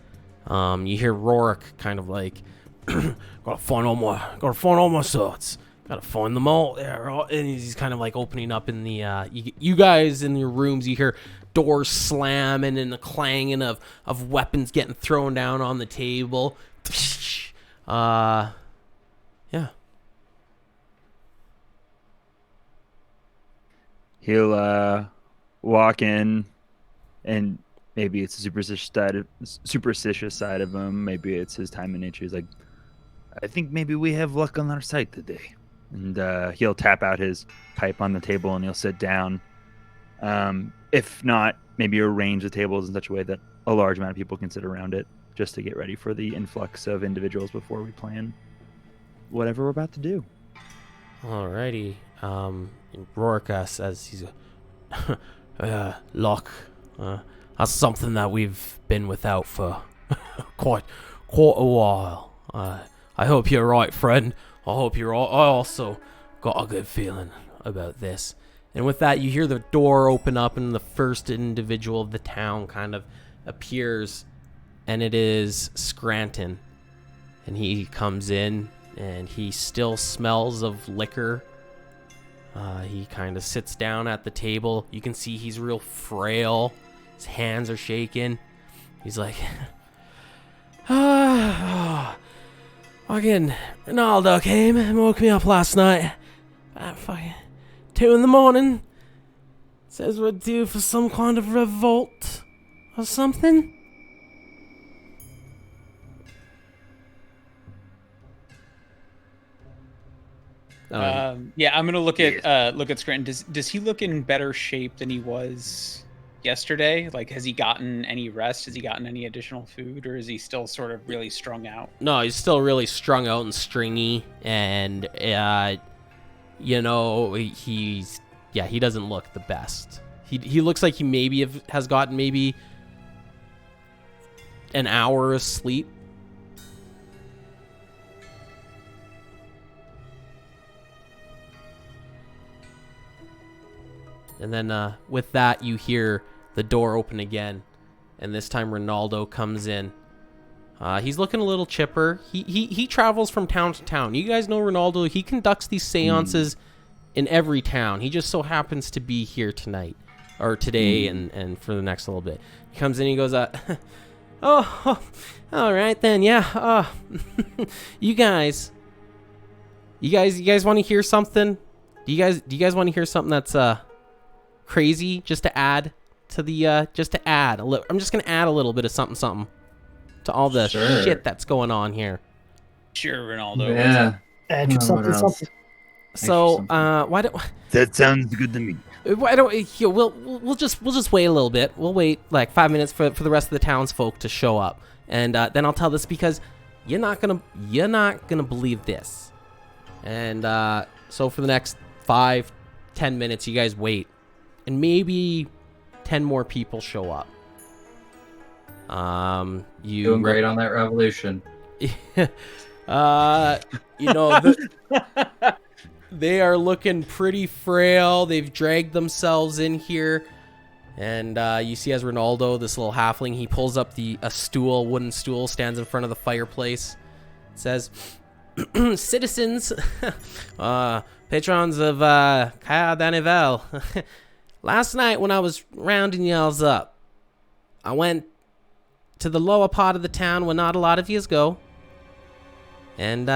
You hear Rorik kind of like, gotta find all my swords. Gotta find them all. There, and he's kind of like opening up in the. You guys in your rooms, you hear doors slamming and the clanging of weapons getting thrown down on the table. Yeah. He'll walk in, and maybe it's a superstitious side of him. Maybe it's his time and nature. He's like, I think maybe we have luck on our side today. And he'll tap out his pipe on the table and he'll sit down. If not, maybe arrange the tables in such a way that a large amount of people can sit around it, just to get ready for the influx of individuals before we plan whatever we're about to do. Alrighty. Rorik says he's luck. That's something that we've been without for quite a while. I hope you're right, friend. I hope you're right. I also got a good feeling about this. And with that, you hear the door open up, and the first individual of the town kind of appears, and it is Scranton. And he comes in, and he still smells of liquor. He kind of sits down at the table. You can see he's real frail. His hands are shaking. He's like, fucking Ronaldo came and woke me up last night at fucking 2 a.m. Says we're due for some kind of revolt or something. Yeah, I'm gonna look at Scranton. Does he look in better shape than he was yesterday? Like, has he gotten any rest? Has he gotten any additional food, or is he still sort of really strung out? No, he's still really strung out and stringy, and he doesn't look the best. He looks like he maybe has gotten maybe an hour of sleep. And then with that, you hear the door open again, and this time Ronaldo comes in. He's looking a little chipper. He travels from town to town. You guys know Ronaldo. He conducts these seances in every town. He just so happens to be here tonight, or today, and for the next little bit. He comes in, he goes, oh, all right then, yeah. You guys want to hear something? Do you guys want to hear something that's crazy? Just to add to the I'm just gonna add a little bit of something to all the shit that's going on here. Sure, Ronaldo. Yeah. And something. So why don't That sounds good to me. we'll just wait a little bit. We'll wait like 5 minutes for the rest of the townsfolk to show up, and then I'll tell this, because you're not gonna believe this. And so for the next 5-10 minutes, you guys wait, and maybe 10 more people show up. You Doing great on that revolution. They are looking pretty frail. They've dragged themselves in here, and you see as Ronaldo, this little halfling, he pulls up a wooden stool, stands in front of the fireplace. It says, "Citizens, patrons of Caer Danivel, last night when I was rounding y'alls up, I went to the lower part of the town where not a lot of yous go, and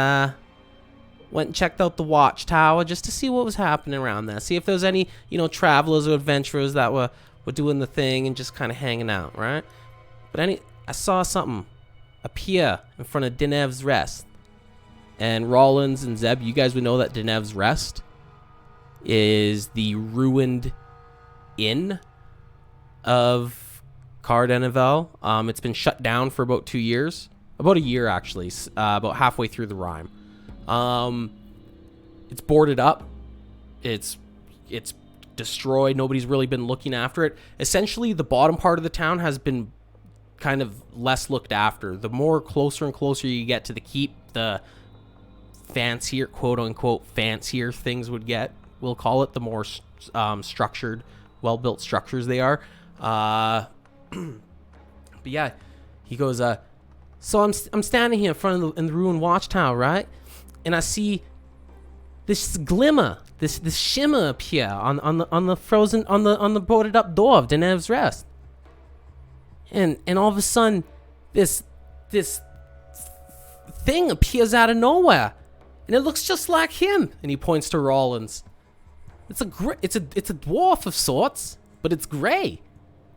went and checked out the watchtower just to see what was happening around there. See if there was any, travelers or adventurers that were doing the thing and just kind of hanging out, right? But I saw something appear in front of Denev's Rest. And Rollins and Zeb, you guys would know that Denev's Rest is the ruined inn of Caer Danivel. It's been shut down for about 2 years. About a year, actually. About halfway through the rhyme. It's boarded up. It's destroyed. Nobody's really been looking after it. Essentially, the bottom part of the town has been kind of less looked after. The more closer and closer you get to the keep, the fancier, quote unquote, fancier things would get. We'll call it, the more structured, well-built structures they are. But yeah, he goes, so I'm standing here in front of the ruined watchtower, right? And I see this glimmer, this shimmer appear on the frozen, on the boarded up door of Denev's Rest. And all of a sudden, this thing appears out of nowhere, and it looks just like him. And he points to Rollins. It's a dwarf of sorts, but it's gray,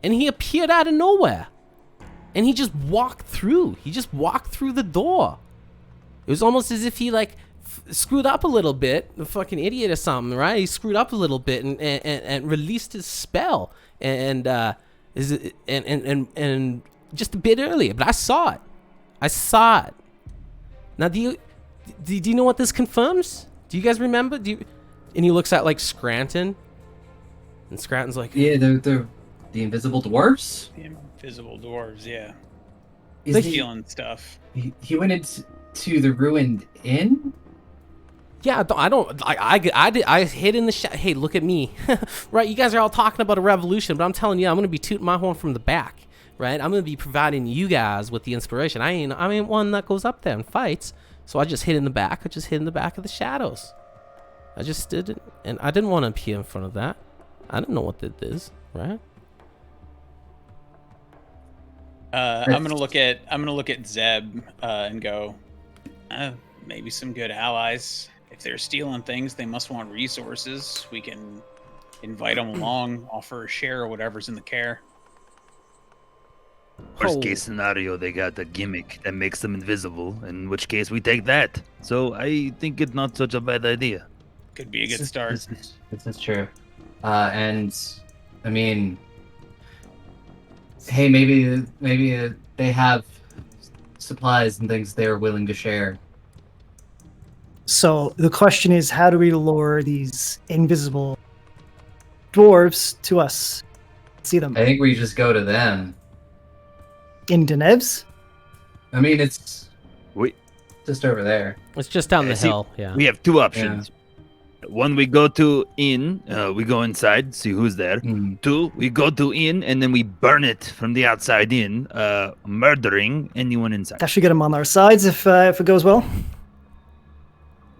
and he appeared out of nowhere, and he just walked through. He just walked through the door. It was almost as if he screwed up a little bit, a fucking idiot or something, right? He screwed up a little bit and released his spell, and just a bit earlier. But I saw it. Now, do you know what this confirms? Do you guys remember? And he looks at Scranton, and Scranton's like, Yeah, they're the invisible dwarfs. The invisible dwarves, yeah. Is he, stealing stuff. he went into the ruined inn? Yeah, I hid in the Hey, look at me. Right, you guys are all talking about a revolution, but I'm telling you, I'm going to be tooting my horn from the back, right? I'm going to be providing you guys with the inspiration. I ain't one that goes up there and fights, so I just hid in the back. I just hid in the back of the shadows. I just didn't, and I didn't want to appear in front of that. I didn't know what it is, right? I'm gonna look at Zeb and go, maybe some good allies. If they're stealing things, they must want resources. We can invite them along, offer a share or whatever's in the care. Worst case scenario, they got a gimmick that makes them invisible, in which case we take that. So I think it's not such a bad idea. Could be a good start. This is true. And I mean, hey, maybe they have supplies and things they're willing to share. So the question is, how do we lure these invisible dwarves to us? See them I think we just go to them. in Denevs? I mean, it's We just over there. It's just down the see, hill, yeah. we have two options. One, we go to inn. We go inside, see who's there. Mm. Two, we go to inn and then we burn it from the outside in, murdering anyone inside. That should get them on our sides if it goes well.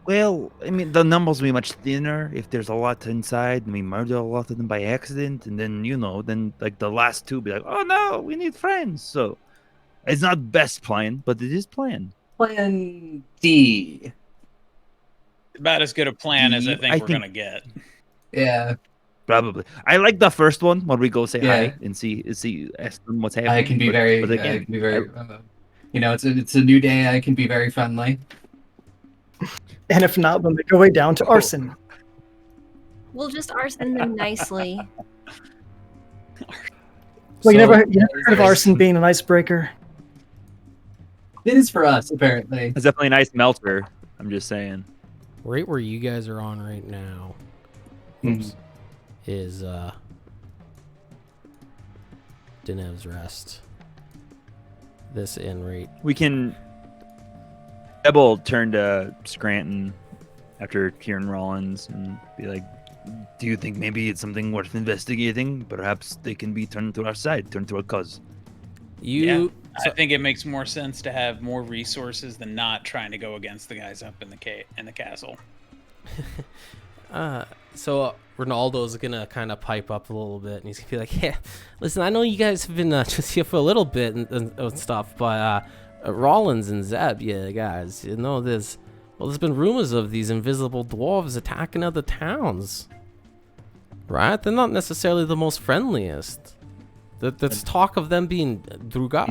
Well, I mean, the numbers will be much thinner if there's a lot inside and we murder a lot of them by accident. And then, then like the last two be like, oh no, we need friends. So it's not best plan, but it is plan. Plan D. About as good a plan as I think we're gonna get. Yeah. Probably. I like the first one where we go say Yeah. hi and see ask them what's happening. I can be very. It's a new day. I can be very friendly. And if not, we'll make our way down to arson. We'll just arson them nicely. Well, you never heard of arson being an icebreaker? It is for us, apparently. It's definitely a nice melter. I'm just saying. Right where you guys are on right now is Denev's Rest. This inn right. We can. Ebel turn to Scranton after hearing Rollins and be like, Do you think maybe it's something worth investigating? Perhaps they can be turned to our side, turned to our cause. I think it makes more sense to have more resources than not trying to go against the guys up in the castle. So Ronaldo's gonna kind of pipe up a little bit, and he's gonna be like, "Yeah, listen, I know you guys have been just here for a little bit and stuff, but Rollins and Zeb, yeah, guys, there's been rumors of these invisible dwarves attacking other towns, right? They're not necessarily the most friendliest. There's talk of them being Druga.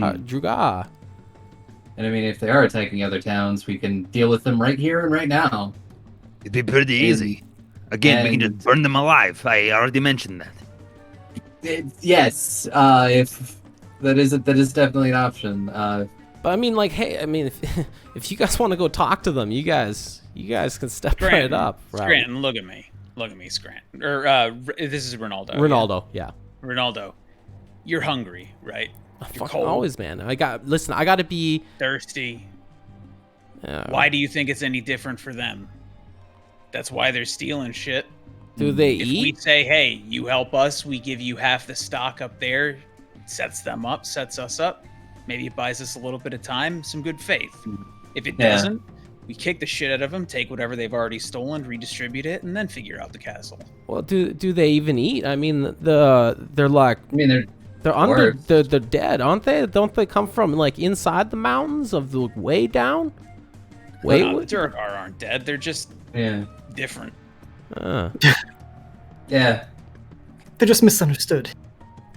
And I mean, if they are attacking other towns, we can deal with them right here and right now. It'd be pretty easy. Again, we can just burn them alive. I already mentioned that. Yes, if that is definitely an option. But I mean, like, hey, I mean, if you guys want to go talk to them, you guys can step right up. Right? Scranton, look at me, Scranton. Or this is Ronaldo. Ronaldo, yeah. Ronaldo, you're hungry, right? You're cold. Always, man. I got to be thirsty. Why do you think it's any different for them? That's why they're stealing shit. Do they if eat? If we say, hey, you help us, we give you half the stock up there, sets them up, sets us up. Maybe it buys us a little bit of time, some good faith. If it doesn't, we kick the shit out of them, take whatever they've already stolen, redistribute it, and then figure out the castle. Well, do they even eat? I mean, they're like. I mean, they're under. They're dead, aren't they? Don't they come from like inside the mountains of the way down? The Durgar aren't dead. They're just different. Yeah. They're just misunderstood.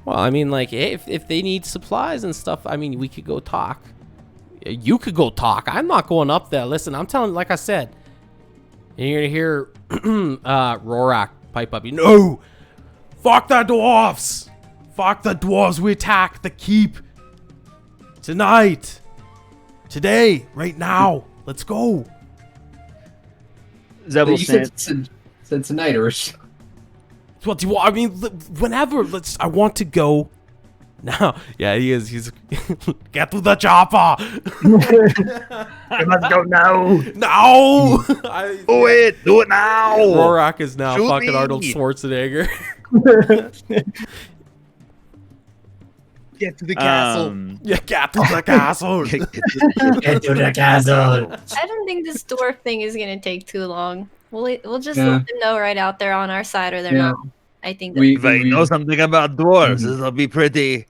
Well, I mean, like, if they need supplies and stuff, I mean, we could go talk. You could go talk. I'm not going up there. Listen, I'm telling, like I said, and you're gonna hear Rorak pipe up. No, fuck the dwarves. Fuck the dwarves. We attack the keep tonight, today, right now. Let's go. Zebel said tonight, or what do you want? I mean, whenever. I want to go Now, yeah, he is. He's get to the chopper. We must go now. No. Do it now. Rorak is now Shoot fucking me. Arnold Schwarzenegger. Get to the castle. Yeah, get to the castle. Get to the castle. I don't think this dwarf thing is gonna take too long. We'll just Yeah. let them know right out there on our side, or they're Yeah. not. I think We, If I know something about dwarves, Mhm. it'll be pretty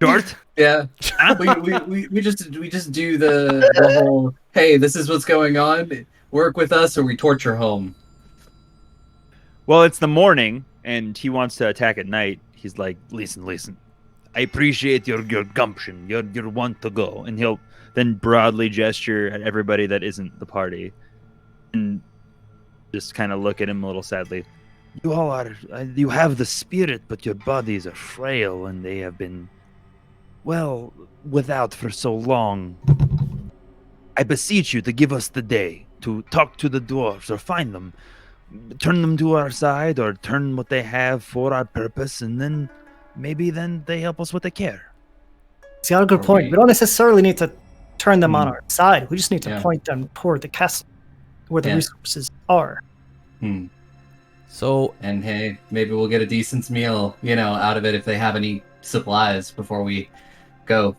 short. yeah. We just do the whole. Hey, this is what's going on. Work with us, or we torture home. Well, it's the morning, and he wants to attack at night. He's like, Listen. I appreciate your gumption. Your want to go. and he'll then broadly gesture at everybody that isn't the party, and just kind of look at him a little sadly. You all are. You have the spirit, but your bodies are frail, and they have been, well, without for so long. I beseech you to give us the day to talk to the dwarves or find them, turn them to our side, or turn what they have for our purpose, and then maybe then they help us with the care. He's got a good Are point. we- We don't necessarily need to turn them on Hmm. our side. We just need to Yeah. point them toward the castle, where the Yeah. resources are. Hmm. So And hey, maybe we'll get a decent meal, out of it if they have any supplies before we go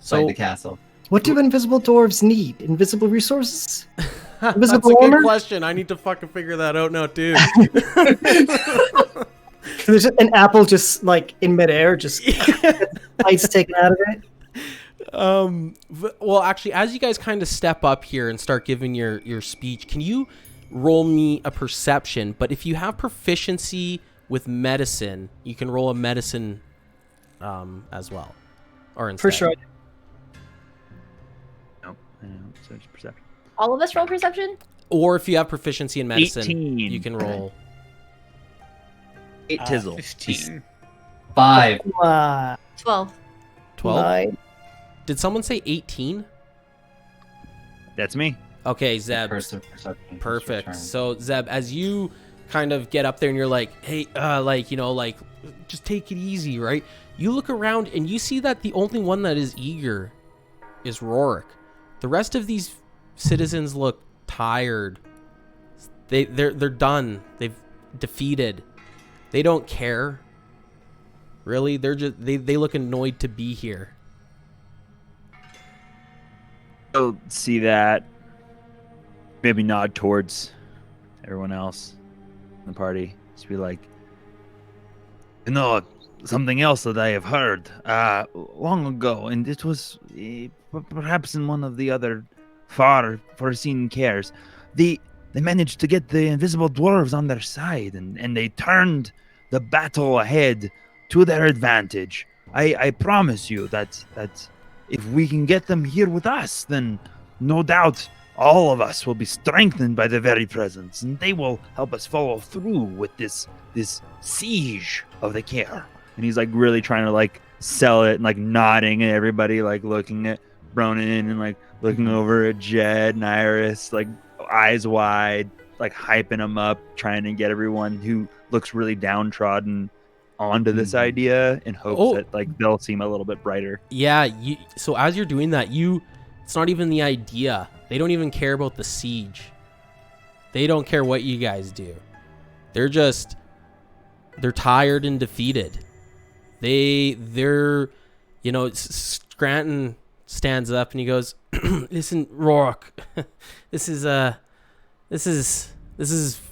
fight the castle. What do invisible dwarves need? Invisible resources? that's a Invisible good armor? question. I need to fucking figure that out now too. There's just an apple just like in midair, just bites taken out of it. Well, actually, as you guys kind of step up here and start giving your speech, can you roll me a perception? But if you have proficiency with medicine, you can roll a medicine as well, or instead. For sure. No, so it's perception. all of us roll perception. Or if you have proficiency in medicine, 18. you can roll. 8 tizzle. 15. 5. 12. 12. 9. Did someone say 18? That's me. Okay, Zeb. Perception. Perfect. So Zeb, as you kind of get up there and you're like, hey, just take it easy, right? You look around and you see that the only one that is eager is Rorik. The rest of these citizens look tired. They're done. They've defeated. They don't care. Really, they're just they look annoyed to be here. So see that. Maybe nod towards everyone else in the party. Just be like, Something else that I have heard long ago, and it was perhaps in one of the other far foreseen cares. They managed to get the invisible dwarves on their side, and they turned the battle ahead to their advantage. I promise you that if we can get them here with us, then no doubt all of us will be strengthened by their very presence, and they will help us follow through with this siege of the care. and he's like really trying to like sell it and like nodding at everybody, like looking at Ronan and like looking over at Jed and Iris, like eyes wide, like hyping them up, trying to get everyone who looks really downtrodden onto this idea in hopes that like they'll seem a little bit brighter. Yeah, so as you're doing that, it's not even the idea. They don't even care about the siege. They don't care what you guys do. They're tired and defeated. They're Scranton stands up and he goes, "Listen, Rourke, this is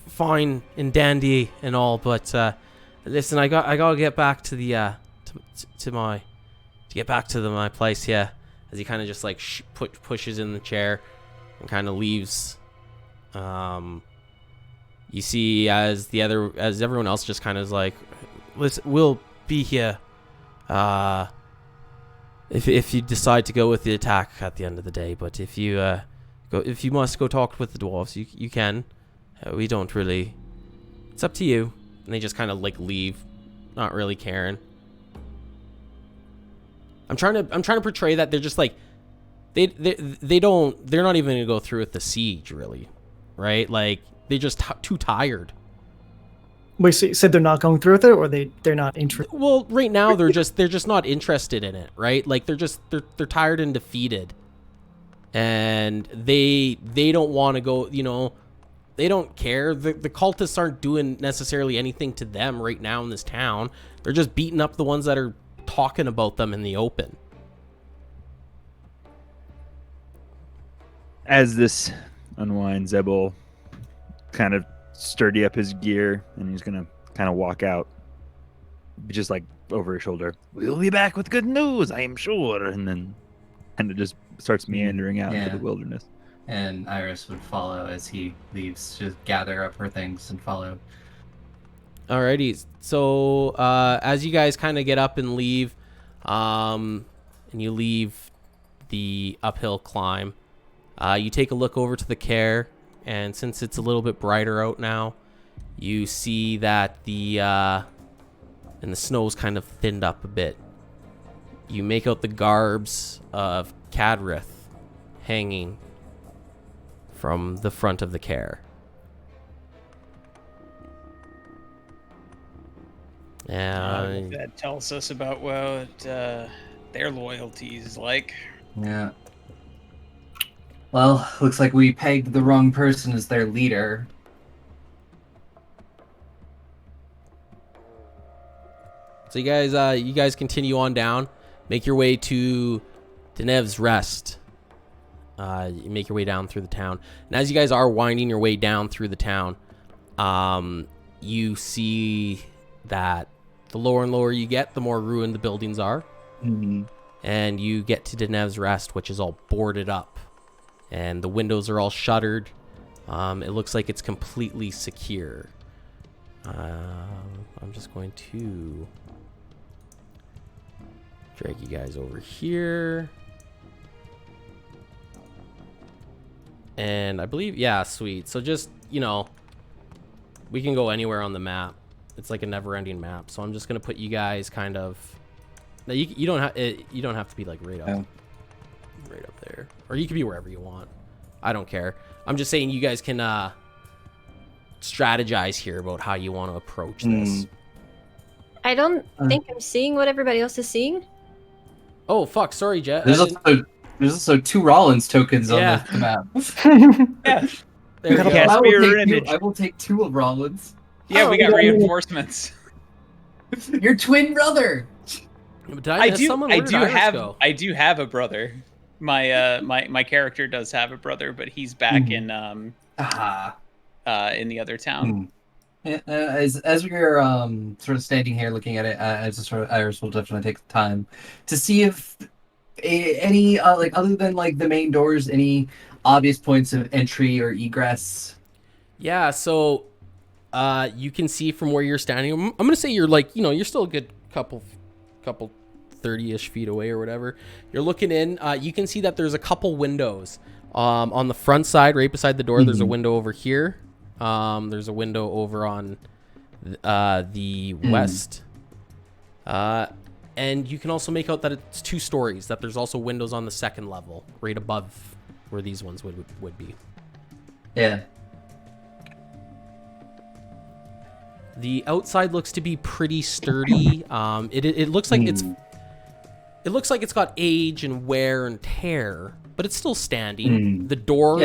fine and dandy and all, but listen, I gotta get back to the my place." Yeah, as he kind of just like pushes in the chair and kind of leaves. You see as everyone else just kind of is like, "Listen, we'll be here if you decide to go with the attack at the end of the day, but if you must go talk with the dwarves, you can. We don't really, it's up to you." And they just kind of like leave, not really caring. I'm trying to portray that they're just like they're not even gonna go through with the siege, really, right? Like they're just too tired. Wait, so you said they're not going through with it, or they're not interested? Well, right now they're just not interested in it, right? Like they're tired and defeated, and they don't want to go. You know, they don't care. The cultists aren't doing necessarily anything to them right now in this town. They're just beating up the ones that are talking about them in the open. As this unwinds, Zeb will kind of sturdy up his gear, and he's gonna kind of walk out, just like over his shoulder. We'll be back with good news, I am sure. And then kind of just starts meandering out into the wilderness. And Iris would follow as he leaves, just gather up her things and follow. Alrighty, so as you guys kind of get up and leave, and you leave the uphill climb, you take a look over to the care, and since it's a little bit brighter out now, you see that the snow's kind of thinned up a bit. You make out the garbs of Cadrith hanging from the front of the care. That tells us about what their loyalty is like. Yeah. Well, looks like we pegged the wrong person as their leader. So you guys continue on down, make your way to Denev's Rest. You make your way down through the town, and as you guys are winding your way down through the town, you see that the lower and lower you get, the more ruined the buildings are. Mm-hmm. And you get to Denev's Rest, which is all boarded up, and the windows are all shuttered. It looks like it's completely secure. I'm just going to drag you guys over here. And I believe, yeah, sweet. So just, we can go anywhere on the map. It's like a never-ending map. So I'm just gonna put you guys kind of. Now you don't have to be like right up there, or you can be wherever you want. I don't care. I'm just saying you guys can strategize here about how you want to approach this. I don't think I'm seeing what everybody else is seeing. Oh fuck! Sorry, Jet. There's also 2 Rollins tokens on the map. Yeah. There you go. I will take 2 of Rollins. Yeah, we got reinforcements. Your twin brother. I do have a brother. My character does have a brother, but he's back in the other town. As we're sort of standing here looking at it, Iris will definitely take the time to see if any other than like the main doors, any obvious points of entry or egress. Yeah, so you can see from where you're standing. I'm gonna say you're you're still a good couple 30-ish feet away or whatever. You're looking in. You can see that there's a couple windows on the front side, right beside the door. Mm-hmm. There's a window over here. There's a window over on the west. And you can also make out that it's 2 stories, that there's also windows on the second level, right above where these ones would be. Yeah. The outside looks to be pretty sturdy. It looks like it looks like it's got age and wear and tear, but it's still standing. The door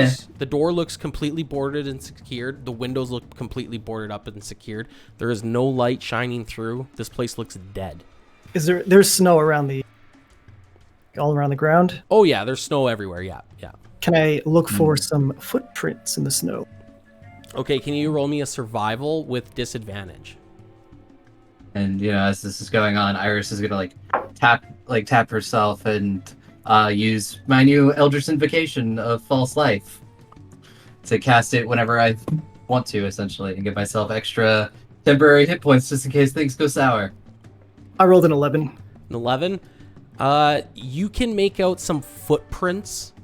looks completely boarded and secured. The windows look completely boarded up and secured. There is no light shining through. This place looks dead. There's snow all around the ground? Oh yeah, there's snow everywhere. Yeah. Can I look for some footprints in the snow? Okay, can you roll me a survival with disadvantage? And as this is going on, Iris is gonna tap herself and use my new Eldritch Invocation of False Life to cast it whenever I want to, essentially, and give myself extra temporary hit points just in case things go sour. I rolled an 11. An 11? You can make out some footprints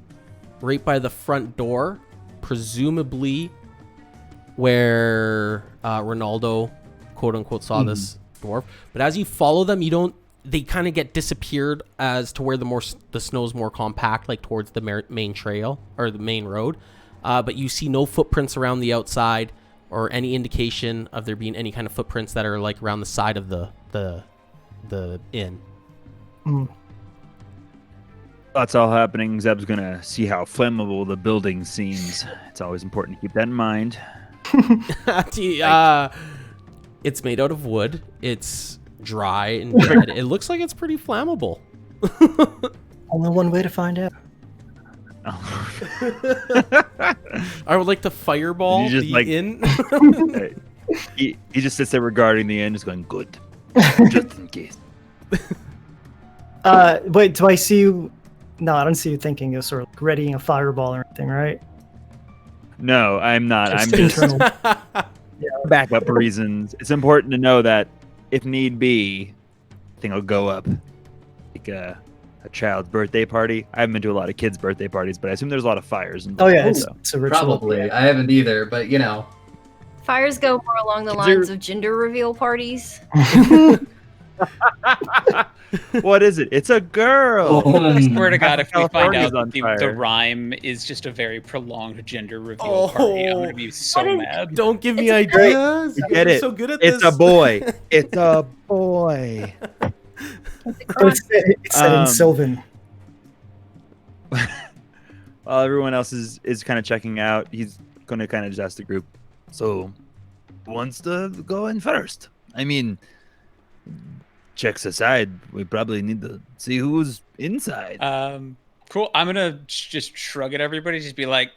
right by the front door, presumably where Ronaldo, quote unquote, saw this dwarf. But as you follow them, they kind of get disappeared as to where the snow's more compact, like towards the main trail or the main road. But you see no footprints around the outside or any indication of there being any kind of footprints that are like around the side of the inn. That's all happening. Zeb's gonna see how flammable the building seems. It's always important to keep that in mind. It's made out of wood. It's dry and dead. It looks like it's pretty flammable. Only one way to find out. I would like to fireball just, the like- inn. He just sits there regarding the end, just going, good. Just in case. Wait, do I see you? No, I don't see you thinking you're sort of like readying a fireball or anything, right? No, I'm not. I'm Just just internal. backup reasons. It's important to know that if need be, thing will go up. Like a child's birthday party. I haven't been to a lot of kids' birthday parties, but I assume there's a lot of fires Oh involved. yeah, so. it's a ritual. Probably. I haven't either, but you know. Fires go more along the lines of gender reveal parties. What is it? It's a girl. I swear to God, if we find California's out on that the fire. rhyme is just a very prolonged gender reveal party, I'm gonna be so mad. Don't give me It's ideas. You get You're it. so good at It's this. a boy. It's a boy. It's set in Sylvan. While everyone else is kind of checking out, he's going to kind of just ask the group, so who wants to go in first? I mean, checks aside, we probably need to see who's inside. Cool. I'm gonna just shrug at everybody, just be like,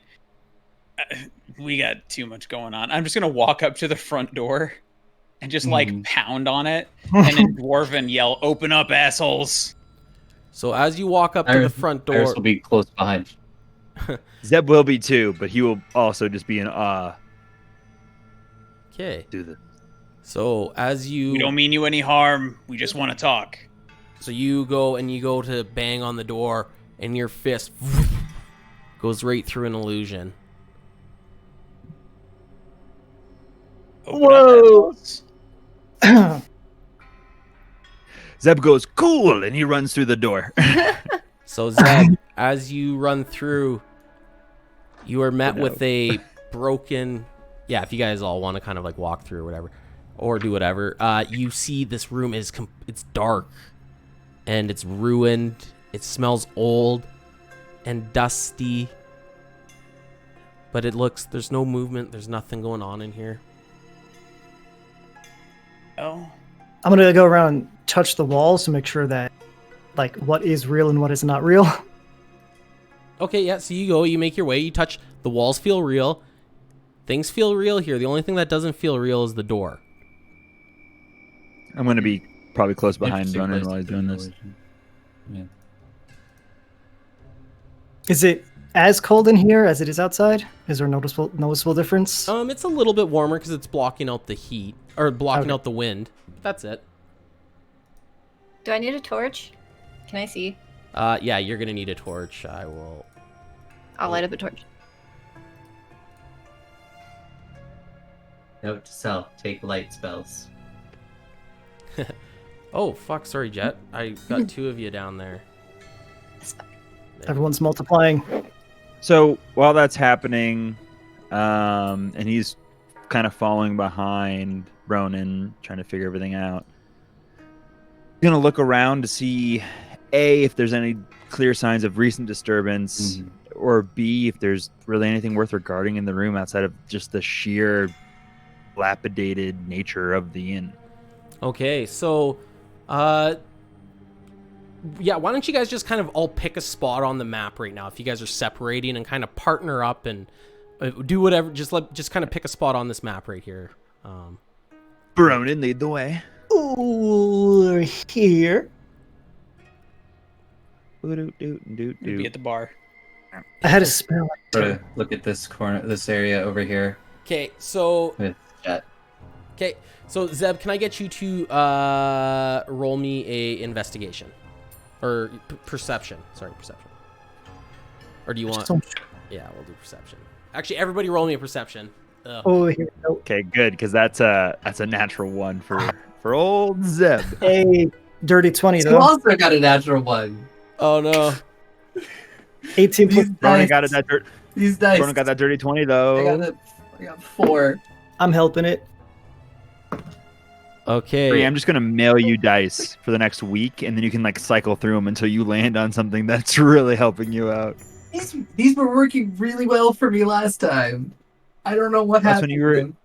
we got too much going on. I'm just gonna walk up to the front door and just like pound on it, and in Dwarven yell, "Open up, assholes!" So as you walk up to the front door, Iris will be close behind. Zeb will be too, but he will also just be in awe. okay. Do this. So as We you don't mean you any harm. We just want to talk. So you go to bang on the door, and your fist goes right through an illusion. Open Whoa. up, assholes. Zeb goes, cool, and he runs through the door. So Zeb, as you run through, you are met with a broken. Yeah, if you guys all want to kind of like walk through or whatever, or do whatever, you see this room is it's dark, and it's ruined. It smells old and dusty, but there's no movement. There's nothing going on in here. Oh, I'm gonna go around and touch the walls to make sure that, like, what is real and what is not real. Okay, yeah, so you make your way, you touch, the walls feel real. Things feel real here. The only thing that doesn't feel real is the door. I'm going to be probably close behind Interesting Ronan place while he's to doing do this. illusion. Yeah. Is it as cold in here as it is outside? Is there a noticeable difference? It's a little bit warmer because it's blocking out the heat, or blocking out the wind. That's it. Do I need a torch? Can I see? Yeah, you're gonna need a torch. I'll light up a torch. Note to self: take light spells. Oh, fuck, sorry, Jet. I got two of you down there. Everyone's multiplying. So while that's happening, and he's kind of following behind Ronan, trying to figure everything out, he's gonna look around to see if there's any clear signs of recent disturbance, or B, if there's really anything worth regarding in the room outside of just the sheer dilapidated nature of the inn. Okay, so, yeah, why don't you guys just kind of all pick a spot on the map right now if you guys are separating, and kind of partner up and do whatever. Just kind of pick a spot on this map right here. Ronan, lead the way. Ooh, here. we'll be at the bar. I had a spell. Sort of look at this corner, this area over here Okay, so with Jet. Okay, so Zeb, can I get you to roll me a investigation or perception? Sorry, perception. Or do you want? Yeah, we'll do perception. Actually, everybody, roll me a perception. Ugh. Oh, here we go. Okay, good, because that's a natural one for old Zeb. A dirty 20 You though. also got a natural one. Oh no! 18 plus These Ronan dice. got that These dice. Ronan got that dirty 20 though. I got 4. I'm helping it. Okay. Bree, I'm just gonna mail you dice for the next week, and then you can like cycle through them until you land on something that's really helping you out. These were working really well for me last time. I don't know what That's happened.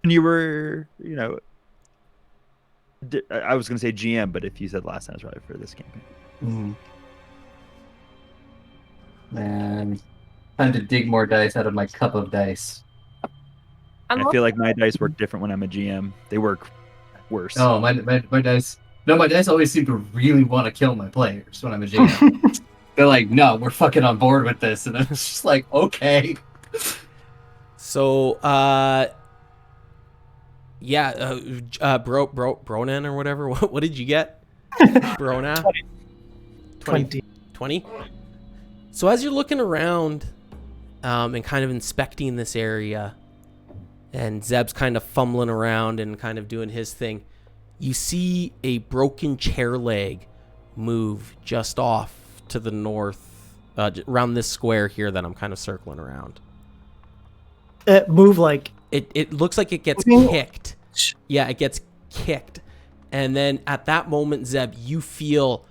when you were, I was gonna say GM, but if you said last time, it's probably for this campaign. Mm-hmm. Man, time to dig more dice out of my cup of dice. I'm I feel like my dice work different when I'm a GM. They work worse. Oh, my dice. No, my dice always seem to really want to kill my players when I'm a GM. They're like, no, we're fucking on board with this, and I'm just like, okay. So, Bronan or whatever. What did you get? Brona? 20? So as you're looking around and kind of inspecting this area, and Zeb's kind of fumbling around and kind of doing his thing, you see a broken chair leg move just off to the north, around this square here that I'm kind of circling around. Move like... It looks like it gets kicked. Yeah, it gets kicked. And then at that moment, Zeb, you feel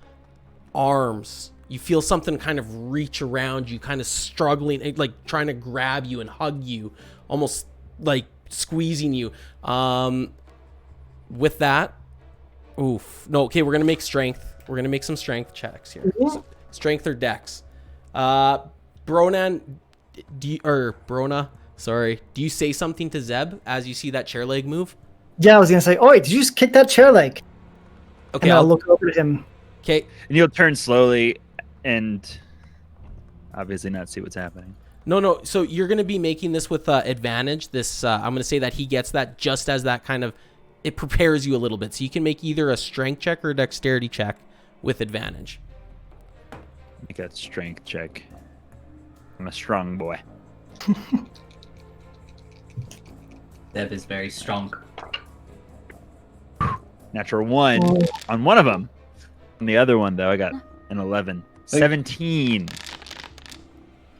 arms. You feel something kind of reach around you, kind of struggling, like trying to grab you and hug you, almost like squeezing you. With that, oof. No, okay, we're going to make strength. We're going to make some strength checks here. So, strength or dex. Brona, sorry. Do you say something to Zeb as you see that chair leg move? Yeah, I was going to say, oi, did you just kick that chair leg? Okay, and I'll look over to him. Okay. And you'll turn slowly and obviously not see what's happening. No. So you're going to be making this with advantage. This I'm going to say that he gets that just as that kind of, it prepares you a little bit. So you can make either a strength check or a dexterity check with advantage. Make a strength check. I'm a strong boy. Dev is very strong. Natural 1 on one of them. On the other one, though, I got an 11. 17.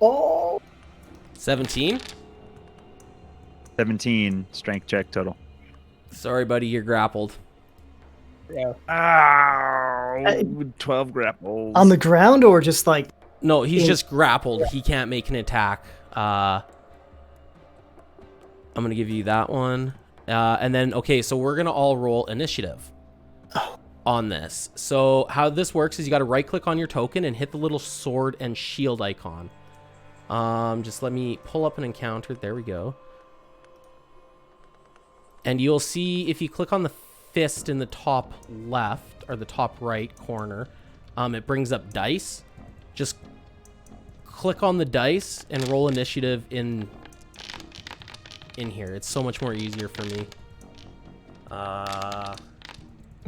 Oh. 17? 17 strength check total. Sorry, buddy, you're grappled. Yeah. Ow! 12 grapples. On the ground or just like... No, he's just grappled. He can't make an attack. I'm going to give you that one. And then, okay, so we're going to all roll initiative on this. So how this works is you got to right click on your token and hit the little sword and shield icon. Just let me pull up an encounter. There we go. And you'll see if you click on the fist in the top left or the top right corner, it brings up dice. Just click on the dice and roll initiative in here. It's so much more easier for me.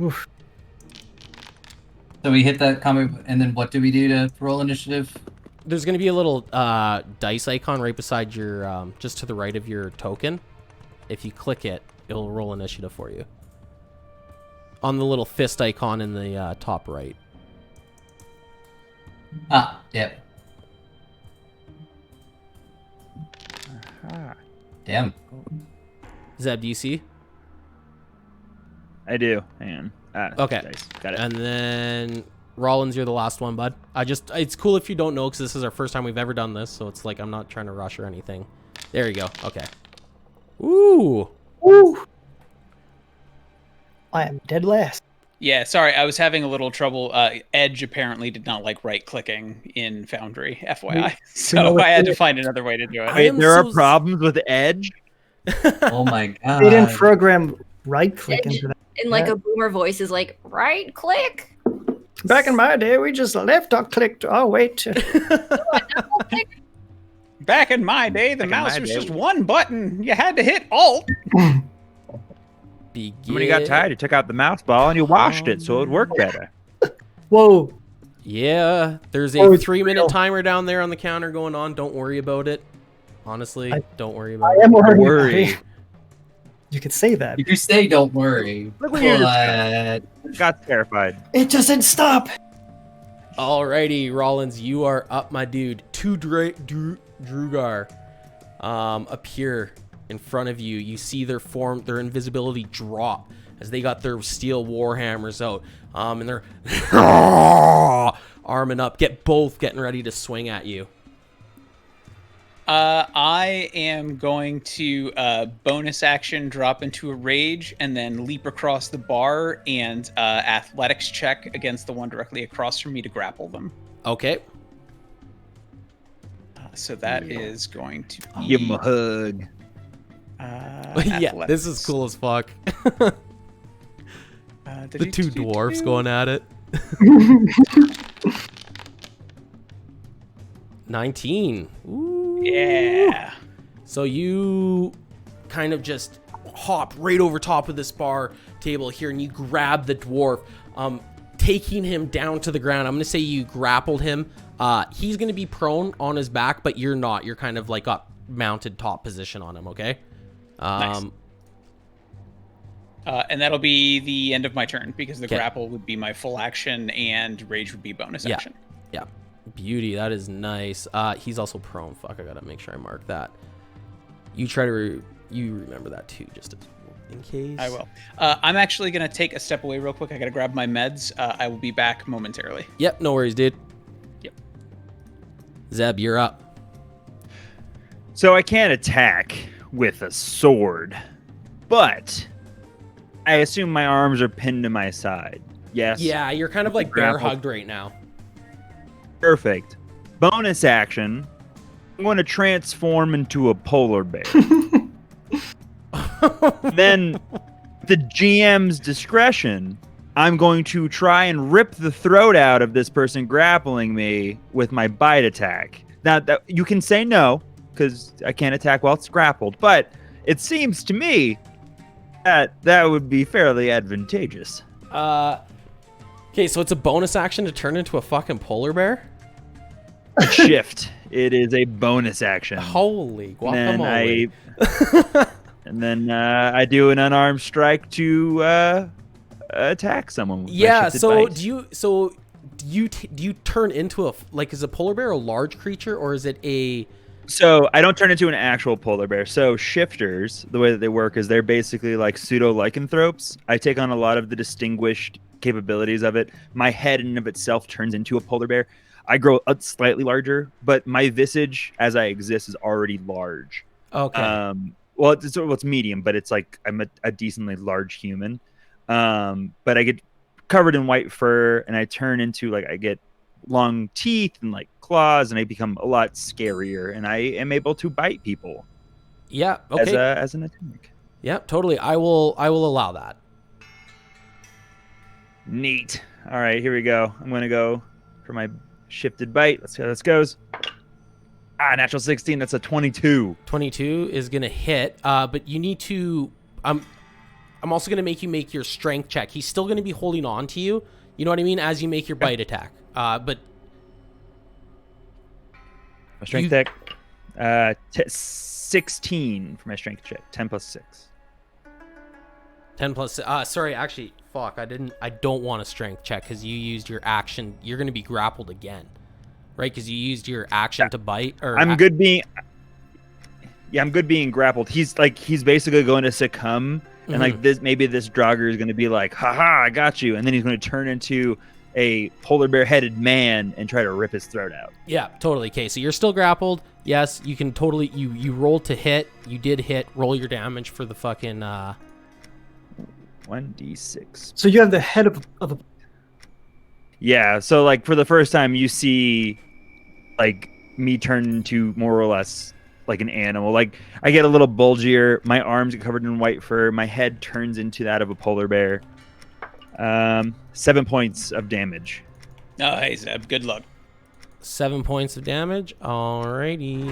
Oof. So we hit that comment, and then what do we do to roll initiative? There's going to be a little dice icon right beside your, just to the right of your token. If you click it, it'll roll initiative for you. On the little fist icon in the top right. Ah, yep. Damn. Zeb, do you see? I do. Hang on. Okay. Dice. Got it. And then Rollins, you're the last one, bud. It's cool if you don't know, because this is our first time we've ever done this, so it's like I'm not trying to rush or anything. There you go. Okay. Ooh. Ooh. I am dead last. Yeah, sorry, I was having a little trouble. Edge apparently did not like right-clicking in Foundry, FYI. So I had to find another way to do it. Wait, there are problems with Edge? Oh my god. They didn't program right-click into that. And like a boomer voice is like, right click. Back in my day, we just left or clicked. Oh, wait. Back in my day, the mouse was just one button. You had to hit Alt. When you got tired, you took out the mouse ball and you washed it so it would work better. Whoa. Yeah, there's a 3-minute timer down there on the counter going on. Don't worry about it. Honestly, don't worry about it. I am Don't worried. worry. You could say that. You could say don't worry, Look what you but... got terrified. It doesn't stop. Alrighty, Rollins, you are up, my dude. Two Drugar appear in front of you. You see their invisibility drop as they got their steel war hammers out, and they're arming up, getting ready to swing at you. I am going to bonus action drop into a rage and then leap across the bar and athletics check against the one directly across from me to grapple them. Okay. So that is going to be... Give him a hug. Yeah, this is cool as fuck. The two dwarfs going at it. 19. Ooh. Yeah. So you kind of just hop right over top of this bar table here, and you grab the dwarf, taking him down to the ground. I'm going to say you grappled him. He's going to be prone on his back, but you're not. You're kind of like up mounted top position on him, okay? Nice. And that'll be the end of my turn, because the grapple would be my full action and rage would be bonus action. Yeah. Beauty. That is nice. He's also prone. Fuck, I gotta make sure I mark that. You try to you remember that too, just in case. I will. I'm actually gonna take a step away real quick. I gotta grab my meds. I will be back momentarily. Yep, no worries, dude. Yep. Zeb, you're up. So I can't attack with a sword, but I assume my arms are pinned to my side. Yes? Yeah, you're kind of like bear hugged right now. Perfect. Bonus action. I'm going to transform into a polar bear. Then, the GM's discretion, I'm going to try and rip the throat out of this person grappling me with my bite attack. Now, you can say no, because I can't attack while it's grappled, but it seems to me that would be fairly advantageous. Okay, so it's a bonus action to turn into a fucking polar bear? Shift. It is a bonus action. Holy guacamole. And then I do an unarmed strike to attack someone with my shifted so bite. do you turn into is a polar bear a large creature, or is it a... So I don't turn into an actual polar bear. So shifters, the way that they work is they're basically like pseudo lycanthropes. I take on a lot of the distinguished capabilities of it. My head in and of itself turns into a polar bear. I grow slightly larger, but my visage as I exist is already large. Okay. Well, it's medium, but it's like I'm a decently large human. But I get covered in white fur, and I turn into I get long teeth and claws, and I become a lot scarier, and I am able to bite people. Yeah. Okay. As an attack. Yeah, totally. I will allow that. Neat. All right, here we go. I'm gonna go for my shifted bite. Let's see how this goes. Natural 16. That's a 22. 22 is gonna hit. But you need to. I'm also gonna make you make your strength check. He's still gonna be holding on to you. You know what I mean? As you make your bite attack. But My strength check. 16 for my strength check. 10 plus 6. 10 plus. Sorry, actually, fuck. I don't want a strength check because you used your action. You're gonna be grappled again, right? Because you used your action to bite. Or I'm good being. Yeah, I'm good being grappled. He's basically going to succumb, and maybe this Draugr is going to be like, haha, I got you, and then he's going to turn into a polar bear headed man and try to rip his throat out. Yeah, totally. Okay, so you're still grappled. Yes, you can totally. You rolled to hit. You did hit. Roll your damage for the fucking. 1d6. So you have the head of a. Yeah, so for the first time you see me turn into more or less like an animal. I get a little bulgier, my arms get covered in white fur, my head turns into that of a polar bear. 7 points of damage. Oh, hey Zeb, good luck. 7 points of damage. Alrighty.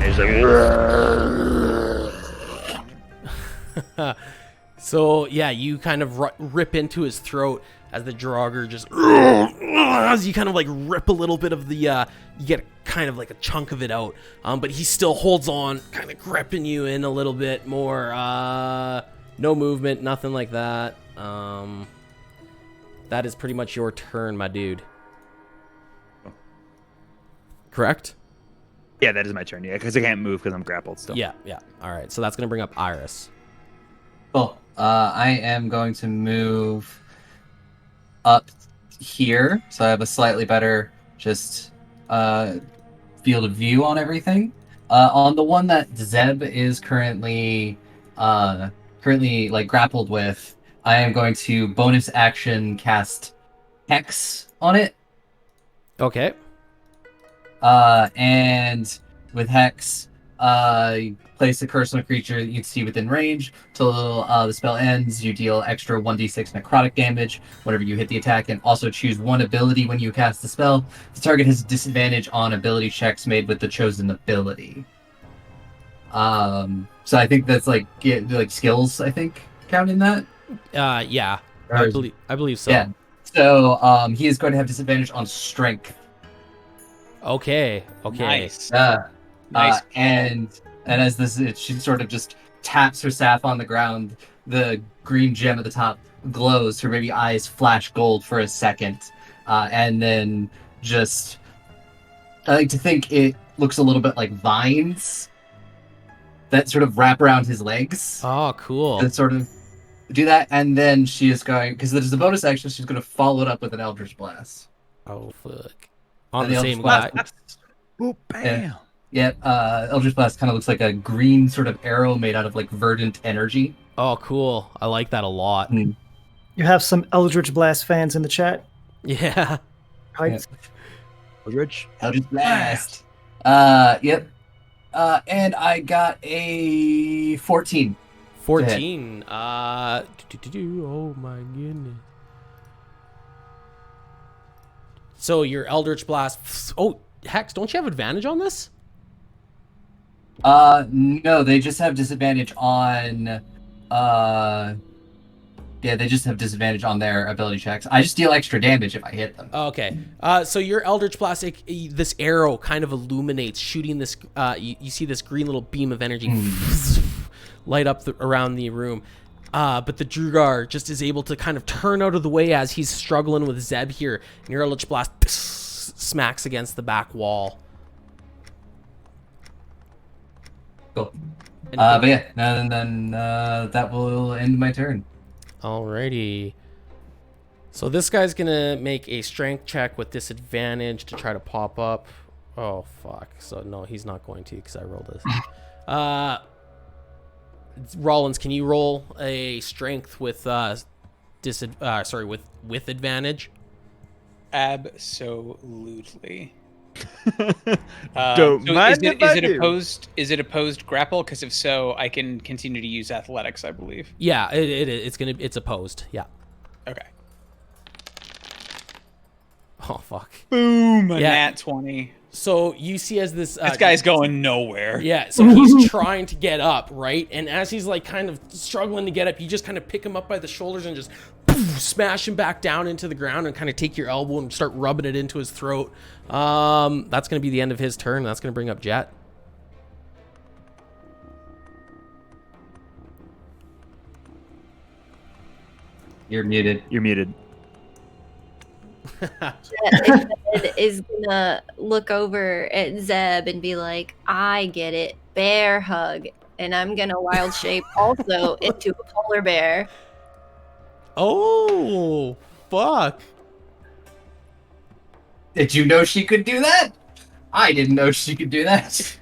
So yeah, you kind of rip into his throat as the Draugr just as you kind of rip a little bit of the you get kind of a chunk of it out, but he still holds on, kind of gripping you in a little bit more. No movement, nothing like that. That is pretty much your turn, my dude. Correct? Yeah, that is my turn. Yeah, because I can't move because I'm grappled still. Yeah, yeah. All right, so that's gonna bring up Iris. Cool. I am going to move up here, so I have a slightly better just field of view on everything. On the one that Zeb is currently like grappled with, I am going to bonus action cast Hex on it. Okay. And with Hex, you place a curse on a creature that you can see within range. Till the spell ends, you deal extra 1d6 necrotic damage whenever you hit the attack, and also choose one ability when you cast the spell. The target has disadvantage on ability checks made with the chosen ability. So I think that's like skills, I think, count in that. Yeah. Or I believe so. Yeah. So he is going to have disadvantage on strength. Okay. Nice. Nice. And as she sort of just taps her staff on the ground, the green gem at the top glows. Her baby eyes flash gold for a second, and then just I like to think it looks a little bit like vines that sort of wrap around his legs. Oh, cool. That sort of do that, and then she is going, because there's a bonus action. She's going to follow it up with an Eldritch Blast. Oh, fuck. On And the same guy. Oh, bam. Yeah, Eldritch Blast kind of looks like a green sort of arrow made out of like verdant energy. Oh, cool. I like that a lot. Mm. You have some Eldritch Blast fans in the chat. Yeah. Right? Eldritch. Eldritch Blast. Yep. And I got a 14. 14. Oh my goodness. So your Eldritch Blast. Oh, Hex, don't you have advantage on this? No, they just have disadvantage on they just have disadvantage on their ability checks. I just deal extra damage if I hit them. Okay. So your Eldritch Blast, this arrow kind of illuminates, shooting this. You see this green little beam of energy light up around the room. But the Drugar just is able to kind of turn out of the way as he's struggling with Zeb here. And your Eldritch Blast smacks against the back wall. Cool. But yeah, then that will end my turn. Alrighty. So this guy's gonna make a strength check with disadvantage to try to pop up. Oh fuck. So no, he's not going to because I rolled this. Rollins, can you roll a strength with with advantage? Absolutely. Don't mind if I do. Is it opposed grapple? Because if so, I can continue to use athletics, I believe. Yeah, it's opposed. Yeah. Okay. Oh fuck. Boom! Yeah. Nat 20. So you see as this guy's going nowhere. Yeah, so he's trying to get up, right? And as he's like kind of struggling to get up, you just kind of pick him up by the shoulders and just smash him back down into the ground and kind of take your elbow and start rubbing it into his throat. That's going to be the end of his turn. That's going to bring up Jet. You're muted. You're muted. Jet is gonna look over at Zeb and be like, I get it, bear hug. And I'm gonna wild shape also into a polar bear. Oh, fuck. Did you know she could do that? I didn't know she could do that.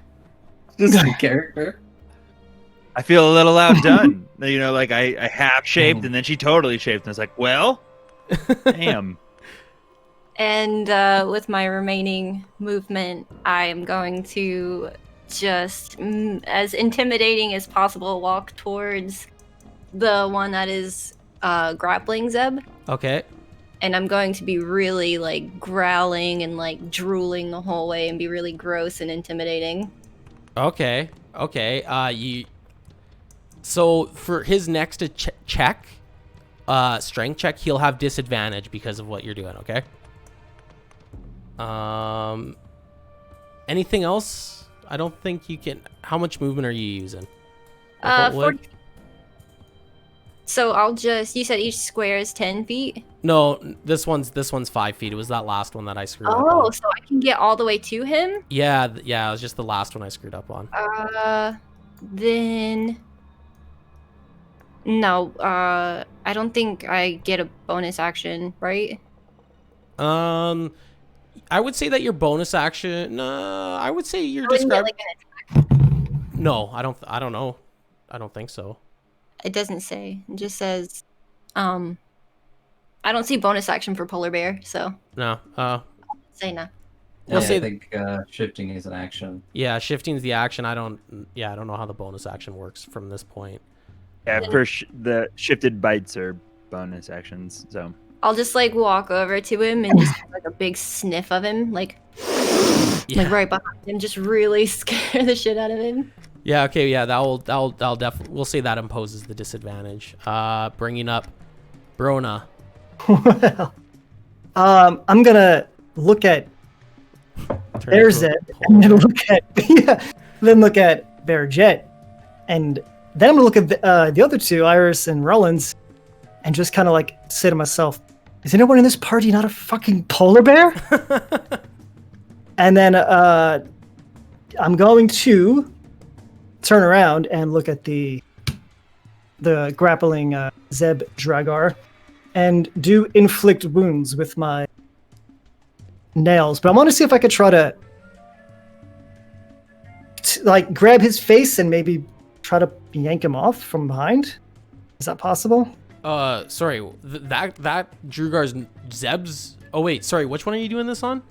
Just a character. I feel a little outdone. You know, like I half shaped and then she totally shaped. And I was like, well, damn. And with my remaining movement, I am going to just, as intimidating as possible, walk towards the one that is grappling Zeb. Okay. And I'm going to be really like growling and like drooling the whole way and be really gross and intimidating. Okay. So for his next check, strength check, he'll have disadvantage because of what you're doing, okay? Anything else? I don't think you can. How much movement are you using? 40. So I'll just. You said each square is 10 feet. No, this one's 5 feet. It was that last one that I screwed up Oh, on. so I can get all the way to him. Yeah, yeah. It was just the last one I screwed up on. Then. No. I don't think I get a bonus action, right? I would say that your bonus action. I would say you're I wouldn't get, describing. like, an No, I don't know. I don't think so. It doesn't say. It just says, I don't see bonus action for polar bear, so No. say no. We'll Yeah, say I think shifting is an action. Yeah, shifting's the action. I don't know how the bonus action works from this point. Yeah, the shifted bites are bonus actions. So I'll just like walk over to him and just have like a big sniff of him, like right behind him, just really scare the shit out of him. Yeah. Okay. Yeah. That'll definitely. We'll say that imposes the disadvantage. Bringing up Brona. Well, I'm gonna look at There's it, and then look at Bear Jet, and then I'm gonna look at the other two, Iris and Rollins, and just kind of like say to myself, "Is anyone in this party not a fucking polar bear?" And then I'm going to turn around and look at the grappling Zeb Dragar, and do inflict wounds with my nails. But I want to see if I could try to like grab his face and maybe try to yank him off from behind. Is that possible? Sorry, that Drugar's Zeb's. Oh wait, sorry. Which one are you doing this on?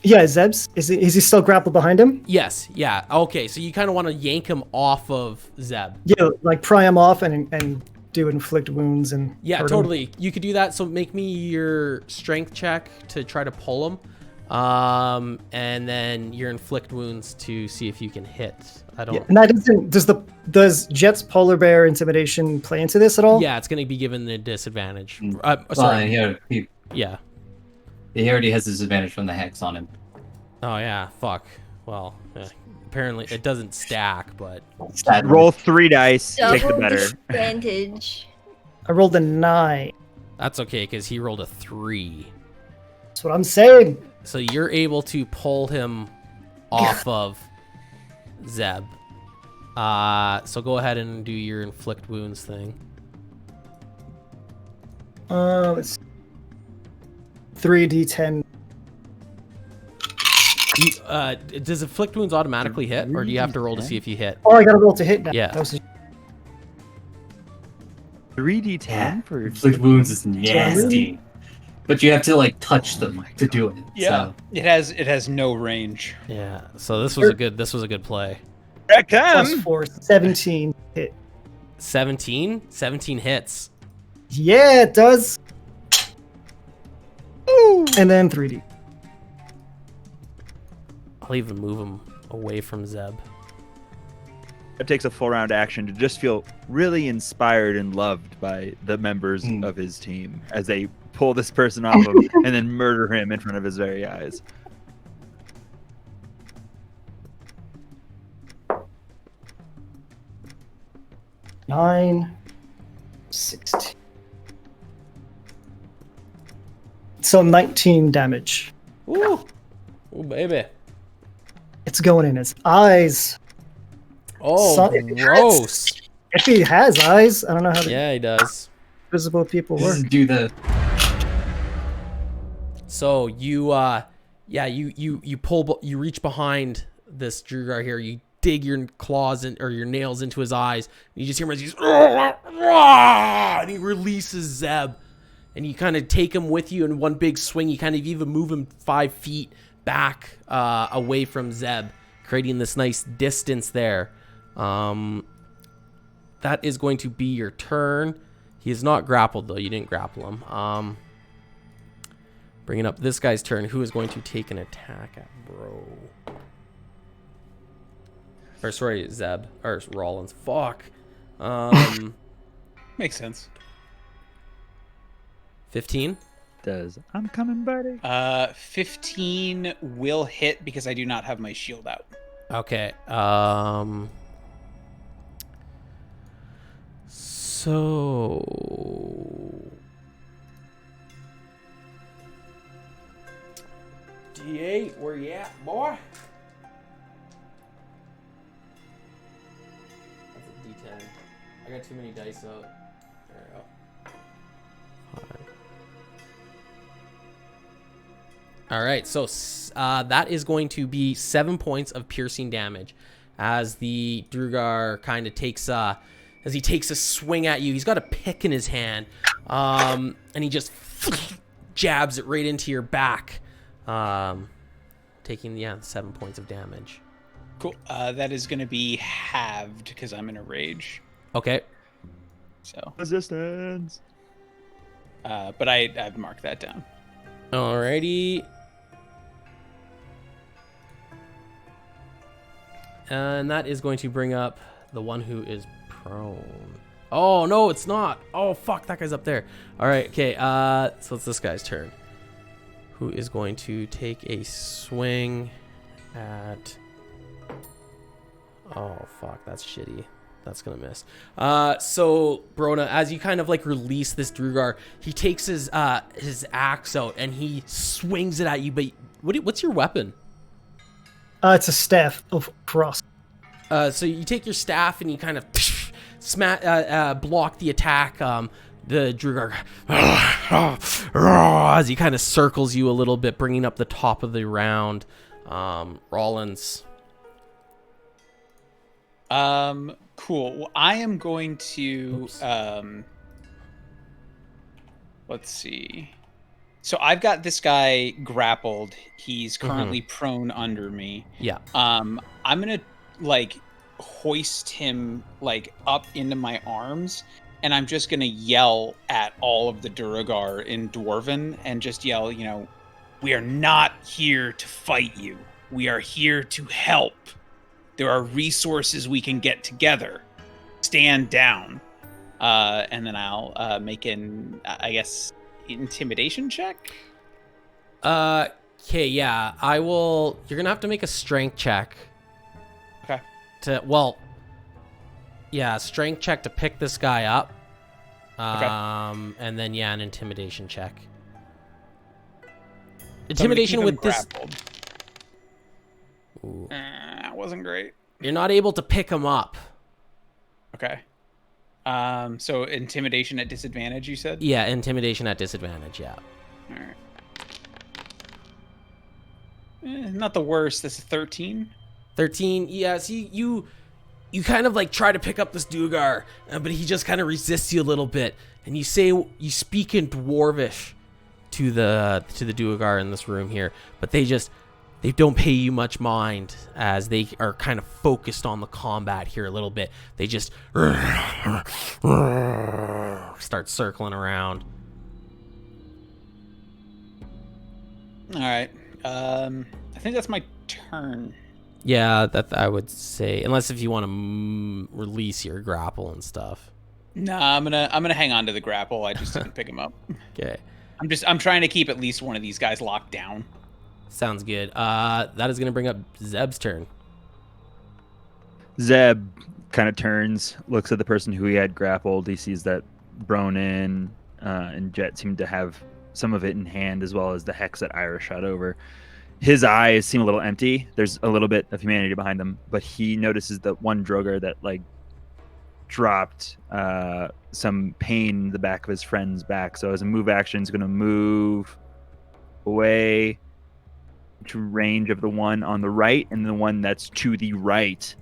Yeah, Zeb's. Is he still grappled behind him? Yes. Yeah. Okay. So you kind of want to yank him off of Zeb. Yeah, like pry him off and do inflict wounds and. Yeah, totally. You could do that. So make me your strength check to try to pull him. And then your inflict wounds to see if you can hit. I don't. Yeah, and that doesn't. Does Jet's polar bear intimidation play into this at all? Yeah, it's going to be given the disadvantage. Well, Sorry. yeah. Yeah. He already has his advantage from the hex on him. Oh yeah. Fuck. Well, apparently it doesn't stack, but roll 3 dice. Take the Double better. disadvantage. I rolled a 9. that's okay because he rolled a 3. That's what I'm saying. So you're able to pull him off of Zeb. So go ahead and do your inflict wounds thing. It's 3d10. Does inflict wounds automatically hit, or do you have to roll to see if you hit? Oh, I gotta roll to hit now. Yeah. That was 3d10 for inflict wounds is nasty, but you have to like touch them to do it. Yeah, So. it has no range. Yeah. So this was a good play. Here I come. plus 4, 17 hit. 17 hits. Yeah, it does. And then 3d. I'll even move him away from Zeb. It takes a full round action to just feel really inspired and loved by the members of his team as they pull this person off him and then murder him in front of his very eyes. Nine, 16. So 19 damage. Ooh, baby. It's going in his eyes. Oh, gross. If he has eyes, I don't know how Yeah, he does. visible people work. Just do the. So you, you pull, you reach behind this Drugar here. You dig your claws or your nails into his eyes. And you just hear him as he's, and he releases Zeb, and you kind of take him with you in one big swing. You kind of even move him 5 feet back, away from Zeb, creating this nice distance there. That is going to be your turn. He is not grappled though. You didn't grapple him. Bringing up this guy's turn, who is going to take an attack at Bro. Or sorry, Zeb. Or Rollins. Fuck. Makes sense. 15? Does I'm coming, buddy? 15 will hit because I do not have my shield out. So D8, where you at, boy? That's a D10. I got too many dice out. There we go. All right, so that is going to be 7 points of piercing damage as the Drugar kind of takes as he takes a swing at you. He's got a pick in his hand, and he just jabs it right into your back, taking 7 points of damage. Cool. That is going to be halved because I'm in a rage. Okay. So Resistance. but I've marked that down. Alrighty. And that is going to bring up the one who is prone. Oh, no, it's not. Oh, fuck, that guy's up there. All right, okay, so it's this guy's turn. Who is going to take a swing at... Oh, fuck, that's shitty. That's gonna miss. So, Brona, as you kind of like release this Drugar, he takes his axe out and he swings it at you, but what's your weapon? It's a staff of frost. So you take your staff and you kind of block the attack. The Drugar as he kind of circles you a little bit, bringing up the top of the round. Rollins. Cool. Well, I am going to let's see. So I've got this guy grappled. He's currently prone under me. Yeah. I'm gonna like hoist him like up into my arms, and I'm just gonna yell at all of the Duragar in Dwarven and just yell, you know, we are not here to fight you. We are here to help. There are resources we can get together. Stand down. And then I'll make an, I guess, intimidation check. Okay, yeah. I will... You're gonna have to make a strength check. Okay. Strength check to pick this guy up. Okay. And then, an intimidation check. So Intimidation with this... grappled. Ooh. That wasn't great. You're not able to pick him up. Okay. So intimidation at disadvantage, you said? Yeah, intimidation at disadvantage, yeah. All right. Not the worst. This is 13. 13, yeah, see, you kind of like try to pick up this Dugar, but he just kind of resists you a little bit, and you speak in Dwarvish to the Duergar in this room here, but they don't pay you much mind as they are kind of focused on the combat here a little bit. They just start circling around. All right. I think that's my turn. Yeah, that I would say, unless if you want to release your grapple and stuff. No, I'm gonna hang on to the grapple. I just didn't pick him up. Okay. I'm trying to keep at least one of these guys locked down. Sounds good. That is going to bring up Zeb's turn. Zeb kind of turns, looks at the person who he had grappled. He sees that Bronin and Jet seem to have some of it in hand, as well as the hex that Ira shot over. His eyes seem a little empty. There's a little bit of humanity behind them, but he notices that one Drogar that like dropped some pain in the back of his friend's back. So as a move action, he's going to move away to range of the one on the right and the one that's to the right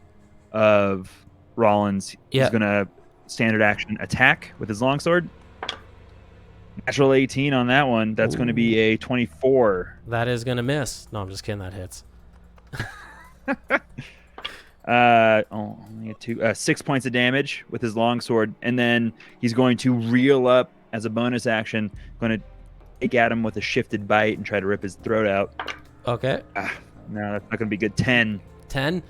of Rollins. Yeah. He's gonna standard action attack with his longsword. Natural 18 on that one. That's going to be a 24. That is going to miss. No, I'm just kidding. That hits. Only a 2, 6 points of damage with his longsword, and then he's going to reel up as a bonus action. Going to take at him with a shifted bite and try to rip his throat out. Okay. No, that's not going to be good. 10. 10?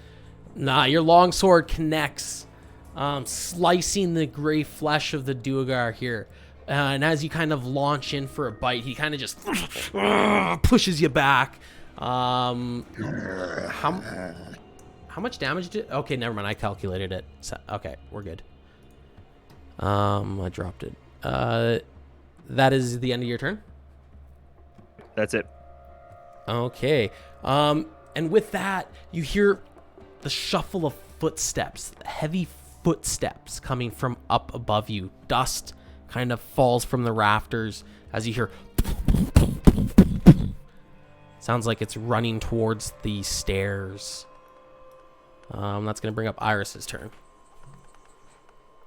Nah, your longsword connects, slicing the gray flesh of the Duergar here. And as you kind of launch in for a bite, he kind of just pushes you back. How much damage did... Okay, never mind. I calculated it. So, okay, we're good. I dropped it. That is the end of your turn? That's it. Okay. And with that, you hear the shuffle of footsteps, heavy footsteps coming from up above you. Dust kind of falls from the rafters as you hear. Sounds like it's running towards the stairs. That's going to bring up Iris's turn.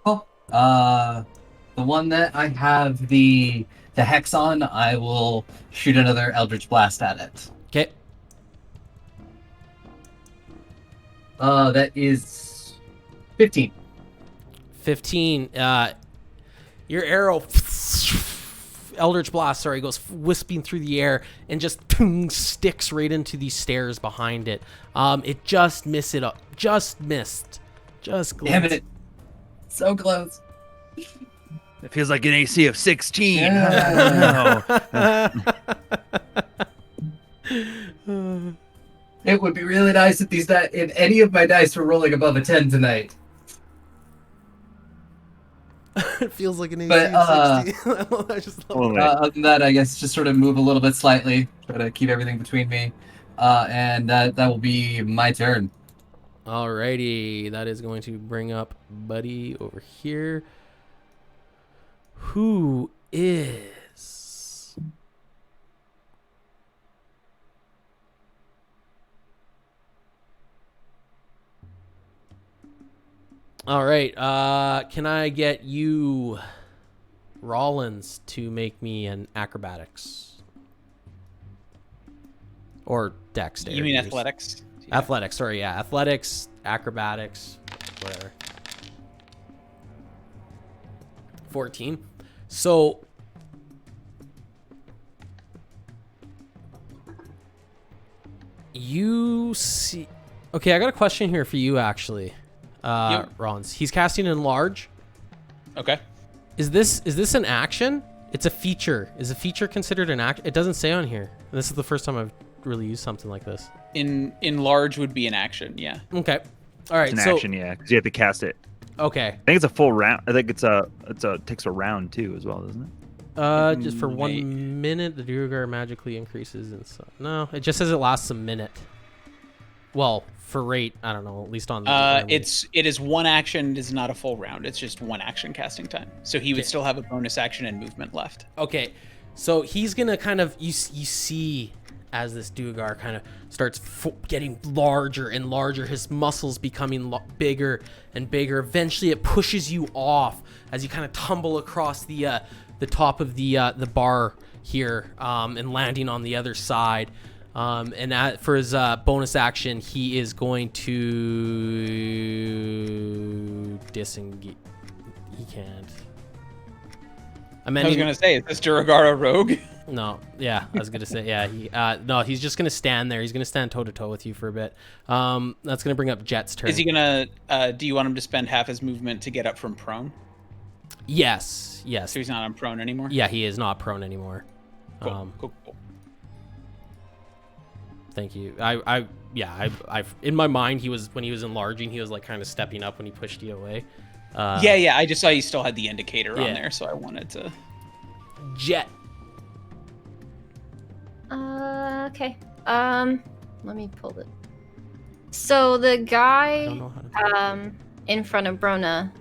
Oh, the one that I have the hex on, I will shoot another Eldritch Blast at it. Okay. That is 15. 15. Your arrow, Eldritch Blast, goes wisping through the air and just sticks right into the stairs behind it. It just missed it up. Just missed. Just glanced. Damn it. So close. It feels like an AC of 16. Yeah. No. It would be really nice if any of my dice were rolling above a 10 tonight. It feels like an AC But, of 16. I just love it. Other than that, I guess just sort of move a little bit slightly, try to keep everything between me, and that will be my turn. Alrighty, that is going to bring up Buddy over here. Who is... All right, can I get you, Rollins, to make me an acrobatics? Or dexterity? You mean athletics? Yeah. Athletics, sorry, yeah. Athletics, acrobatics, whatever. 14. So... you see... Okay, I got a question here for you, actually. Yep. Rollins. He's casting Enlarge. Okay. Is this an action? It's a feature. Is a feature considered an action? It doesn't say on here. This is the first time I've really used something like this. Enlarge would be an action, yeah. Okay. All right. It's an action, yeah, because you have to cast it. Okay. I think it's a full round. I think it takes a round too as well, doesn't it? Just for Wait. 1 minute, the Duergar magically increases and so. No, it just says it lasts a minute. Well, for rate, I don't know. At least on. It is one action. It is not a full round. It's just one action casting time. So he would still have a bonus action and movement left. Okay, so he's gonna kind of you see as this Duergar kind of starts getting larger and larger, his muscles becoming bigger and bigger. Eventually, it pushes you off as you kind of tumble across the top of the bar here and landing on the other side. And for his bonus action, he is going to disengage. He can't. I was gonna say, is this Duragara rogue? No, yeah, I was gonna say, yeah. No, he's just gonna stand there. He's gonna stand toe to toe with you for a bit. That's gonna bring up Jet's turn. Is he gonna? Do you want him to spend half his movement to get up from prone? Yes. So he's not on prone anymore. Yeah, he is not prone anymore. Cool. Thank you. I in my mind, when he was enlarging, he was like kind of stepping up when he pushed you away. Yeah. I just saw you still had the indicator on there, so I wanted to. Jet. Okay. Let me pull it. So the guy in front of Brona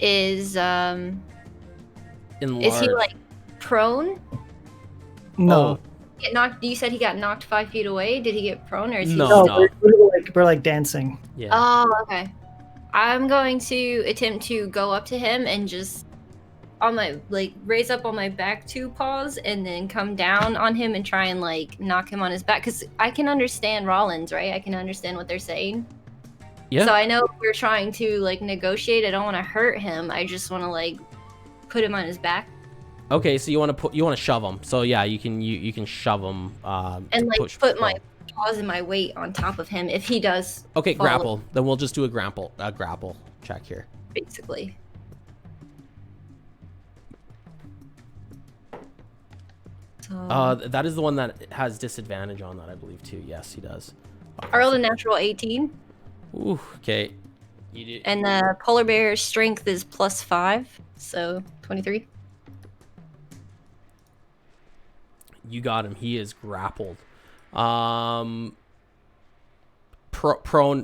is Enlarged. he like prone? No. Get knocked. You said he got knocked 5 feet away. Did he get prone or is he? No. No, we're like dancing. Yeah. Oh, okay. I'm going to attempt to go up to him and just on my raise up on my back 2 paws and then come down on him and try and knock him on his back, because I can understand Rollins, right? I can understand what they're saying. Yeah. So I know we're trying to negotiate. I don't want to hurt him. I just want to put him on his back. Okay, so you want to shove him. So yeah, you can shove him. And put my paws and my weight on top of him if he does. Okay, fall, grapple. Then we'll just do a grapple check here. basically. So That is the one that has disadvantage on that, I believe too. Yes, he does. I rolled a natural 18. Ooh, okay. You did. And the polar bear's strength is +5, so 23. You got him. He is grappled. Prone,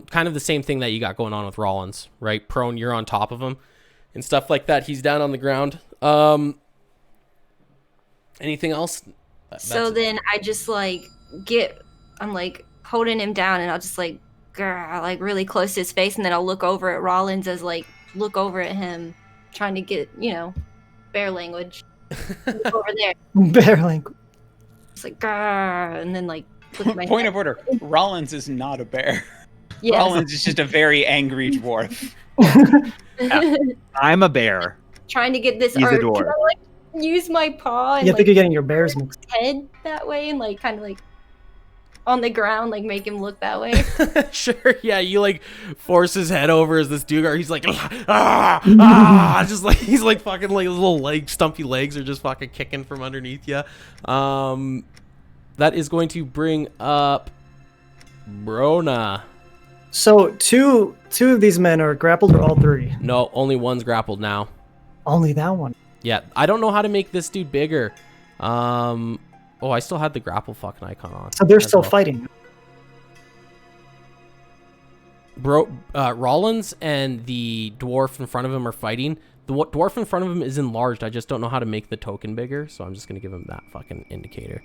kind of the same thing that you got going on with Rollins, right? Prone, you're on top of him and stuff like that. He's down on the ground. Anything else? So then I just like I'm like holding him down, and I'll just like really close to his face, and then I'll look over at Rollins as like look over at him, trying to get bear language. Look over there, Bear language. it's like and then like look at my Point head. of order. Rollins is not a bear. Yes. Rollins is just a very angry dwarf. I'm a bear. Trying to get this He's a art. dwarf. Can I, like, use my paw and Yeah, I think like you're getting your bears mixed. head that way, and like kind of like on the ground, like make him look that way. Sure, yeah, you like force his head over as this Dugar. He's like, just like he's like fucking like his little stumpy legs are just fucking kicking from underneath you. That is going to bring up Brona. So two of these men are grappled, or all three? No, only one's grappled now. Only that one. Yeah, I don't know how to make this dude bigger. Oh, I still had the grapple fucking icon on. So they're as still well. fighting. Rollins and the dwarf in front of him are fighting. The dwarf in front of him is enlarged. I just don't know how to make the token bigger, so I'm just gonna give him that fucking indicator.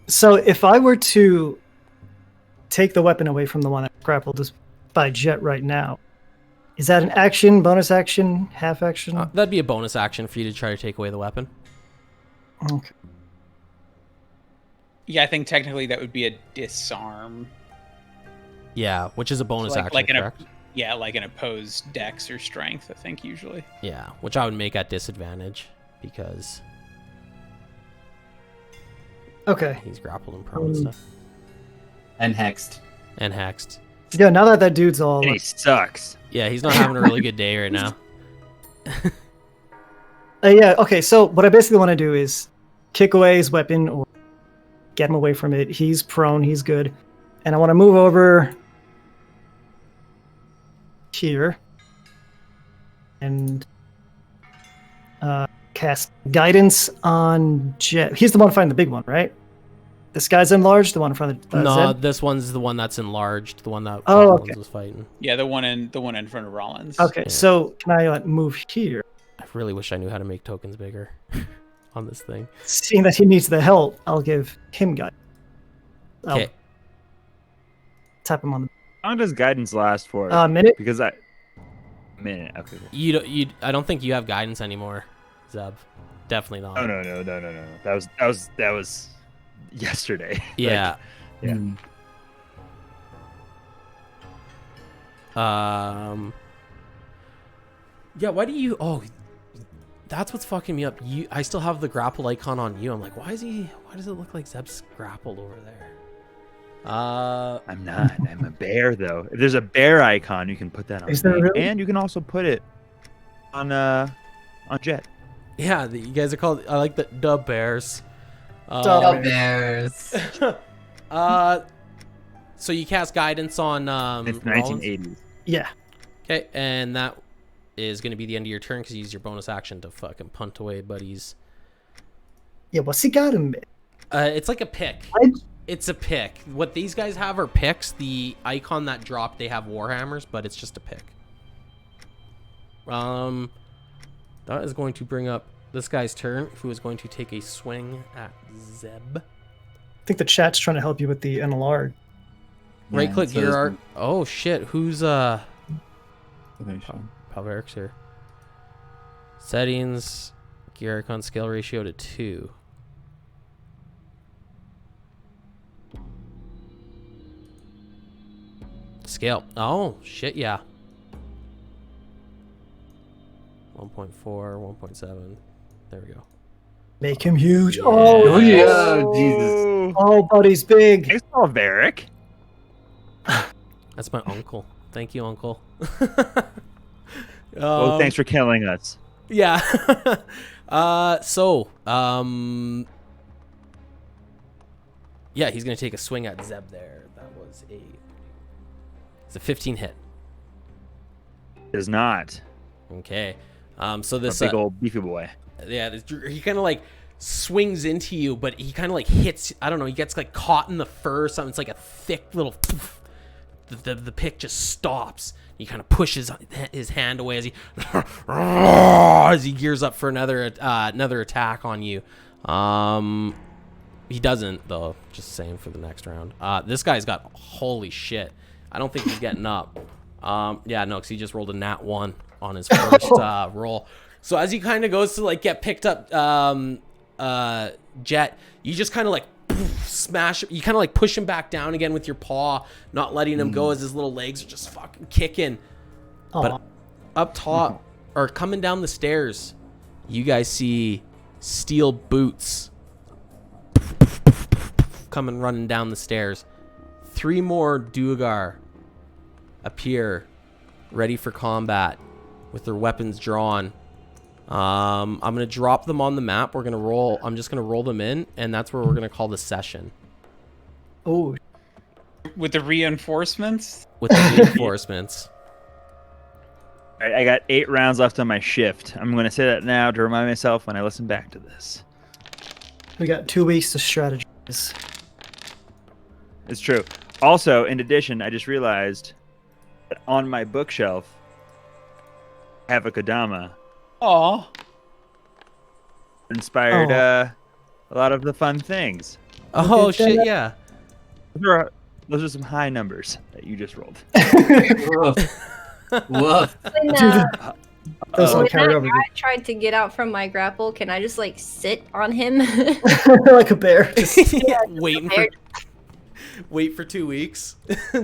So if I were to take the weapon away from the one that's grappled just by Jet right now, is that an action, bonus action, half action? That'd be a bonus action for you to try to take away the weapon. Okay. Yeah, I think technically that would be a disarm. Yeah, which is a bonus action, like correct? like an opposed dex or strength, I think usually. Yeah, which I would make at disadvantage because Okay. he's grappled and prone and stuff. And hexed. And hexed. Yeah, now that that dude's all... And he sucks. Yeah, he's not having a really good day right now. yeah, okay, so what I basically want to do is kick away his weapon or get him away from it. He's prone, he's good. And I want to move over here and cast guidance on Jet. He's the one fighting the big one, right? This guy's enlarged, the one in front of No, Zed? this one's the one that's enlarged, the one that Oh, Rollins okay. was fighting. Yeah, the one in front of Rollins. Okay, Yeah. so can I move here? I really wish I knew how to make tokens bigger on this thing. Seeing that he needs the help, I'll give him guidance. I'll Okay. tap him on How long does guidance last for? the minute. Because a minute. Okay. I don't think you have guidance anymore, Zeb. Definitely not. Oh no. That was yesterday. Yeah. Yeah. Yeah, why do you... Oh, that's what's fucking me up. I still have the grapple icon on you. I'm like, why does it look like Zeb's grappled over there? I'm not. I'm a bear though. If there's a bear icon, you can put that on Is there me. really? And you can also put it on Jet. Yeah, you guys are called... I like the bears. Bears. So you cast guidance on It's Rollins? 1980s. Yeah. Okay, and that is going to be the end of your turn because you use your bonus action to fucking punt away buddies. Yeah, what's he got him? It's like a pick. It's a pick. What these guys have are picks. The icon that dropped, they have warhammers, but it's just a pick. That is going to bring up this guy's turn, who is going to take a swing at Zeb. I think the chat's trying to help you with the NLR. Right click so gear there's art. Oh shit, who's information. Palveric's here. Settings, gear icon scale ratio to 2. Scale. Oh shit, yeah. 1.4, 1.7. There we go. Make him huge. Yeah. Oh, yeah, Jesus. Oh, buddy's big. Thanks, Paul Varick. That's my uncle. Thank you, uncle. Well, thanks for killing us. Yeah. Yeah, he's gonna take a swing at Zeb there. That was it's a 15 hit. Does not. Okay. So A this big old beefy boy. yeah, he kind of like swings into you, but he kind of like hits. I don't know. He gets like caught in the fur or something. It's like a thick little. Poof. The pick just stops. He kind of pushes his hand away as he gears up for another attack on you. He doesn't though. Just saying for the next round. This guy's got holy shit. I don't think he's getting up. Yeah, no, because he just rolled a nat 1 on his first roll. So as he kind of goes to like get picked up, Jet, you just kind of like smash. You kind of like push him back down again with your paw, not letting him go as his little legs are just fucking kicking. But up top or coming down the stairs, you guys see steel boots coming running down the stairs. 3 more Duergar appear, ready for combat, with their weapons drawn. I'm gonna drop them on the map. We're gonna roll. I'm just gonna roll them in, and that's where we're gonna call the session. Oh, With the reinforcements? With the reinforcements. All right, I got 8 rounds left on my shift. I'm going to say that now to remind myself when I listen back to this. we got 2 weeks to strategize. It's true. Also, in addition, I just realized that on my bookshelf, I have a Kodama. Aw. Inspired a lot of the fun things. Oh Okay, shit! then- Yeah. Those are some high numbers that you just rolled. Woof. Woof. When, Those when like carry that over guy tried to get out from my grapple, can I just like sit on him? like a bear. Just, Wait for 2 weeks.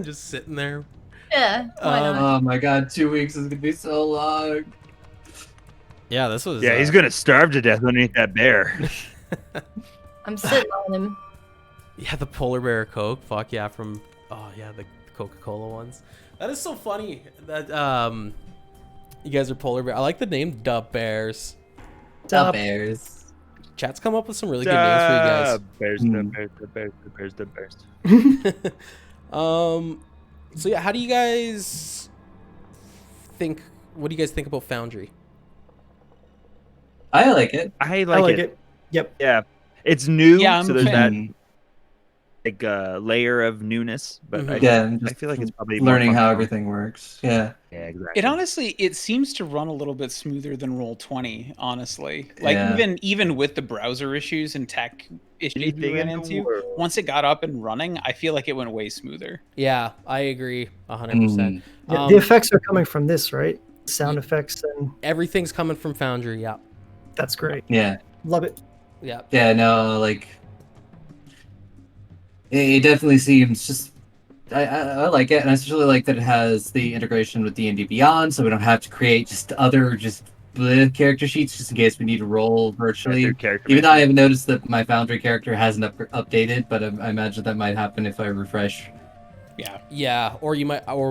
Just sitting there. Yeah. Why not? Oh my god, 2 weeks is gonna be so long. Yeah, this was. Yeah, he's going to starve to death underneath that bear. I'm sitting on him. Yeah, the polar bear Coke. Fuck yeah, from the Coca-Cola ones. That is so funny that you guys are polar bear. I like the name Dub Bears. The bears. Chat's come up with some really good names for you guys. Bears, Mm. the bears, the bears. So yeah, how do you guys think? What do you guys think about Foundry? I like it. I I like, like it. it. Yep. Yeah, it's new, Yeah, I'm so a there's that Mm. like layer of newness. But Mhm. I, Yeah, and I just feel like it's probably more learning how functional. everything works. Yeah. Yeah, exactly. It honestly, it seems to run a little bit smoother than Roll20, honestly. Like Yeah. even with the browser issues and tech issues we Anything ran in the into, world. once it got up and running, I feel like it went way smoother. Yeah, I agree 100%. Yeah, the effects are coming from this, right? Sound effects, and Everything's coming from Foundry. Yeah, that's great. Yeah. Love it. yeah. Yeah, no, like it definitely seems just I like it, and I especially like that it has the integration with D&D Beyond, so we don't have to create just other bleh character sheets just in case we need to roll virtually. Their character Even though makes I have noticed that my Foundry character hasn't updated, but I imagine that might happen if I refresh. Yeah. Yeah, or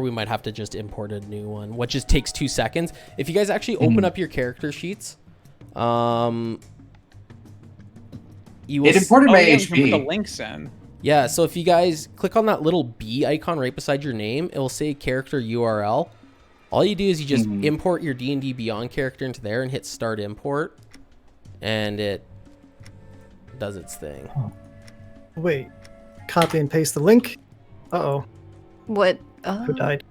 we might have to just import a new one, which just takes 2 seconds. If you guys actually open up your character sheets, you will It imported my yeah, we can put the HP. links in. Yeah, so if you guys click on that little B icon right beside your name, it will say character URL. All you do is you just import your D&D Beyond character into there and hit start import, and it does its thing. Wait, copy and paste the link. Uh-oh, What? who died?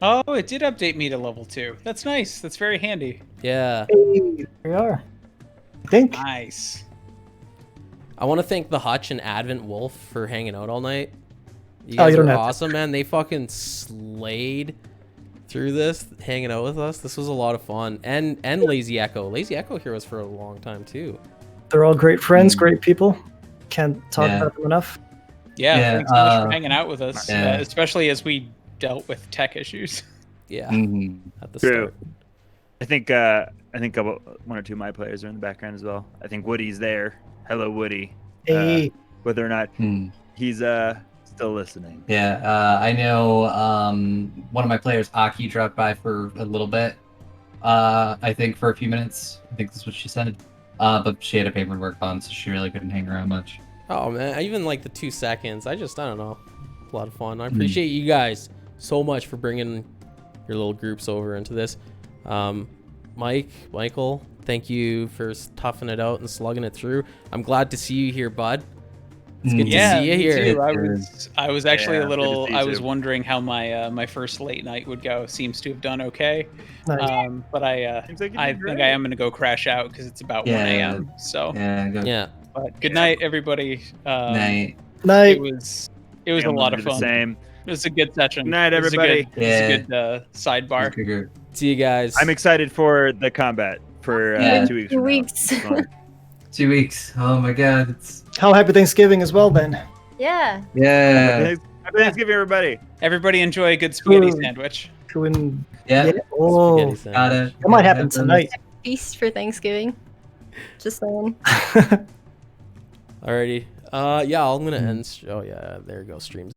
Oh, it did update me to level 2. That's nice. That's very handy. Yeah. Hey, there we are. I think. Nice. I want to thank the Hutch and Advent Wolf for hanging out all night. You Oh, guys you don't were have to. awesome, man. They fucking slayed through this, hanging out with us. This was a lot of fun. And Lazy Echo. Lazy Echo here was for a long time, too. They're all great friends, great people. Can't talk Yeah. about them enough. Yeah, Yeah, thanks so much for hanging out with us, yeah. especially as we dealt with tech issues. Yeah, Mhm. at the True. start. I think about 1 or 2 of my players are in the background as well. I think Woody's there. Hello, Woody. Hey, Whether or not Hmm. he's still listening. Yeah, I know one of my players, Aki, dropped by for a little bit. I think for a few minutes. I think that's what she said. But she had a paper to work on, so she really couldn't hang around much. Oh, man. I even like the 2 seconds. I don't know. A lot of fun. I appreciate you guys so much for bringing little groups over into this. Michael, thank you for toughing it out and slugging it through. I'm glad to see you here, bud. It's good to see you me here. too. I was actually Yeah, a good to little. see you I was too. wondering how my first late night would go. Seems to have done okay. Nice. But Seems like you I did think great. I am gonna go crash out because it's about 1 a.m. So, Yeah, go Yeah. but good night, everybody. night. Night. It was a I'm lot gonna of do the fun. same. It was a good session. Good night, It was a everybody. good- It was a good sidebar. Good group. See you guys. I'm excited for the combat for Yeah. 2 weeks 2 from now. weeks. It's fun. 2 weeks. Oh my god. It's How happy Thanksgiving as well then. Yeah. yeah. Happy Thanksgiving, everybody. Everybody enjoy a good spaghetti Ooh. sandwich. Yeah. Oh, Spaghetti sandwich. Got it. that might happen tonight. Feast for Thanksgiving. Just saying. Alrighty. Yeah, I'm gonna end. Oh yeah, there you go. Streams.